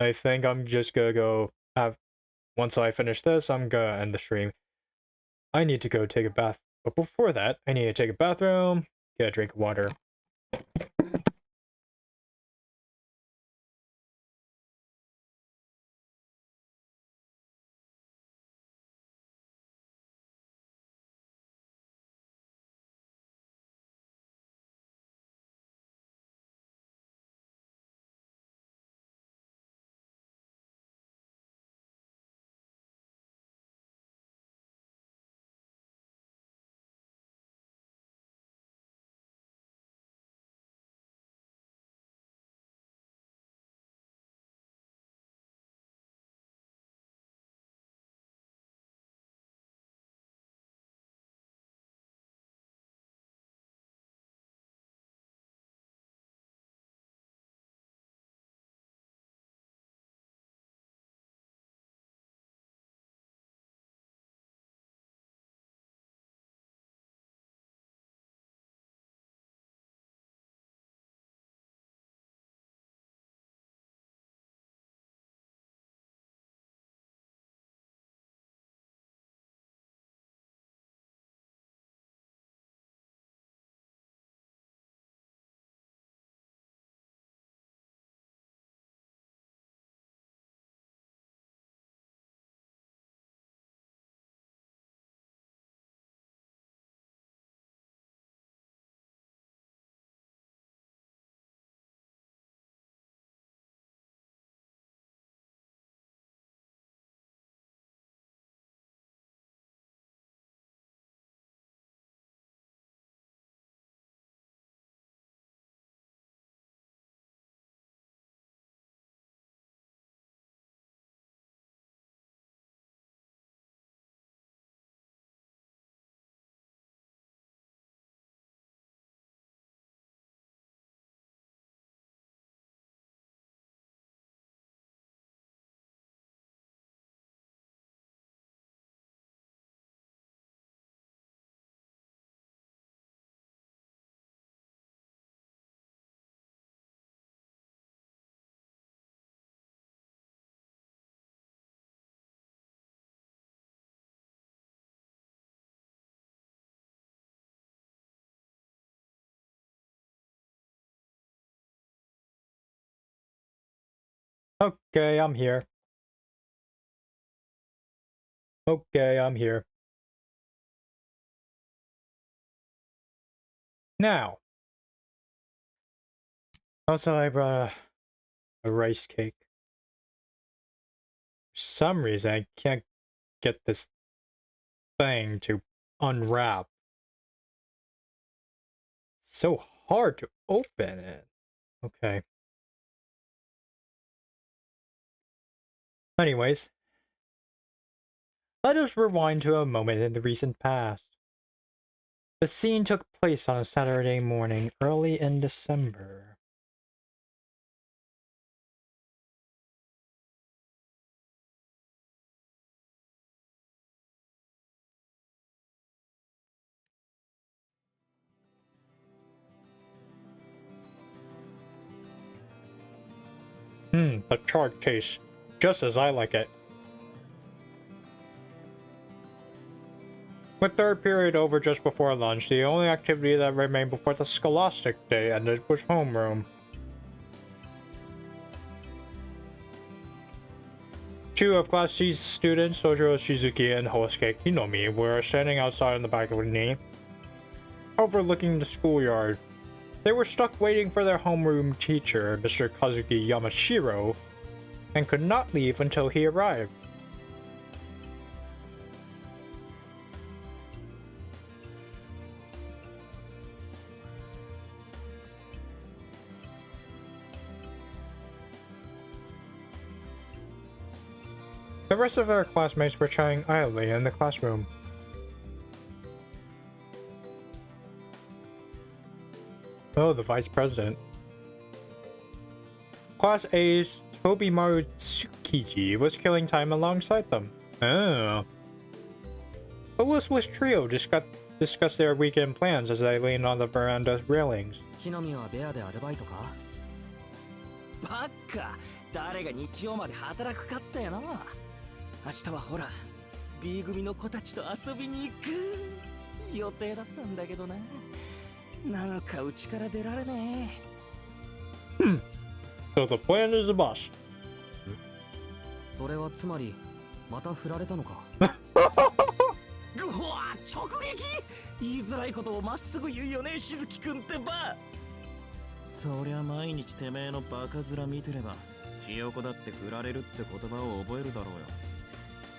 I'm just gonna go have... Once I finish this, I'm gonna end the stream. I need to go take a bath. But before that, I need to take a bathroom, get a drink of water. Okay, I'm here. Okay, I'm here. Now. Also, I brought a rice cake. For some reason, I can't get this thing to unwrap. It's so hard to open it. Okay. Anyways. Let us rewind to a moment in the recent past. The scene took place on a Saturday morning early in December. The chart tastes just as I like it. With third period over just before lunch, the only activity that remained before the scholastic day ended was homeroom. Two of Class C's students, Sojiro Shizuki and Hosuke Kinomi, were standing outside on the balcony, overlooking the schoolyard. They were stuck waiting for their homeroom teacher, Mr. Kazuki Yamashiro, and could not leave until he arrived. The rest of our classmates were chatting idly in the classroom. Oh, the vice president. Class A's Tobimaru Tsukiji was killing time alongside them. Oh. The listless trio discussed their weekend plans as they leaned on the veranda's railings. 木の実はベアでアルバイトか？バカ、誰が日曜まで働くかってな。明日はほら、B 組の子たちと遊びに行く予定だったんだけどな。なんかうちから出られねえ。So the plan is a bust. それはつまりまた振られたのか？ぐわ、直撃！言いづらいことをまっすぐ言うよね、しずきくんってば。そりゃ毎日てめえのバカ面見てれば、ひよこだって振られるって言葉を覚えるだろうよ。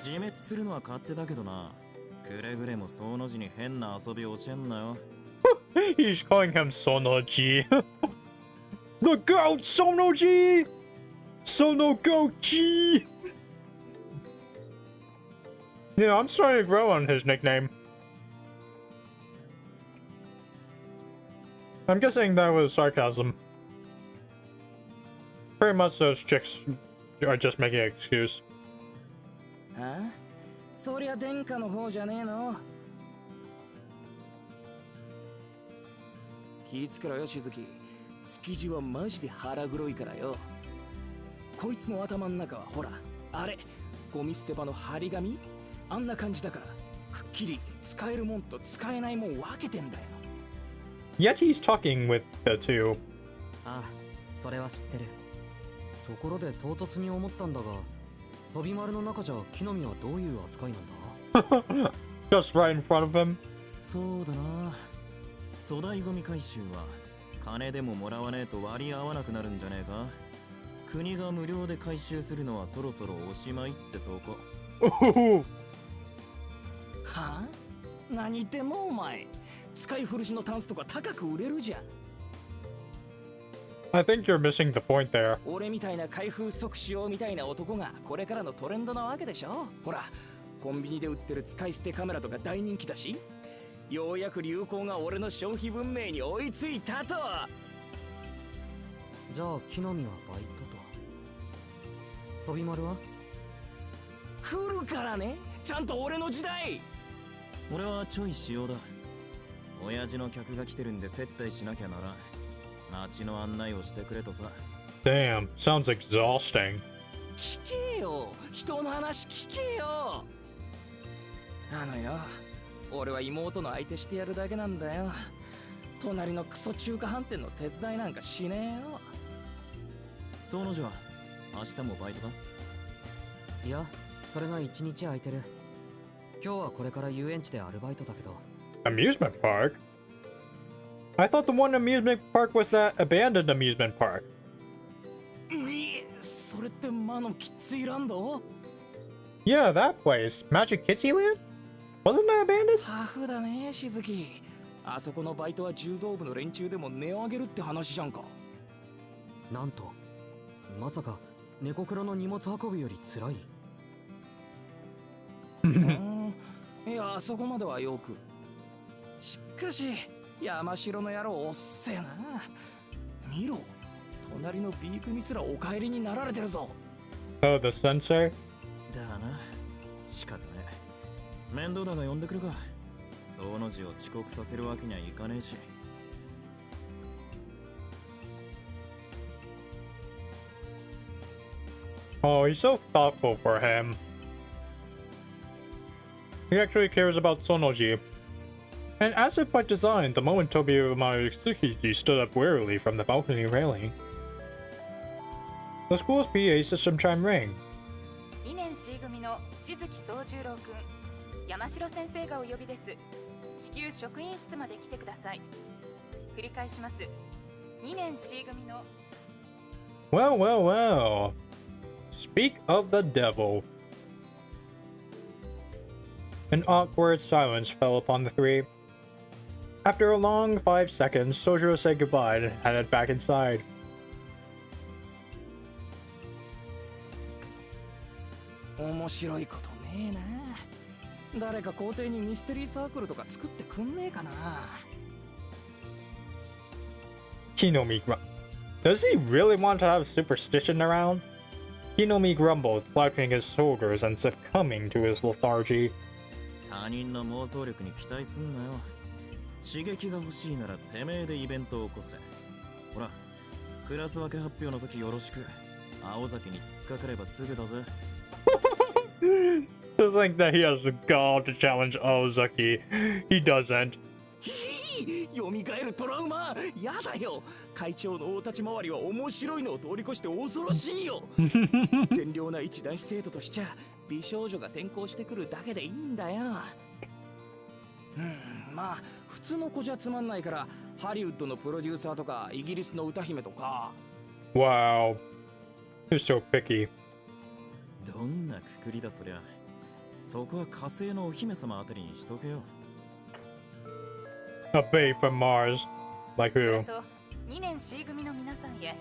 自滅するのは勝手だけどな。くれぐれもその字に変な遊び教えんなよ。He's calling him Sonoji. Look out, Sonoji! Sonogochi! Yeah, I'm starting to grow on his nickname. I'm guessing that was sarcasm. Pretty much those chicks are just making an excuse. はあ？そりゃ殿下の方じゃねえの。気ぃつけろよ、しずき。築地はマジで腹黒いからよ。こいつの頭の中はほら、あれ、ゴミ捨て場の張り紙？あんな感じだから、くっきり使えるもんと使えないもん分けてんだよ。Yet he's talking with the two. ああ、それは知ってる。ところで唐突に思ったんだが、飛び丸の中じゃ木の実はどういう扱いなんだ？ Just right in front of him. そうだな。粗大ゴミ回収は金でももらわねえと割り合わなくなるんじゃねえか。国が無料で回収するのはそろそろおしまいってとこ。はあ？何言ってんのお前。使い古しのタンスとか高く売れるじゃん。I think you're missing the point there. 俺みたいな開封即使用みたいな男がこれからのトレンドなわけでしょ。ほら、コンビニで売ってる使い捨てカメラとか大人気だし、ようやく流行が俺の消費文明に追いついたと。じゃあ木の実はバイトと。飛び丸は？来るからね。ちゃんと俺の時代。俺はちょい仕様だ。親父の客が来てるんで接待しなきゃならん。街の案内をしてくれとさ。Damn, sounds exhausting. 聞けよ、人の話聞けよ。あのよ、俺は妹の相手してやるだけなんだよ。隣のクソ中華飯店の手伝いなんかしねえよ。そのじゃ、明日もバイトか？いや、それが一日空いてる。今日はこれから遊園地でアルバイトだけど。Amusement park? I thought the one amusement park was that abandoned amusement park. それって魔のキッズイランド？ Yeah, that place. Magic Kitsy Land? Wasn't that abandoned? タフだね、しずき。あそこのバイトは柔道部の連中でも値を上げるって話じゃんか。なんと、まさか猫黒の荷物運びより辛い？いや、そこまではよく。しかし山城の野郎おっせえな。見ろ、隣の B 組すらお帰りになられてるぞ。Oh, the sensei? だな、仕方ねえ。面倒だが呼んでくるか。その字を遅刻させるわけにはいかねえし。Oh, he's so thoughtful for him. He actually cares about Sonoji. And as if by design, the moment Tobio Mayusuki stood up wearily from the balcony railing, the school's PA system chime rang. 2年 C 組の静木宗十郎くん、山城先生がお呼びです。至急職員室まで来てください。繰り返します。2年 C 組の Well, well, well. Speak of the devil. An awkward silence fell upon the three. After a long 5 seconds, Sojiro said goodbye and headed back inside. 面白いことねえな。誰か校庭にミステリーサークルとか作ってくんねえかな。Kinomi Does he really want to have superstition around? Kinomi grumbled, slouching his shoulders and succumbing to his lethargy. 他人の妄想力に期待すんなよ。刺激が欲しいならてめえでイベントを起こせ。ほら、クラス分け発表の時よろしく。青崎に突っかかればすぐだぜ。To think that he has the gall to challenge Ozaki. He doesn't. よみがえるトラウマ、やだよ。会長の大立ち回りは面白いのを通り越して恐ろしいよ。善良な一男子生徒としちゃ美少女が転校してくるだけでいいんだよ。まあ普通の子じゃつまんないからハリウッドのプロデューサーとかイギリスの歌姫とか。 Wow. You're so picky. どんなくくりだそりゃ。そこは火星のお姫様あたりにしとけよ。A babe from Mars. Like who? 2年 C 組の皆さんへ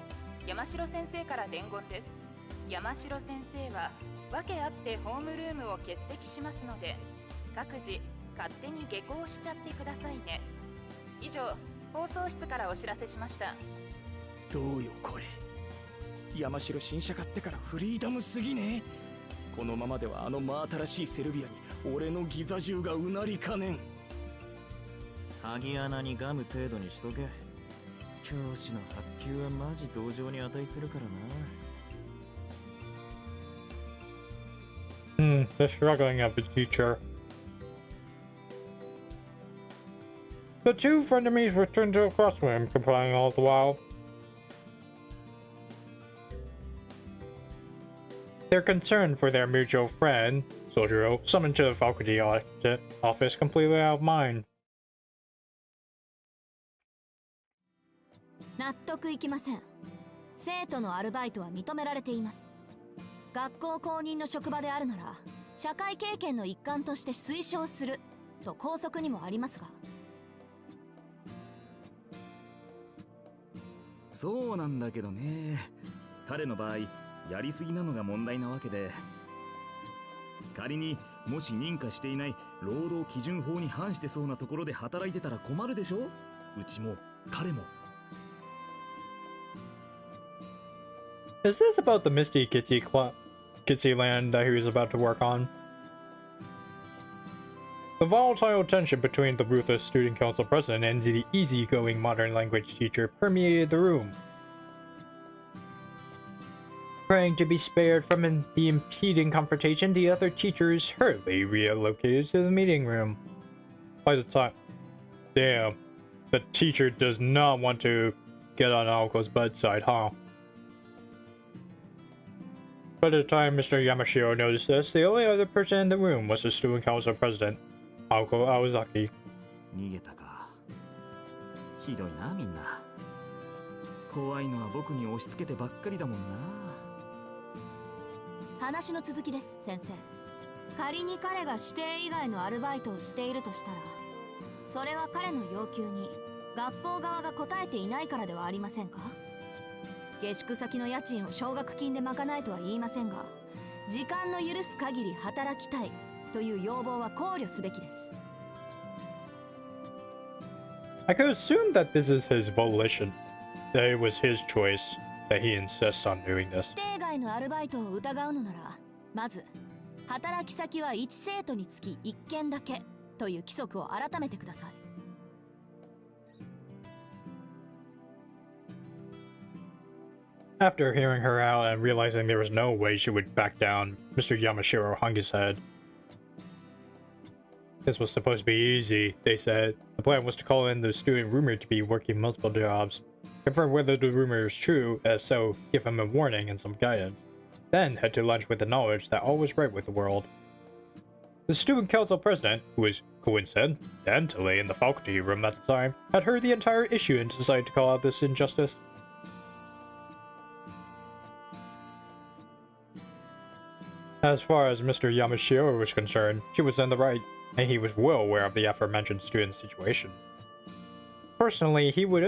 山城先生から伝言です。山城先生は訳あってホームルームを欠席しますので、各自勝手に下校しちゃってくださいね。以上、放送室からお知らせしました。どうよこれ。山城新車買ってからフリーダムすぎね。このままではあの真新しいセルビアに俺のギザ銃がうなりかねん。鍵穴にガム程度にしとけ。教師の発給はマジ同情に値するからな。The struggling of a teacher. The two frenemies returned to the classroom, complying all the while. Their concern for their mutual friend, Sojiro, summoned to the faculty office completely out of mind. 納得いきません。生徒のアルバイトは認められています。学校公認の職場であるなら社会経験の一環として推奨すると校則にもありますが。そうなんだけどね。彼の場合やりすぎなのが問題なわけで、仮にもし認可していない労働基準法に反してそうなところで働いてたら困るでしょ。うちも彼も。Is this about the Misty Kitsy land that he was about to work on? The volatile tension between the ruthless student council president and the easygoing modern language teacher permeated the room. Praying to be spared from the impeding confrontation, the other teachers hurriedly relocated to the meeting room. By the time... Damn. The teacher does not want to get on Aoko's bedside, huh? By the time Mr. Yamashiro noticed this, the only other person in the room was the student council president, Aoko Aozaki. 逃げたか。ひどいなみんな。怖いのは僕に押し付けてばっかりだもんな。話の続きです、先生。仮に彼が指定以外のアルバイトをしているとしたら、それは彼の要求に学校側が応えていないからではありませんか？下宿先の家賃を奨学金で賄えとは言いませんが、時間の許す限り働きたいという要望は考慮すべきです。I could assume that this is his volition, that it was his choice, that he insists on doing this. 指定外のアルバイトを疑うのなら、まず働き先は1生徒につき1件だけという規則を改めてください。After hearing her out and realizing there was no way she would back down, Mr. Yamashiro hung his head. This was supposed to be easy, they said. The plan was to call in the student rumored to be working multiple jobs, confirm whether the rumor is true, and if so, give him a warning and some guidance. Then head to lunch with the knowledge that all was right with the world. The student council president, who was coincidentally in the faculty room at the time, had heard the entire issue and decided to call out this injustice. As far as Mr. Yamashiro was concerned, she was in the right, and he was well aware of the aforementioned student's situation. Personally, he would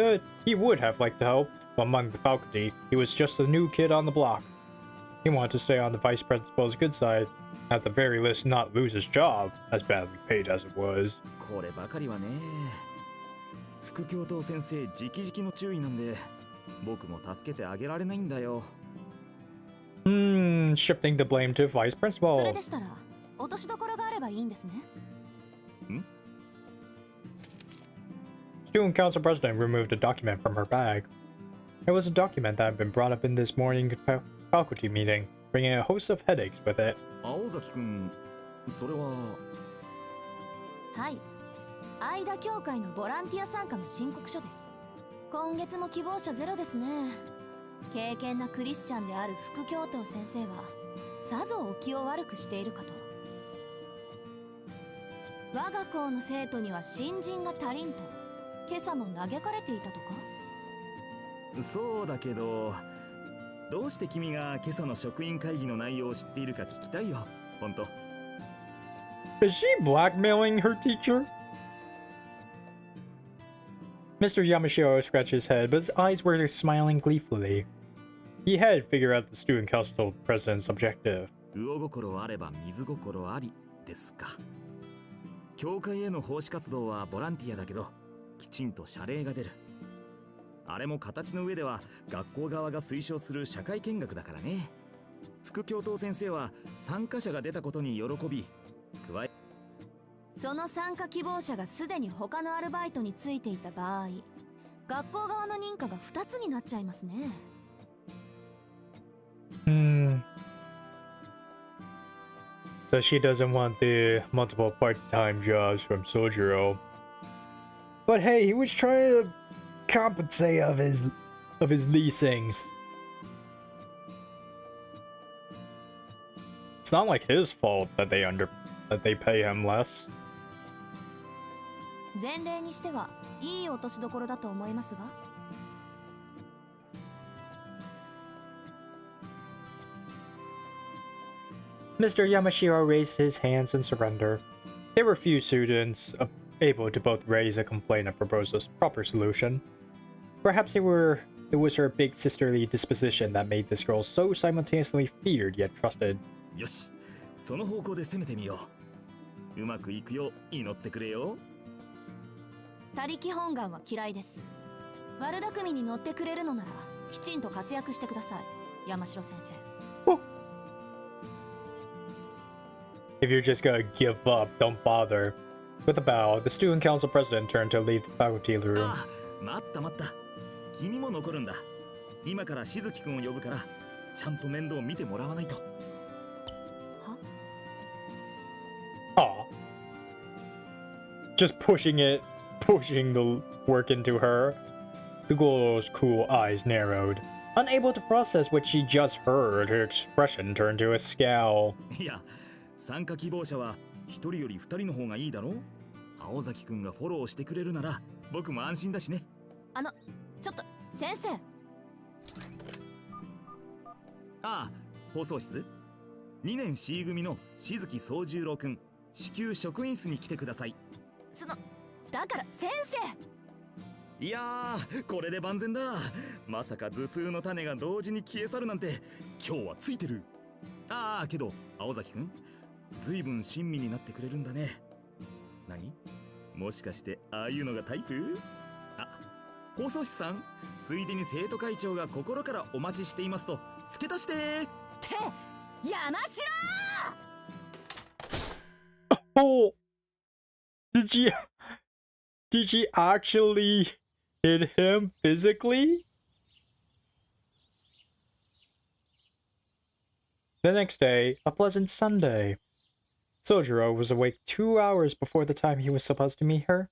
have liked to help. Among the faculty, he was just the new kid on the block. He wanted to stay on the vice principal's good side, at the very least not lose his job, as badly paid as it was. こればかりはね。副教頭先生直々の注意なんで、僕も助けてあげられないんだよ。Shifting the blame to vice principal. それでしたら、落としどころがあればいいんですね。Student council president removed a document from her bag. It was a document that had been brought up in this morning faculty meeting, bringing a host of headaches with it. 青崎くん、それは。はい。間協会のボランティア参加の申告書です。今月も希望者ゼロですね。敬虔なクリスチャンである副教頭先生はさぞお気を悪くしているかと。我が校の生徒には新人が足りんと今朝も嘆かれていたとか。そうだけど、どうして君が今朝の職員会議の内容を知っているか聞きたいよ、本当。Is she blackmailing her teacher? Mr. Yamashiro scratched his head, but his eyes were smiling gleefully. He had figured out the student council president's objective. 魚心あれば水心ありですか。教会への奉仕活動はボランティアだけど、きちんと謝礼が出る。あれも形の上では学校側が推奨する社会見学だからね。副教頭先生は参加者が出たことに喜び、加えその参加希望者がすでに他のアルバイトについていた場合、学校側の認可が2つになっちゃいますね。So she doesn't want the multiple part-time jobs from Sojiro. But hey, he was trying to compensate of his leasings. It's not like his fault that they pay him less. 前例にしてはいい落としどころだと思いますが。Mr. Yamashiro raised his hands in surrender. There were few students able to both raise a complaint and propose a proper solution. Perhaps it was her big sisterly disposition that made this girl so simultaneously feared yet trusted. よし、その方向で攻めてみよう。うまくいくよう祈ってくれよ。他力本願は嫌いです。悪巧みに乗ってくれるのならきちんと活躍してください、山城先生。If you're just gonna give up, don't bother. With a bow, the student council president turned to leave the faculty room. 待った待った。君も残るんだ。今からしずきくんを呼ぶから、ちゃんと面倒見てもらわないと。は？ Just pushing the work into her. The girl's cool eyes narrowed. Unable to process what she just heard, her expression turned to a scowl. いや、参加希望者は一人より二人の方がいいだろう。青崎くんがフォローしてくれるなら僕も安心だしね。ちょっと先生。ああ、放送室。2年 C 組のしずき宗十郎くん、至急職員室に来てください。だから先生。いやー、これで万全だ。まさか頭痛の種が同時に消え去るなんて今日はついてる。ああ、けど青崎くん、随分親身になってくれるんだね。何？もしかしてああいうのがタイプ？あ、放送士さん、ついでに生徒会長が心からお待ちしていますと付け足してー。って山城。 Oh, did she actually hit him physically? The next day, a pleasant Sunday. Sojiro was awake 2 hours before the time he was supposed to meet her.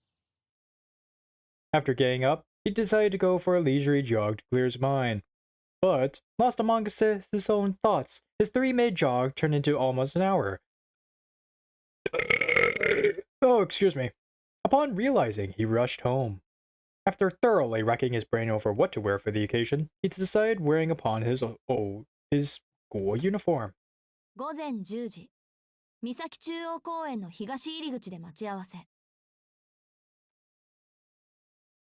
After getting up, he decided to go for a leisurely jog to clear his mind. But, lost among his own thoughts, his 3-minute jog turned into almost an hour. Oh, excuse me. Upon realizing, he rushed home. After thoroughly racking his brain over what to wear for the occasion, he decided wearing upon his school uniform. 午前10時、三崎中央公園の東入り口で待ち合わせ。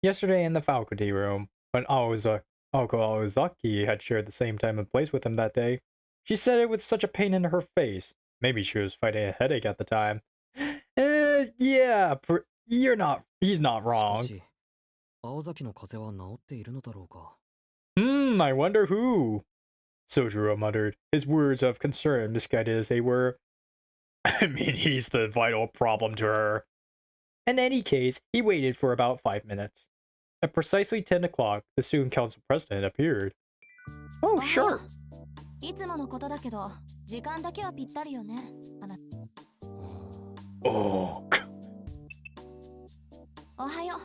Yesterday in the faculty room, when Aoko Aozaki had shared the same time and place with him that day, she said it with such a pain in her face. Maybe she was fighting a headache at the time. Yeah, he's not wrong. I wonder who? Sojiro muttered, his words of concern misguided as they were. I mean, he's the vital problem to her. In any case, he waited for about 5 minutes. At precisely 10 o'clock, the student council president appeared. Oh, sure. いつものことだけど、時間だけはぴったりよね。Oh. おはよう。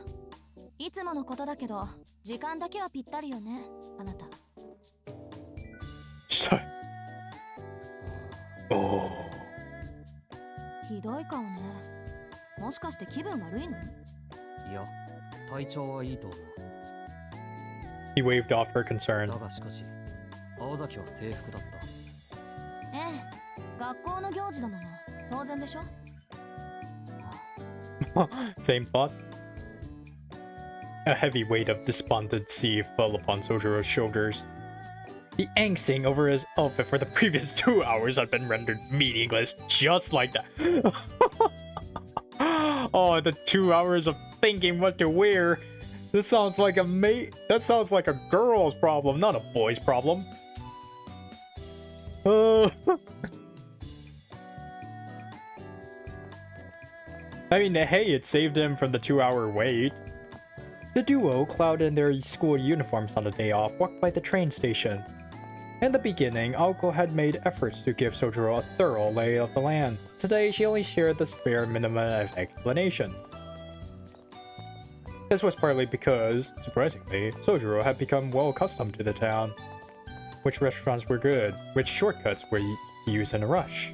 いつものことだけど、時間だけはぴったりよね、あなた。Oh. ひどい顔ね。もしかして気分悪いの？いや、体調はいいと思う。He waved off her concern. だがしかし、青崎は制服だった。ええ、学校の行事だもの。当然でしょ？Same thoughts? A heavy weight of despondency fell upon Sojiro's shoulders. The angsting over his outfit for the previous 2 hours had been rendered meaningless just like that. Oh, the 2 hours of thinking what to wear. This sounds like that sounds like a girl's problem, not a boy's problem. I mean, hey, it saved him from the 2-hour wait. The duo, clad in their school uniforms on the day off, walked by the train station. In the beginning, Aoko had made efforts to give Sojiro a thorough lay of the land. Today, she only shared the bare minimum of explanations. This was partly because, surprisingly, Sojiro had become well accustomed to the town. Which restaurants were good, which shortcuts were used in a rush,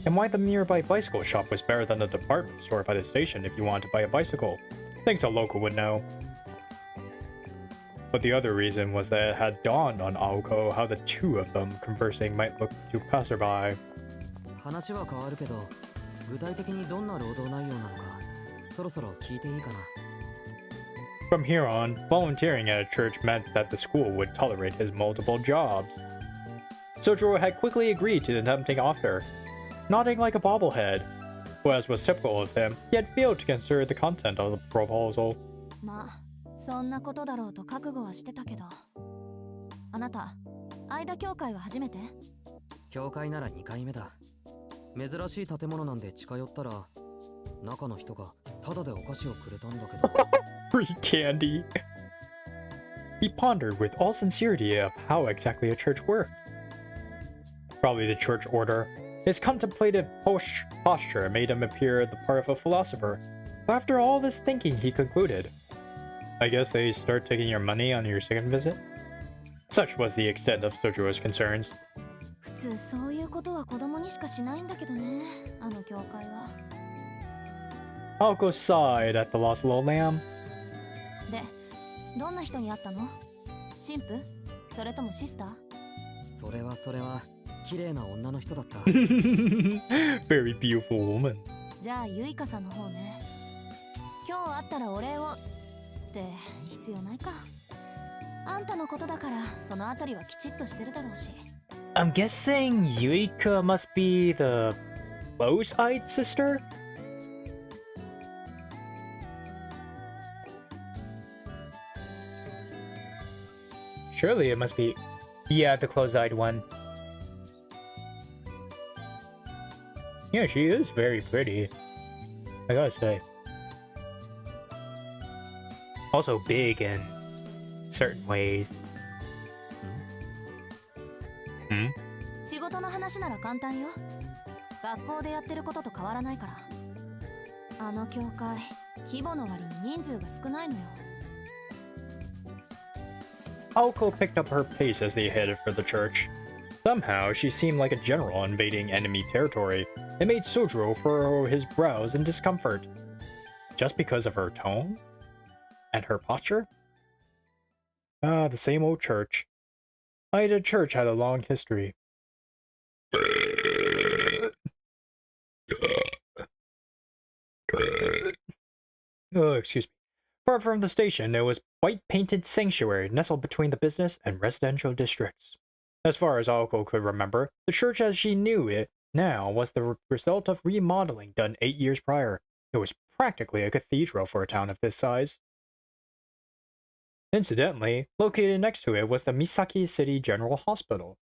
and why the nearby bicycle shop was better than the department store by the station if you wanted to buy a bicycle. Things a local would know. But the other reason was that it had dawned on Aoko how the two of them conversing might look to passerby. 話は変わるけど、具体的にどんな労働内容なのか、そろそろ聞いていいかな。From here on, volunteering at a church meant that the school would tolerate his multiple jobs. Sojiro had quickly agreed to the tempting offer, nodding like a bobblehead. But as was typical of him, he had failed to consider the content of the proposal. まあ、そんなことだろうと覚悟はしてたけど。あなた、間教会は初めて？教会なら2回目だ。珍しい建物なんで近寄ったら、中の人がタダでお菓子をくれたんだけど。Free candy. He pondered with all sincerity of how exactly a church worked. Probably the church order. His contemplative posture made him appear the part of a philosopher. But after all this thinking, he concluded, I guess they start taking your money on your second visit? Such was the extent of Sojiro's concerns. 普通そういうことは子供にしかしないんだけどね、あの教会は。Aoko sighed at the lost little lamb. で、どんな人に会ったの？神父？それともシスター？それは綺麗な女の人だった。Very beautiful woman. じゃあユイカさんの方ね。今日会ったらお礼をって必要ないか。あんたのことだからそのあたりはきちっとしてるだろうし。I'm guessing Yuika must be the close-eyed sister? Surely it must be... Yeah, the close-eyed one. Yeah, she is very pretty. I gotta say. Also big in certain ways. 仕事の話なら簡単よ。学校でやってることと変わらないから。あの教会、規模の割に人数が少ないのよ。Aoko picked up her pace as they headed for the church. Somehow, she seemed like a general invading enemy territory. It made Sojiro furrow his brows in discomfort. Just because of her tone? And her posture? Ah, the same old church. Aida Church had a long history. Oh, excuse me. Far from the station, it was white-painted sanctuary nestled between the business and residential districts. As far as Aoko could remember, the church as she knew it now was the result of remodeling done 8 years prior. It was practically a cathedral for a town of this size. Incidentally, located next to it was the Misaki City General Hospital.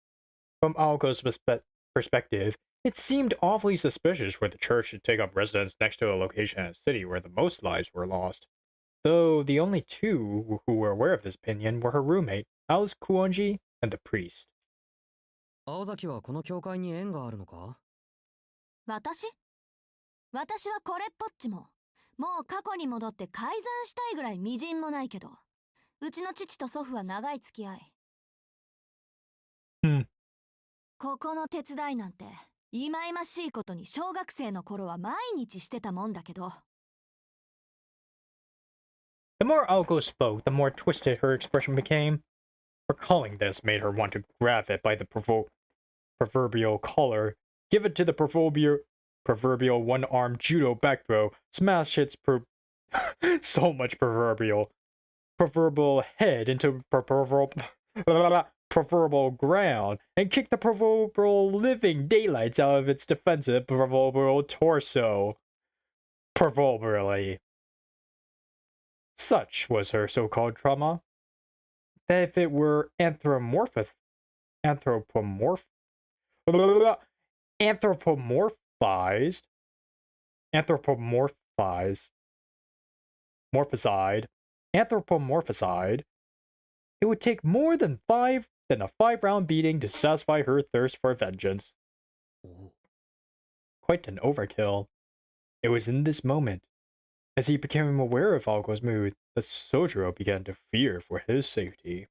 From Aoko's perspective, it seemed awfully suspicious for the church to take up residence next to a location in a city where the most lives were lost. Though the only two who were aware of this opinion were her roommate, Alice Kuonji, and the priest. 青崎はこの教会に縁があるのか？私はこれっぽっちも。もう過去に戻って改ざんしたいぐらい微塵もないけど。うちの父と祖父は長い付き合い。ここの手伝いなんて、忌々しいことに小学生の頃は毎日してたもんだけど。The more Aoko spoke, the more twisted her expression became. Recalling this made her want to grab it by the proverbial collar, give it to the proverbial one-armed judo back throw, smash its so much proverbial head into proverbial ground, and kick the proverbial living daylights out of its defensive proverbial torso. Proverbially. Such was her so-called trauma, that if it were anthropomorphized, it would take more than a 5-round beating to satisfy her thirst for vengeance. Quite an overkill. It was in this moment, as he became aware of Aoko's mood, that Sojiro began to fear for his safety.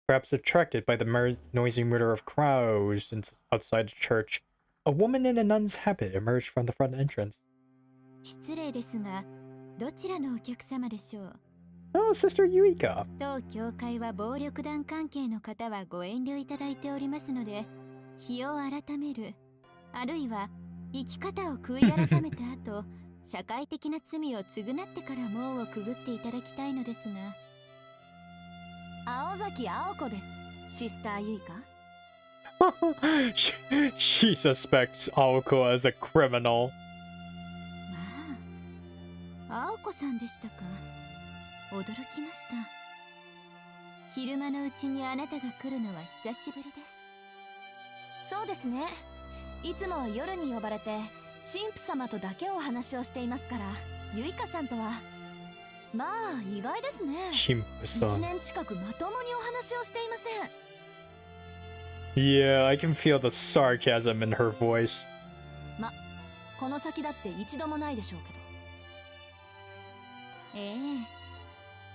Perhaps attracted by the noisy murder of crowds outside the church, a woman in a nun's habit emerged from the front entrance. 失礼ですが、どちらのお客様でしょう? Oh, Sister Yuika. 当教会は暴力団関係の方はご遠慮いただいておりますので、日を改める、あるいは生き方を悔い改めた後、社会的な罪を償ってから門をくぐっていただきたいのですが。青崎青子です、シスターユイカ。she suspects Aoko as a criminal. まあ、青子さんでしたか。驚きました。昼間のうちにあなたが来るのは久しぶりです。そうですね。いつもは夜に呼ばれて神父様とだけお話をしていますから、ユイカさんとはまあ意外ですね。神父さん。1年近くまともにお話をしていません。Yeah, I can feel the sarcasm in her voice. ま、この先だって一度もないでしょうけど。ええ。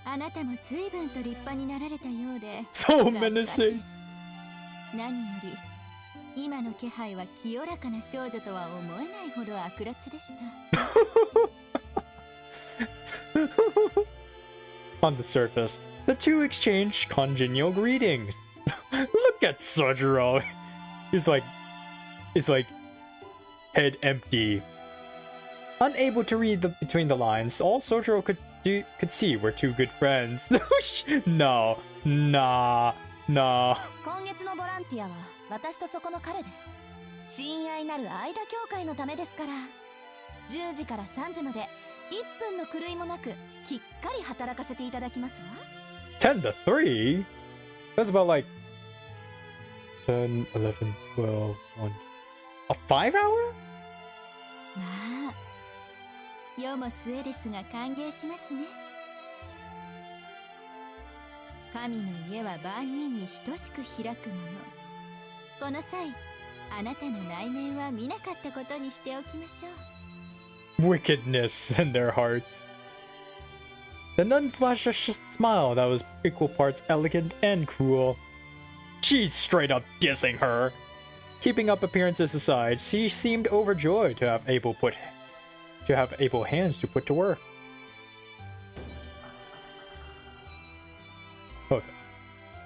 あなたも随分と立派になられたようで。So menacing. 何より今の気配は清らかな少女とは思えないほど悪辣でした。On the surface, the two exchanged congenial greetings. Look at Sojiro. He's like head empty. Unable to read between the lines, all Sojiro could see were two good friends. No, nah. 今月のボランティアは私とそこの彼です。親愛なる間協会のためですから。10時から3時まで1分の狂いもなくきっかり働かせていただきますわ。10 to 3? That's about like 10, 11, 12, 1. A 5 hour? まあ世も末ですが歓迎しますね。神の家は万人に等しく開くもの。この際あなたの内面は見なかったことにしておきましょう。 Wickedness in their hearts. The nun flashed a smile that was equal parts elegant and cruel. She's straight up dissing her. Keeping up appearances aside, she seemed overjoyed to have able hands to put to work. Okay.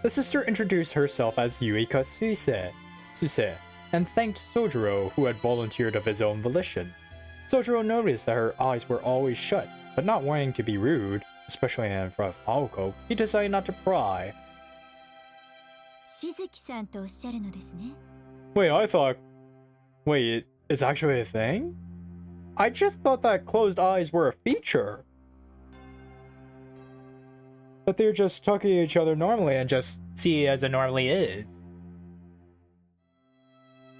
The sister introduced herself as Yuika Suse, and thanked Sojiro, who had volunteered of his own volition. Sojiro noticed that her eyes were always shut, but not wanting to be rude, especially in front of Aoko, he decided not to pry. しずきさんとおっしゃるのですね。 Wait, it's actually a thing? I just thought that closed eyes were a feature. That they're just talking to each other normally and just see it as it normally is.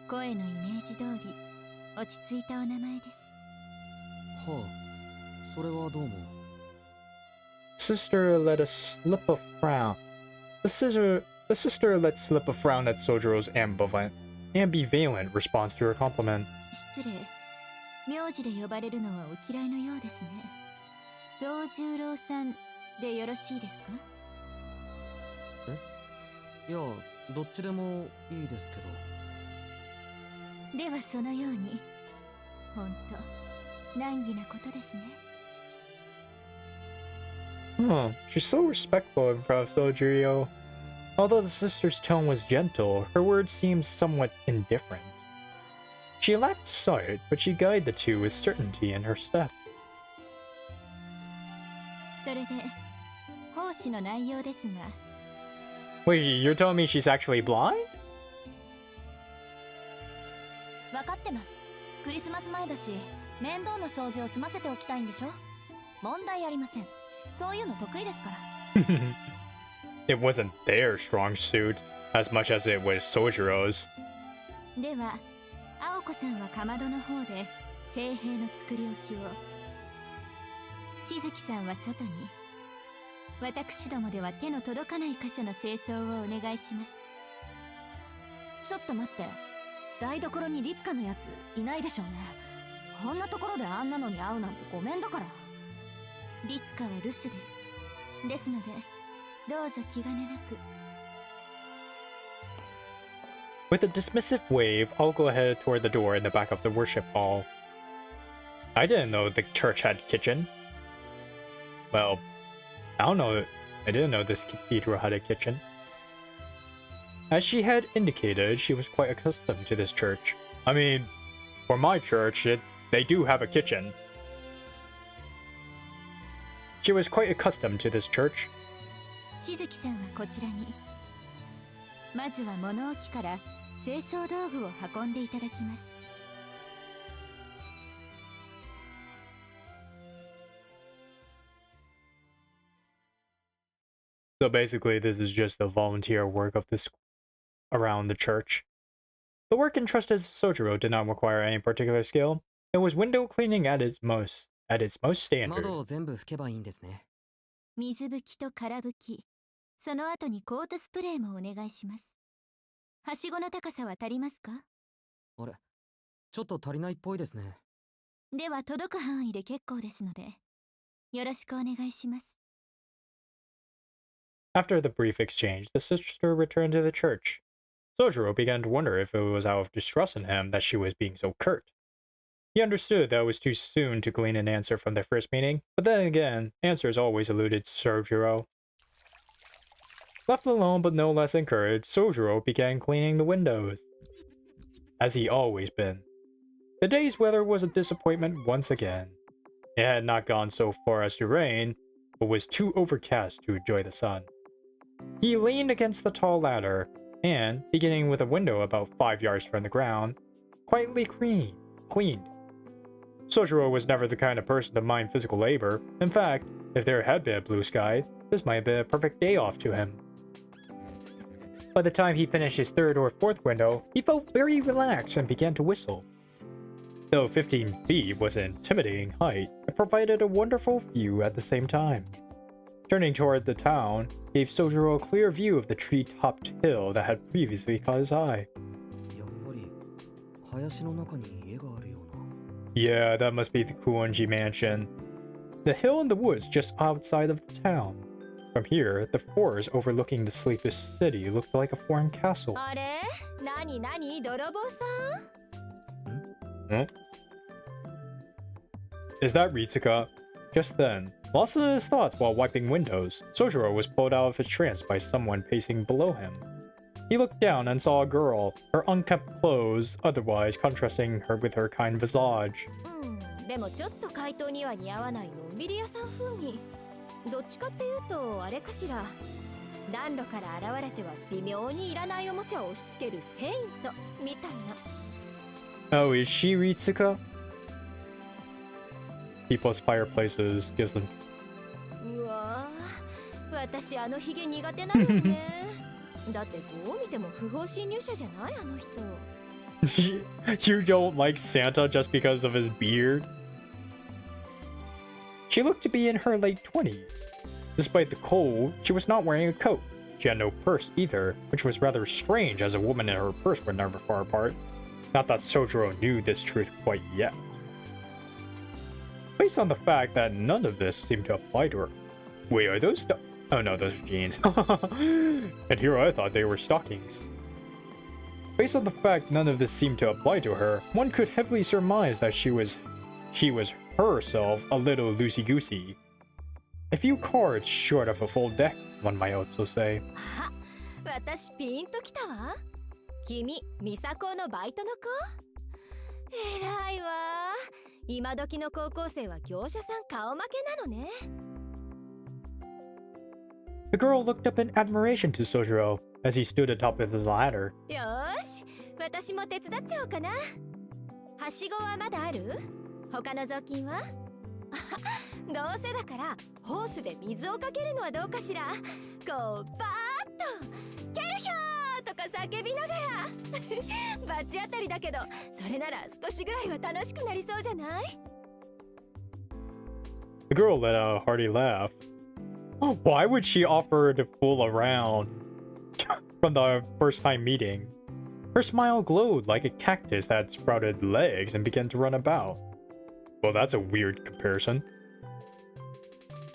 声のイメージ通り落ち着いたお名前です。はあ、それはどうも。Sister let us slip a frown. The sister let slip a frown at Sojiro's ambivalent response to her compliment. 失礼。名字で呼ばれるのはお嫌いのようですね。宗十郎さんでよろしいですか？いや、どっちでもいいですけど。ではそのように。ほんと難儀なことですね。She's so respectful in front of Sojiro. Although the sister's tone was gentle, her words seemed somewhat indifferent. She lacked sight, but she guided the two with certainty in her step. それで奉仕の内容ですが。 Wait, you're telling me she's actually blind? 分かってます。クリスマス前だし、面倒な掃除を済ませておきたいんでしょ？問題ありません。そういうの得意ですから。It wasn't their strong suit as much as it was Sojiro's. では、青子さんはかまどの方で聖兵の作り置きを、しずきさんは外に、私どもでは手の届かない箇所の清掃をお願いします。ちょっと待って、台所にリツカのやついないでしょうね。こんなところであんなのに会うなんてごめんだから。リツカは留守です。ですので、どうぞ気兼ねなく。 With a dismissive wave, Aoko headed toward the door in the back of the worship hall. I didn't know the church had a kitchen. Well, I didn't know this cathedral had a kitchen. As she had indicated, she was quite accustomed to this church. I mean, for my church, they do have a kitchen. She was quite accustomed to this church. しずきさんはこちらに。まずは物置から清掃道具を運んでいただきます。So basically, this is just the volunteer work of this around the church. The work entrusted to Sojiro did not require any particular skill. It was window cleaning at its most standard. 窓を全部拭けばいいんですね。水拭きと空拭き、その後にコートスプレーもお願いします。はしごの高さは足りますか？あれ、ちょっと足りないっぽいですね。では届く範囲で結構ですので、よろしくお願いします。After the brief exchange, the sister returned to the church. Sojiro began to wonder if it was out of distrust in him that she was being so curt. He understood that it was too soon to glean an answer from their first meeting, but then again, answers always eluded Sojiro. Left alone but no less encouraged, Sojiro began cleaning the windows. As he always been. The day's weather was a disappointment once again. It had not gone so far as to rain, but was too overcast to enjoy the sun. He leaned against the tall ladder, and, beginning with a window about 5 yards from the ground, quietly cleaned. Sojiro was never the kind of person to mind physical labor. In fact, if there had been a blue sky, this might have been a perfect day off to him. By the time he finished his third or fourth window, he felt very relaxed and began to whistle. Though 15 feet was an intimidating height, it provided a wonderful view at the same time. Turning toward the town gave Sojiro a clear view of the tree-topped hill that had previously caught his eye. Yeah, that must be the Kuonji mansion. The hill in the woods just outside of the town. From here, the forest overlooking the sleepless city looked like a foreign castle. Huh? Is that Ritsuka? Just then, lost in his thoughts while wiping windows, Sojiro was pulled out of his trance by someone pacing below him. He looked down and saw a girl, her unkempt clothes otherwise contrasting her with her kind visage. でもちょっと怪盗には似合わないのんびり屋さん風に。どっちかっていうとあれかしら。暖炉から現れては微妙にいらないおもちゃを押し付けるセイントみたいな。Oh, is she Ritsuka? He plus fireplaces gives them. うわぁ、私あのヒゲ苦手なのよね。だってどう見ても不法侵入者じゃないあの人。You don't like Santa just because of his beard? She looked to be in her late 20s. Despite the cold, she was not wearing a coat. She had no purse either, which was rather strange as a woman and her purse were never far apart. Not that Sojiro knew this truth quite yet. Based on the fact that none of this seemed to apply to her. Wait, are those oh no, those are jeans. And here I thought they were stockings. Based on the fact none of this seemed to apply to her, one could heavily surmise that she was herself a little loosey-goosey. A few cards short of a full deck, one might also say. 私ピンときたわ。君、ミサコのバイトの子？偉いわ。今時の高校生は業者さん顔負けなのね。The girl looked up in admiration to Sojiro as he stood atop of his ladder. よーし、私も手伝っちゃおうかな。はしごはまだある？他の雑巾は？どうせだからホースで水をかけるのはどうかしら。こうバーッとケルヒョーとか叫びながら。バチ当たりだけど、それなら少しぐらいは楽しくなりそうじゃない？ The girl let out a hearty laugh. Why would she offer to fool around from the first time meeting? Her smile glowed like a cactus that sprouted legs and began to run about. Well, that's a weird comparison.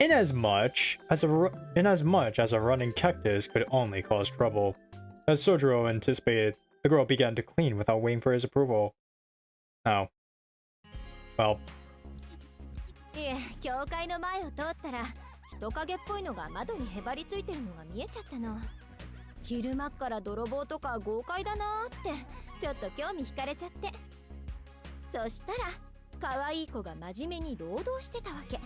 Inasmuch as a running cactus could only cause trouble. As Sojiro anticipated, the girl began to clean without waiting for his approval. Oh. Well. いえ、教会の前を通ったら人影っぽいのが窓にへばりついてるのが見えちゃったの。昼間っから泥棒とか豪快だなーってちょっと興味惹かれちゃって。そしたら可愛い子が真面目に労働してたわけ。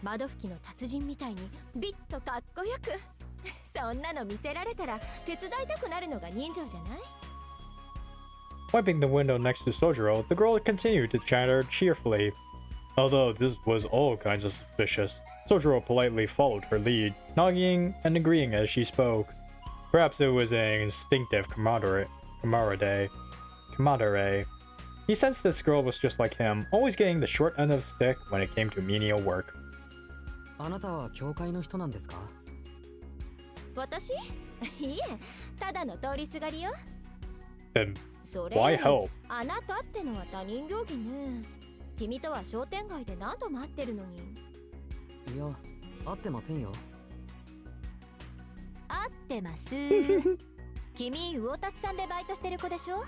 窓拭きの達人みたいにビッとかっこよく。そんなの見せられたら手伝いたくなるのが人情じゃない？ Wiping the window next to Sojiro, the girl continued to chatter cheerfully. Although this was all kinds of suspicious, Sojiro politely followed her lead, nodding and agreeing as she spoke. Perhaps it was an instinctive camaraderie. He sensed this girl was just like him, always getting the short end of the stick when it came to menial work. あなたは教会の人なんですか？私？いえ、ただの通りすがりよ。 Then それ why help? あなたってのは他人行儀ね。君とは商店街で何度も会ってるのに。いや、会ってませんよ。会ってます。君、魚達さんでバイトしてる子でしょ？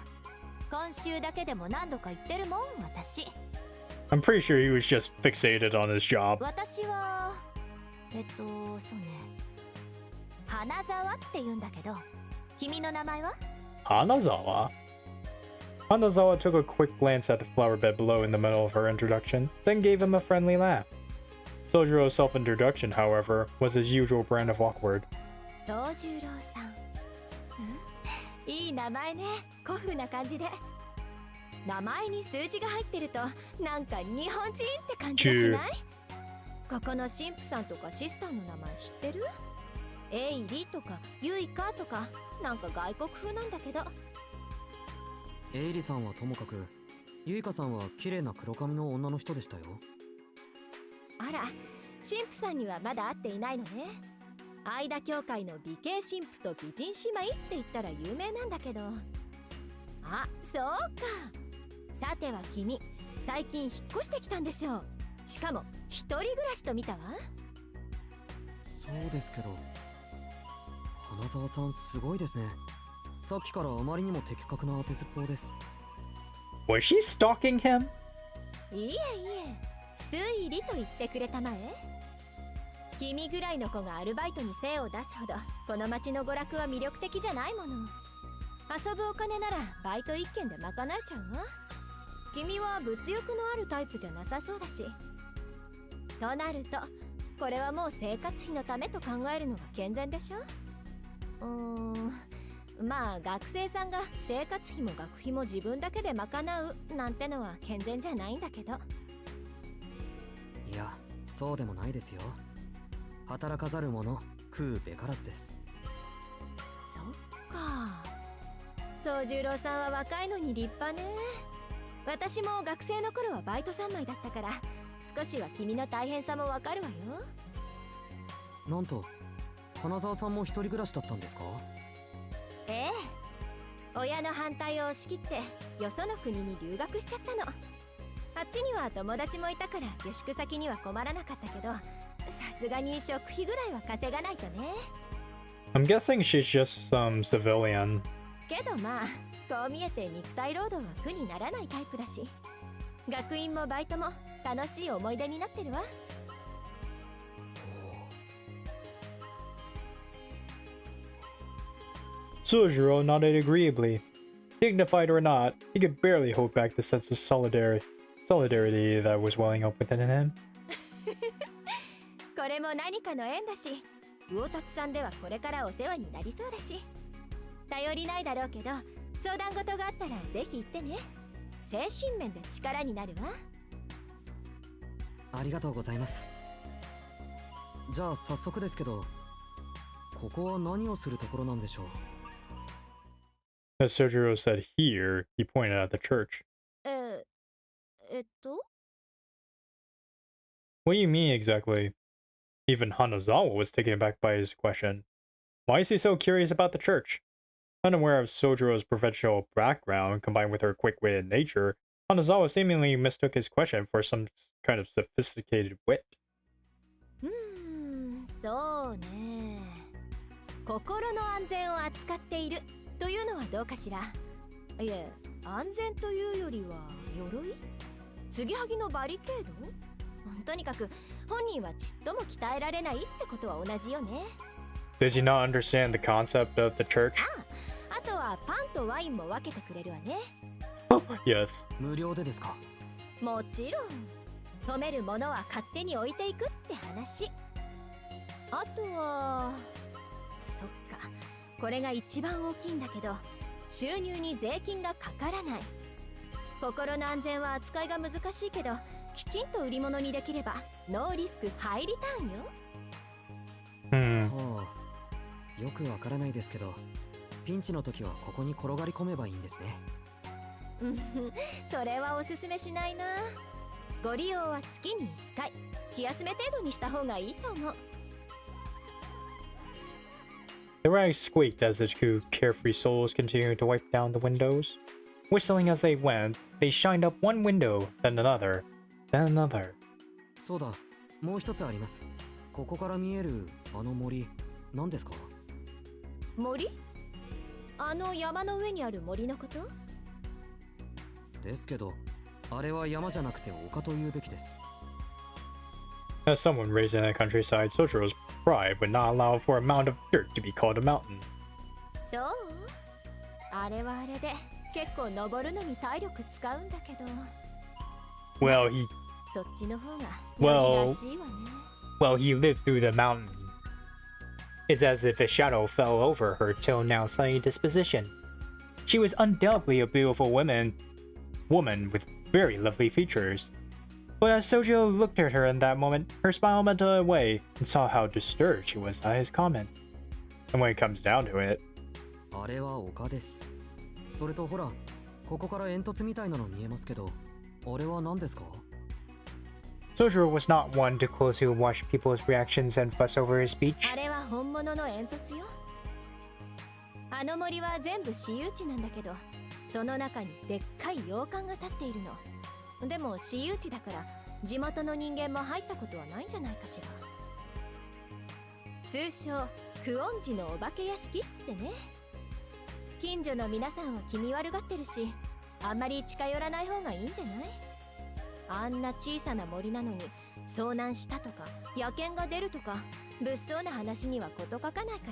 今週だけでも何度か行ってるもん、私。I'm pretty sure he was just fixated on his job. 私は、そうね。花沢って言うんだけど、君の名前は？ Hanazawa? Hanazawa took a quick glance at the flower bed below in the middle of her introduction, then gave him a friendly laugh. Sojiro's self-introduction, however, was his usual brand of awkward. 宗十郎さん。いい名前ね。古風な感じで。名前に数字が入ってるとなんか日本人って感じがしない？ここの神父さんとかシスターの名前知ってる？エイリとかユイカとかなんか外国風なんだけど。エイリさんはともかく、ユイカさんは綺麗な黒髪の女の人でしたよ。あら、神父さんにはまだ会っていないのね。間教会の美形神父と美人姉妹って言ったら有名なんだけど。あ、そうか。さては君、最近引っ越してきたんでしょう。しかも一人暮らしと見たわ。そうですけど、花沢さんすごいですね。さっきからあまりにも的確な当てずっぽうです。Was she stalking him? いえいえ、推理と言ってくれたまえ。君ぐらいの子がアルバイトに精を出すほどこの町の娯楽は魅力的じゃないもの。遊ぶお金ならバイト一件で賄えちゃうわ。君は物欲のあるタイプじゃなさそうだし。となるとこれはもう生活費のためと考えるのが健全でしょ。まあ学生さんが生活費も学費も自分だけで賄うなんてのは健全じゃないんだけど。いや、そうでもないですよ。働かざる者食うべからずです。そっか。宗十郎さんは若いのに立派ね。私も学生の頃はバイト三昧だったから少しは君の大変さもわかるわよ。なんと花沢さんも一人暮らしだったんですか？ええ、親の反対を押し切ってよその国に留学しちゃったの。あっちには友達もいたから下宿先には困らなかったけど、さすがに食費ぐらいは稼がないとね。 I'm guessing she's just some civilian. けどまあこう見えて肉体労働は苦にならないタイプだし、学院もバイトも楽しい思い出になってるわ。Sojiro nodded agreeably. Dignified or not, he could barely hold back the sense of solidarity that was welling up within him. これも何かの縁だし、魚達さんではこれからお世話になりそうだし、頼りないだろうけど相談事があったらぜひ言ってね。精神面で力になるわ。ありがとうございます。じゃあ早速ですけど、ここは何をするところなんでしょう？ As Sojiro said here, he pointed at the church. What do you mean exactly? Even Hanazawa was taken aback by his question. Why is he so curious about the church? Unaware of Sojiro's professional background combined with her quick-witted nature, Hanazawa seemingly mistook his question for some kind of sophisticated wit. そうね。心の安全を扱っているというのはどうかしら。いえ、安全というよりは鎧？継ぎはぎのバリケード？とにかく本人はちっとも鍛えられないってことは同じよね。Does he not understand the concept of the church? あとはパンとワインも分けてくれるわね。Yes. 無料でですか？もちろん。止めるものは勝手に置いていくって話。あとはそっか、これが一番大きいんだけど、収入に税金がかからない。心の安全は扱いが難しいけど、きちんと売り物にできればノーリスクハイリターンよ。はあ、よくわからないですけど、ピンチの時はここに転がり込めばいいんですね。それはおすすめしないな。ご利用は月に1回、気休め程度にした方がいいと思う。The rags squeaked as the two carefree souls continued to wipe down the windows. Whistling as they went, they shined up one window, then another, then another. そうだ、もう一つあります。ここから見えるあの森、何ですか？森？あの山の上にある森のこと？ですけど、あれは山じゃなくて丘と言うべきです。As someone raised in the countryside, Sojiro's pride would not allow for a mound of dirt to be called a mountain. そう？あれはあれで結構登るのに体力使うんだけど。Well, he... そっちの方が良いらしいわね。Well, he lived through the mountain. It's as if a shadow fell over her till now sunny disposition. She was undoubtedly a beautiful woman, woman with very lovely features. But as Sojo looked at her in that moment, her smile melted away and saw how disturbed she was by his comment. And when it comes down to it, あれは丘です。それとほら、ここから煙突みたいなの見えますけど、あれは何ですか? Sojo was not one to closely watch people's reactions and fuss over his speech. あれは本物の煙突よ。あの森は全部私有地なんだけど、その中にでっかい洋館が立っているの。でも私有地だから地元の人間も入ったことはないんじゃないかしら。通称クオンジのお化け屋敷ってね。近所の皆さんは気味悪がってるし、あんまり近寄らない方がいいんじゃない？あんな小さな森なのに遭難したとか野犬が出るとか物騒な話には事書かないか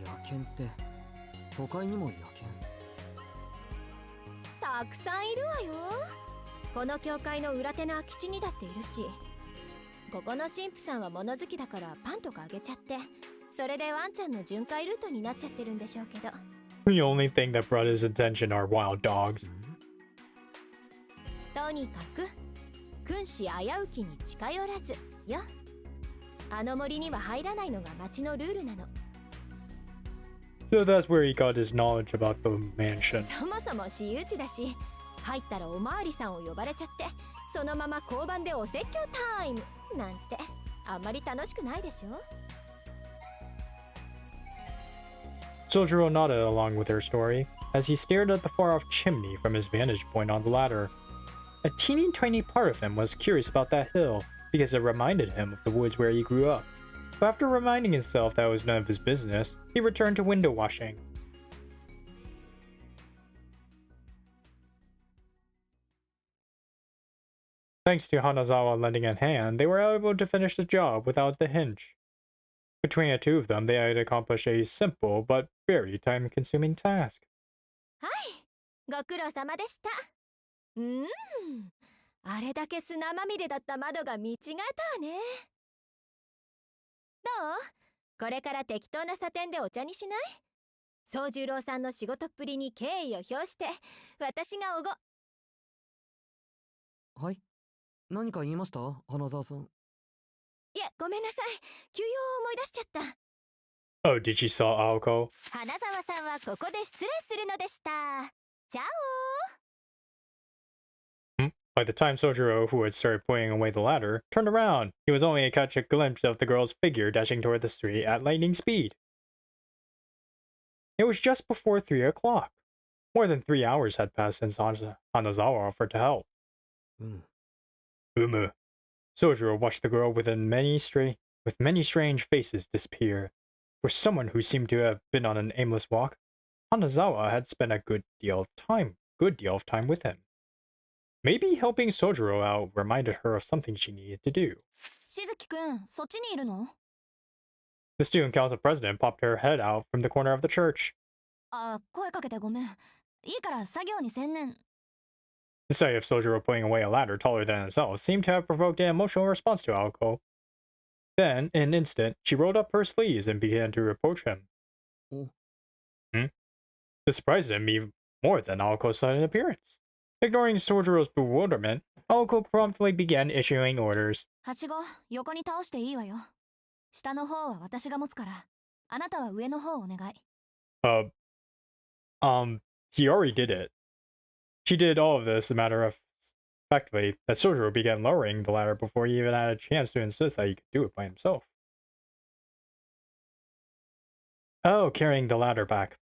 ら。野犬って都会にも野犬？たくさんいるわよ。この教会の裏手の空き地にだっているし、ここの神父さんは物好きだからパンとかあげちゃって、それでワンちゃんの巡回ルートになっちゃってるんでしょうけど。The only thing that brought his attention are wild dogs. とにかく君子危うきに近寄らずよ。あの森には入らないのが町のルールなの。So that's where he got his knowledge about the mansion. そもそも私有地だし、入ったらおまわりさんを呼ばれちゃって、そのまま交番でお説教タイムなんてあんまり楽しくないでしょ。Sojiro nodded along with her story as he stared at the far-off chimney from his vantage point on the ladder. A teeny tiny part of him was curious about that hill because it reminded him of the woods where he grew up. But after reminding himself that it was none of his business, he returned to window washing. Thanks to Hanazawa lending a hand, they were able to finish the job without the hinge. Between the two of them, they had accomplished a simple but very time-consuming task. はい、ご苦労様でした。あれだけ砂まみれだった窓が見違えたわね。どう？これから適当な査点でお茶にしない？宗十郎さんの仕事っぷりに敬意を表して、私がおご。はい？何か言いました？花沢さん。いや、ごめんなさい。休養を思い出しちゃった。Oh, did she saw Aoko? 花沢さんはここで失礼するのでした。チャオ。 By the time Sojiro, who had started putting away the ladder, turned around, he was only to catch a glimpse of the girl's figure dashing toward the street at lightning speed. It was just before 3 o'clock. More than 3 hours had passed since Hanazawa offered to help. Sojiro watched the girl with many strange faces disappear. For someone who seemed to have been on an aimless walk, Hanazawa had spent a good deal of time with him. Maybe helping Sojiro out reminded her of something she needed to do. しずきくん、そっちにいるの？ The student council president popped her head out from the corner of the church. あ、声かけてごめん。いいから作業に専念。The sight of Sojiro putting away a ladder taller than himself seemed to have provoked an emotional response to Aoko. Then, in an instant, she rolled up her sleeves and began to reproach him. This surprised him even more than Aoko's sudden appearance. Ignoring Sojiro's bewilderment, Aoko promptly began issuing orders. はしご、横に倒していいわよ。下の方は私が持つから、あなたは上の方をお願い。He already did it. She did all of this a matter of factly that Sojiro began lowering the ladder before he even had a chance to insist that he could do it by himself. Oh, carrying the ladder back.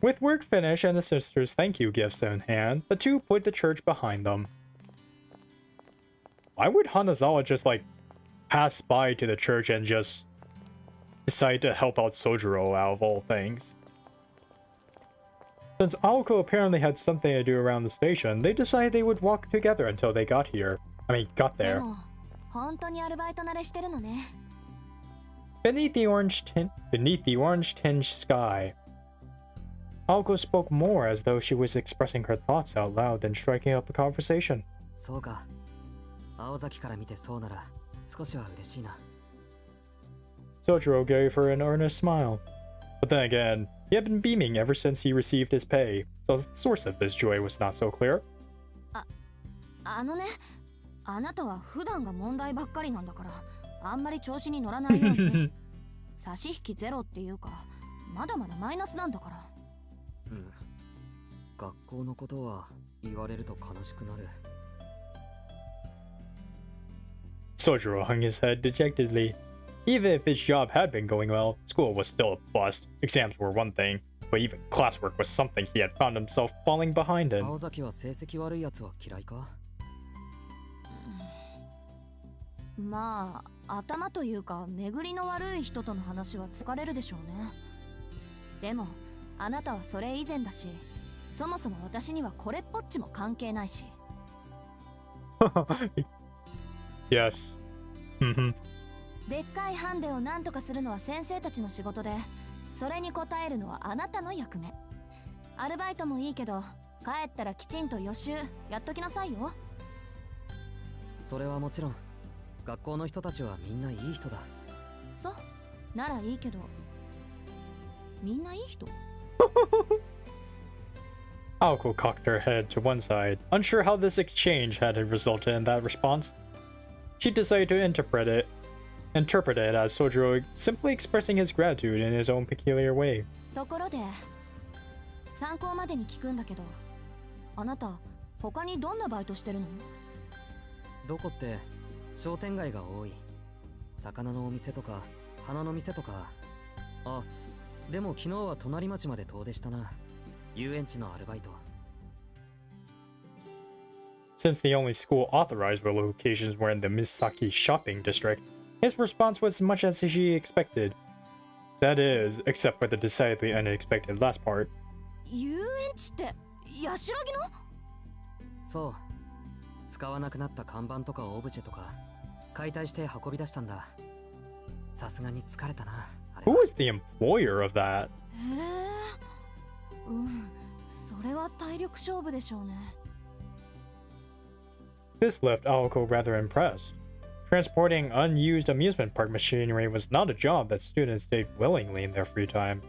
With work finished and the sisters' thank you gifts in hand, the two put the church behind them. Why would Hanazawa just, like, pass by to the church and just decide to help out Sojiro out of all things? Since Aoko apparently had something to do around the station, they decided they would walk together until they got there. でも、本当にアルバイト慣れしてるのね。Beneath the orange tinged sky, Aoko spoke more as though she was expressing her thoughts out loud than striking up a conversation. そうか。青崎から見てそうなら少しは嬉しいな。Sojiro gave her an earnest smile. But then again, he had been beaming ever since he received his pay, so the source of this joy was not so clear. あのね、あなたは普段が問題ばっかりなんだから、あんまり調子に乗らないように。差し引きゼロっていうか、まだまだマイナスなんだから。うん。学校のことは言われると悲しくなる。Sojiro hung his head dejectedly. Even if his job had been going well, school was still a bust. Exams were one thing, but even classwork was something he had found himself falling behind in. 青崎は成績悪いやつは嫌いか？まあ、頭というか巡りの悪い人との話は疲れるでしょうね。でも、あなたはそれ以前だし、そもそも私にはこれっぽっちも関係ないし。Yes. でっかいハンデを何とかするのは先生たちの仕事で、それに応えるのはあなたの役目。アルバイトもいいけど、帰ったらきちんと予習やっときなさいよ。それはもちろん。学校の人たちはみんないい人だ。そう、ならいいけど、みんないい人Aoko cocked her head to one side, unsure how this exchange had resulted in that response. She decided to interpret it as Sojiro simply expressing his gratitude in his own peculiar way. ところで、参考までに聞くんだけど、あなた、他にどんなバイトしてるの？どこって、商店街が多い。魚のお店とか、花の店とか。あ、でも昨日は隣町まで遠出したな。遊園地のアルバイト。Since the only school authorized locations were in the Misaki shopping district, his response was as much as she expected. That is, except for the decidedly unexpected last part. 遊園地って、ヤシロギの？そう。使わなくなった看板とかオブジェとか解体して運び出したんだ。さすがに疲れたな。Who is the employer of that? それは体力勝負でしょうね。This left Aoko rather impressed. Transporting unused amusement park machinery was not a job that students did willingly in their free time.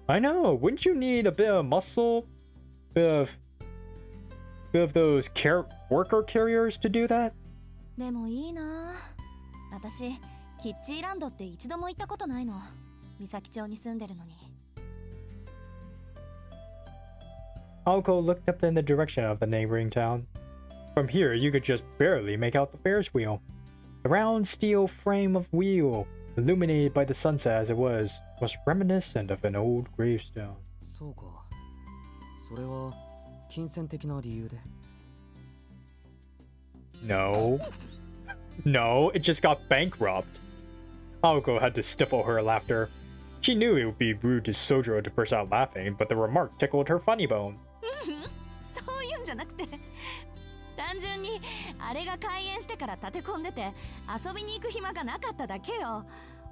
I know, wouldn't you need a bit of muscle? Bit of those worker carriers to do that? でもいいな。私、キッチーランドって一度も行ったことないの。三崎町に住んでるのに。Aoko looked up in the direction of the neighboring town. From here, you could just barely make out the Ferris wheel. The round steel frame of wheel, illuminated by the sunset as it was reminiscent of an old gravestone. そうか。それは金銭的な理由で。No. No, it just got bankrupt. Aoko had to stifle her laughter. She knew it would be rude to Sojiro to burst out laughing, but the remark tickled her funny bone. そういうんじゃなくて、単純にあれが開園してから立て込んでて遊びに行く暇がなかっただけよ。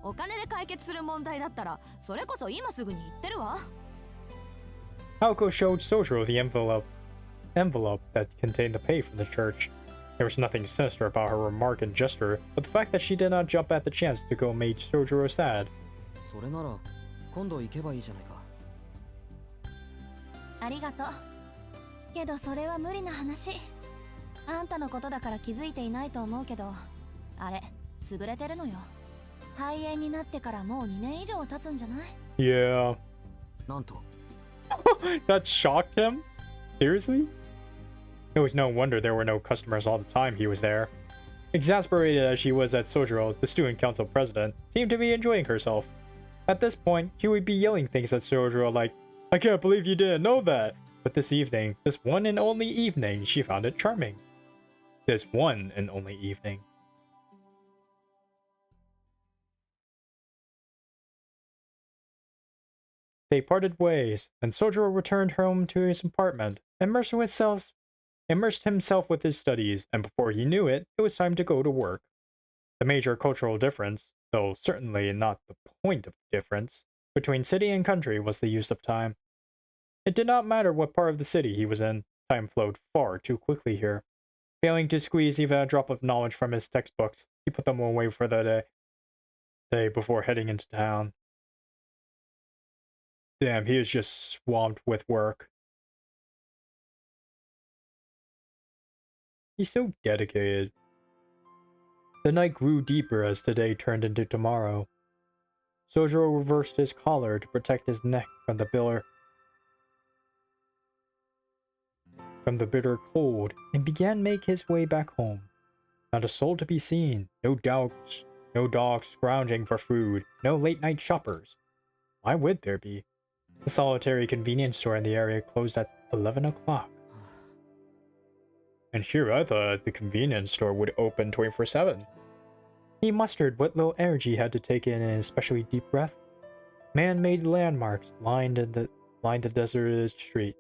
お金で解決する問題だったらそれこそ今すぐに言ってるわ。Aoko showed Sojiro the envelope that contained the pay from the church. There was nothing sinister about her remark and gesture, but the fact that she did not jump at the chance to go made Sojiro sad. それなら今度行けばいいじゃないか。ありがとう。けどそれは無理な話。あんたのことだから気づいていないと思うけど、あれ潰れてるのよ。廃園になってからもう2年以上経つんじゃない？ Yeah. なんと。That shocked him? Seriously? It was no wonder there were no customers all the time he was there. Exasperated as she was at Sojiro, the student council president seemed to be enjoying herself. At this point, she would be yelling things at Sojiro like, "I can't believe you didn't know that!" But this evening, this one and only evening, she found it charming. This one and only evening. They parted ways, and Sojiro returned home to his apartment, immersed himself with his studies, and before he knew it, it was time to go to work. The major cultural difference, though certainly not the point of the difference, between city and country was the use of time. It did not matter what part of the city he was in, time flowed far too quickly here. Failing to squeeze even a drop of knowledge from his textbooks, he put them away for the day. day before heading into town. Damn, he is just swamped with work. He's so dedicated. The night grew deeper as the day turned into tomorrow. Sojiro reversed his collar to protect his neck from the bitter cold and began make his way back home. Not a soul to be seen, no dogs scrounging for food, no late-night shoppers. Why would there be? The solitary convenience store in the area closed at 11 o'clock. And here I thought the convenience store would open 24/7. He mustered what little energy he had to take in an especially deep breath. Man-made landmarks lined the deserted street.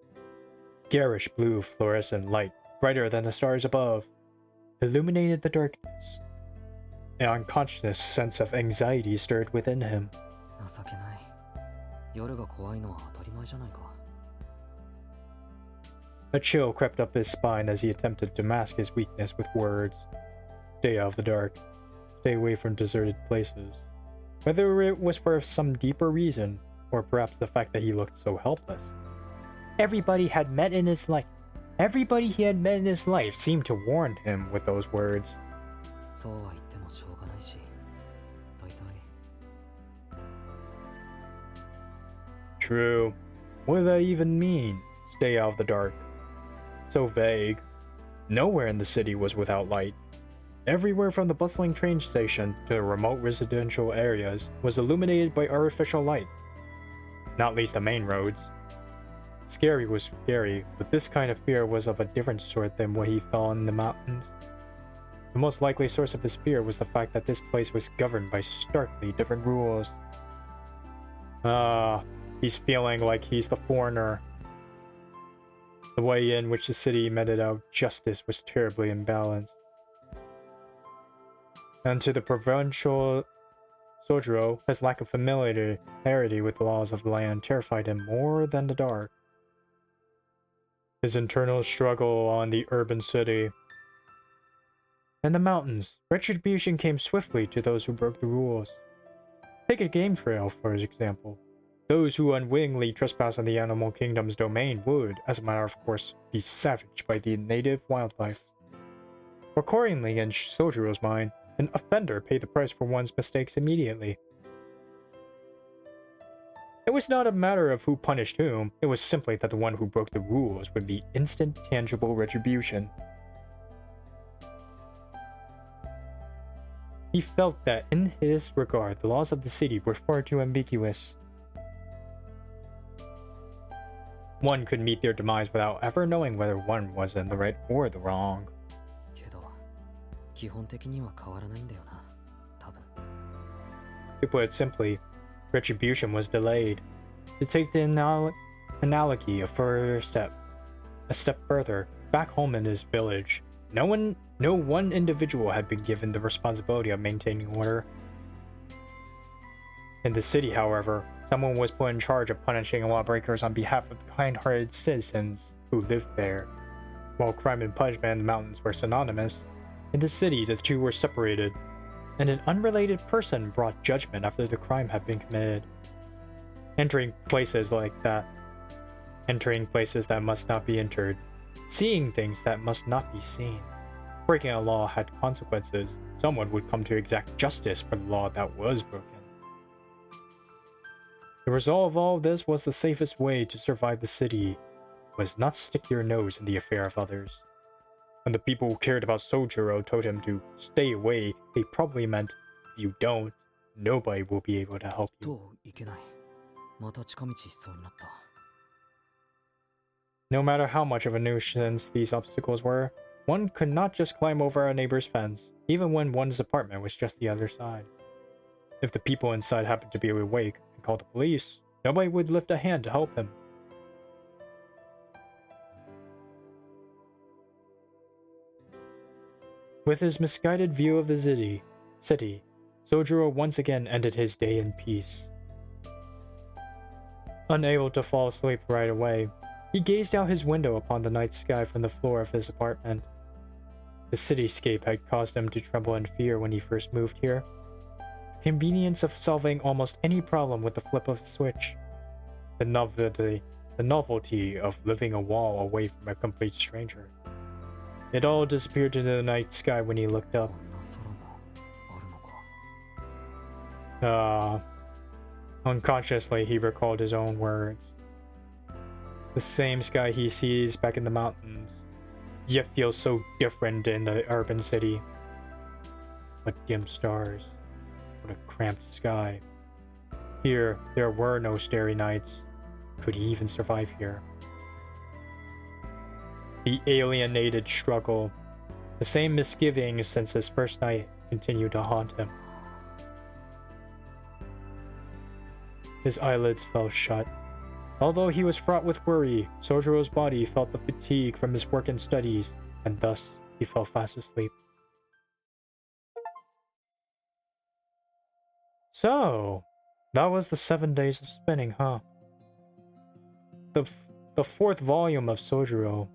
Garish blue fluorescent light, brighter than the stars above, illuminated the darkness. An unconscious sense of anxiety stirred within him. A chill crept up his spine as he attempted to mask his weakness with words. Stay out of the dark. Stay away from deserted places. Whether it was for some deeper reason, or perhaps the fact that he looked so helpless. Everybody he had met in his life seemed to warn him with those words. True. What did that even mean? Stay out of the dark. So vague. Nowhere in the city was without light. Everywhere from the bustling train station to the remote residential areas was illuminated by artificial light. Not least the main roads. Scary was scary, but this kind of fear was of a different sort than what he felt in the mountains. The most likely source of his fear was the fact that this place was governed by starkly different rules. He's feeling like he's the foreigner. The way in which the city meted out justice was terribly imbalanced. And to the provincial Sojiro, his lack of familiarity with the laws of the land terrified him more than the dark. His internal struggle on the urban city. In the mountains, retribution came swiftly to those who broke the rules. Take a game trail, for example. Those who unwittingly trespass on the animal kingdom's domain would, as a matter of course, be savaged by the native wildlife. Accordingly, in Sojiro's mind, an offender paid the price for one's mistakes immediately. It was not a matter of who punished whom, it was simply that the one who broke the rules would be instant, tangible retribution. He felt that in his regard, the laws of the city were far too ambiguous. One could meet their demise without ever knowing whether one was in the right or the wrong. To put it simply, retribution was delayed. To take the analogy a step further, back home in his village, no one individual had been given the responsibility of maintaining order. In the city, however, someone was put in charge of punishing lawbreakers on behalf of the kind-hearted citizens who lived there. While crime and punishment in the mountains were synonymous, in the city the two were separated, and an unrelated person brought judgment after the crime had been committed. Entering places that must not be entered, seeing things that must not be seen. Breaking a law had consequences. Someone would come to exact justice for the law that was broken. The result of all this was the safest way to survive the city was not stick your nose in the affair of others. When the people who cared about Sojiro told him to stay away, they probably meant, if you don't, nobody will be able to help you. No matter how much of a nuisance these obstacles were, one could not just climb over a neighbor's fence, even when one's apartment was just the other side. If the people inside happened to be awake and called the police, nobody would lift a hand to help him. With his misguided view of the city, Sojiro once again ended his day in peace. Unable to fall asleep right away, he gazed out his window upon the night sky from the floor of his apartment. The cityscape had caused him to tremble in fear when he first moved here. convenience of solving almost any problem with the flip of a switch. The novelty of living a wall away from a complete stranger. It all disappeared into the night sky when he looked up. Unconsciously, he recalled his own words. The same sky he sees back in the mountains, yet feels so different in the urban city. What dim stars. What a cramped sky. Here, there were no starry nights. Could he even survive here? The alienated struggle, the same misgivings since his first night, continued to haunt him. His eyelids fell shut. Although he was fraught with worry, Sojiro's body felt the fatigue from his work and studies, and thus he fell fast asleep. So, that was the 7 days of spinning, huh? The fourth volume of Sojiro.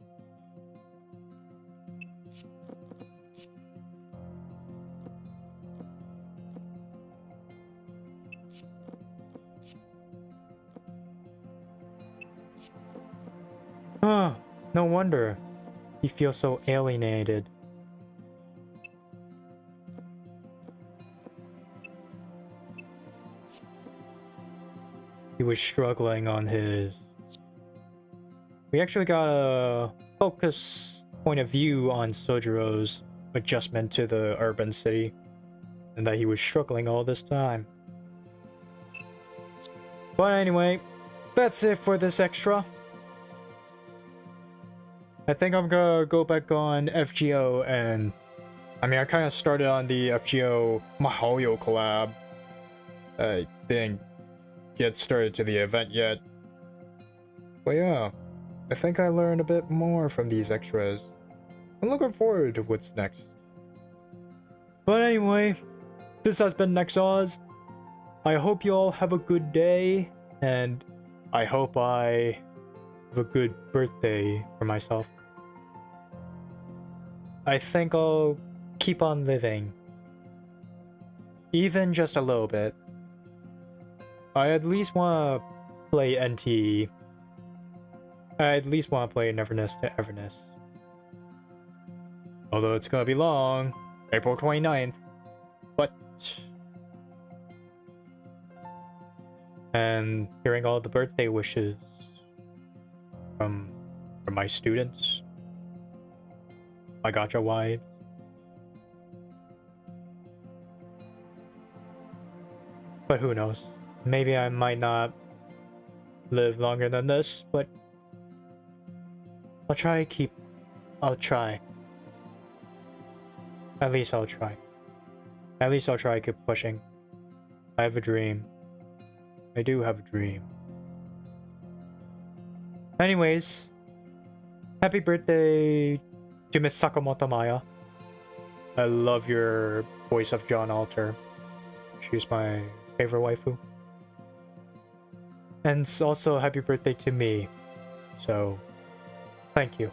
No wonder he feels so alienated. He was struggling on his... We actually got a focus point of view on Sojiro's adjustment to the urban city, and that he was struggling all this time. But anyway, that's it for this extra. I think I'm gonna go back on FGO, and I mean, I kind of started on the FGO Mahoyo collab. I didn't get started to the event yet. But yeah, I think I learned a bit more from these extras. I'm looking forward to what's next. But anyway, this has been Nex-oz. I hope you all have a good day, and I hope I have a good birthday for myself. I think I'll keep on living. Even just a little bit. I at least want to play NT. I at least want to play Neverness to Everness. Although it's gonna be long. April 29th. But... And hearing all the birthday wishes from my students. My gacha wives. But who knows? Maybe I might not live longer than this, but I'll try. At least I'll try. At least I'll try keep pushing. I have a dream. I do have a dream. Anyways, happy birthday to Miss Sakamoto Maaya. I love your voice of John Alter. She's my favorite waifu. And also happy birthday to me. So, thank you.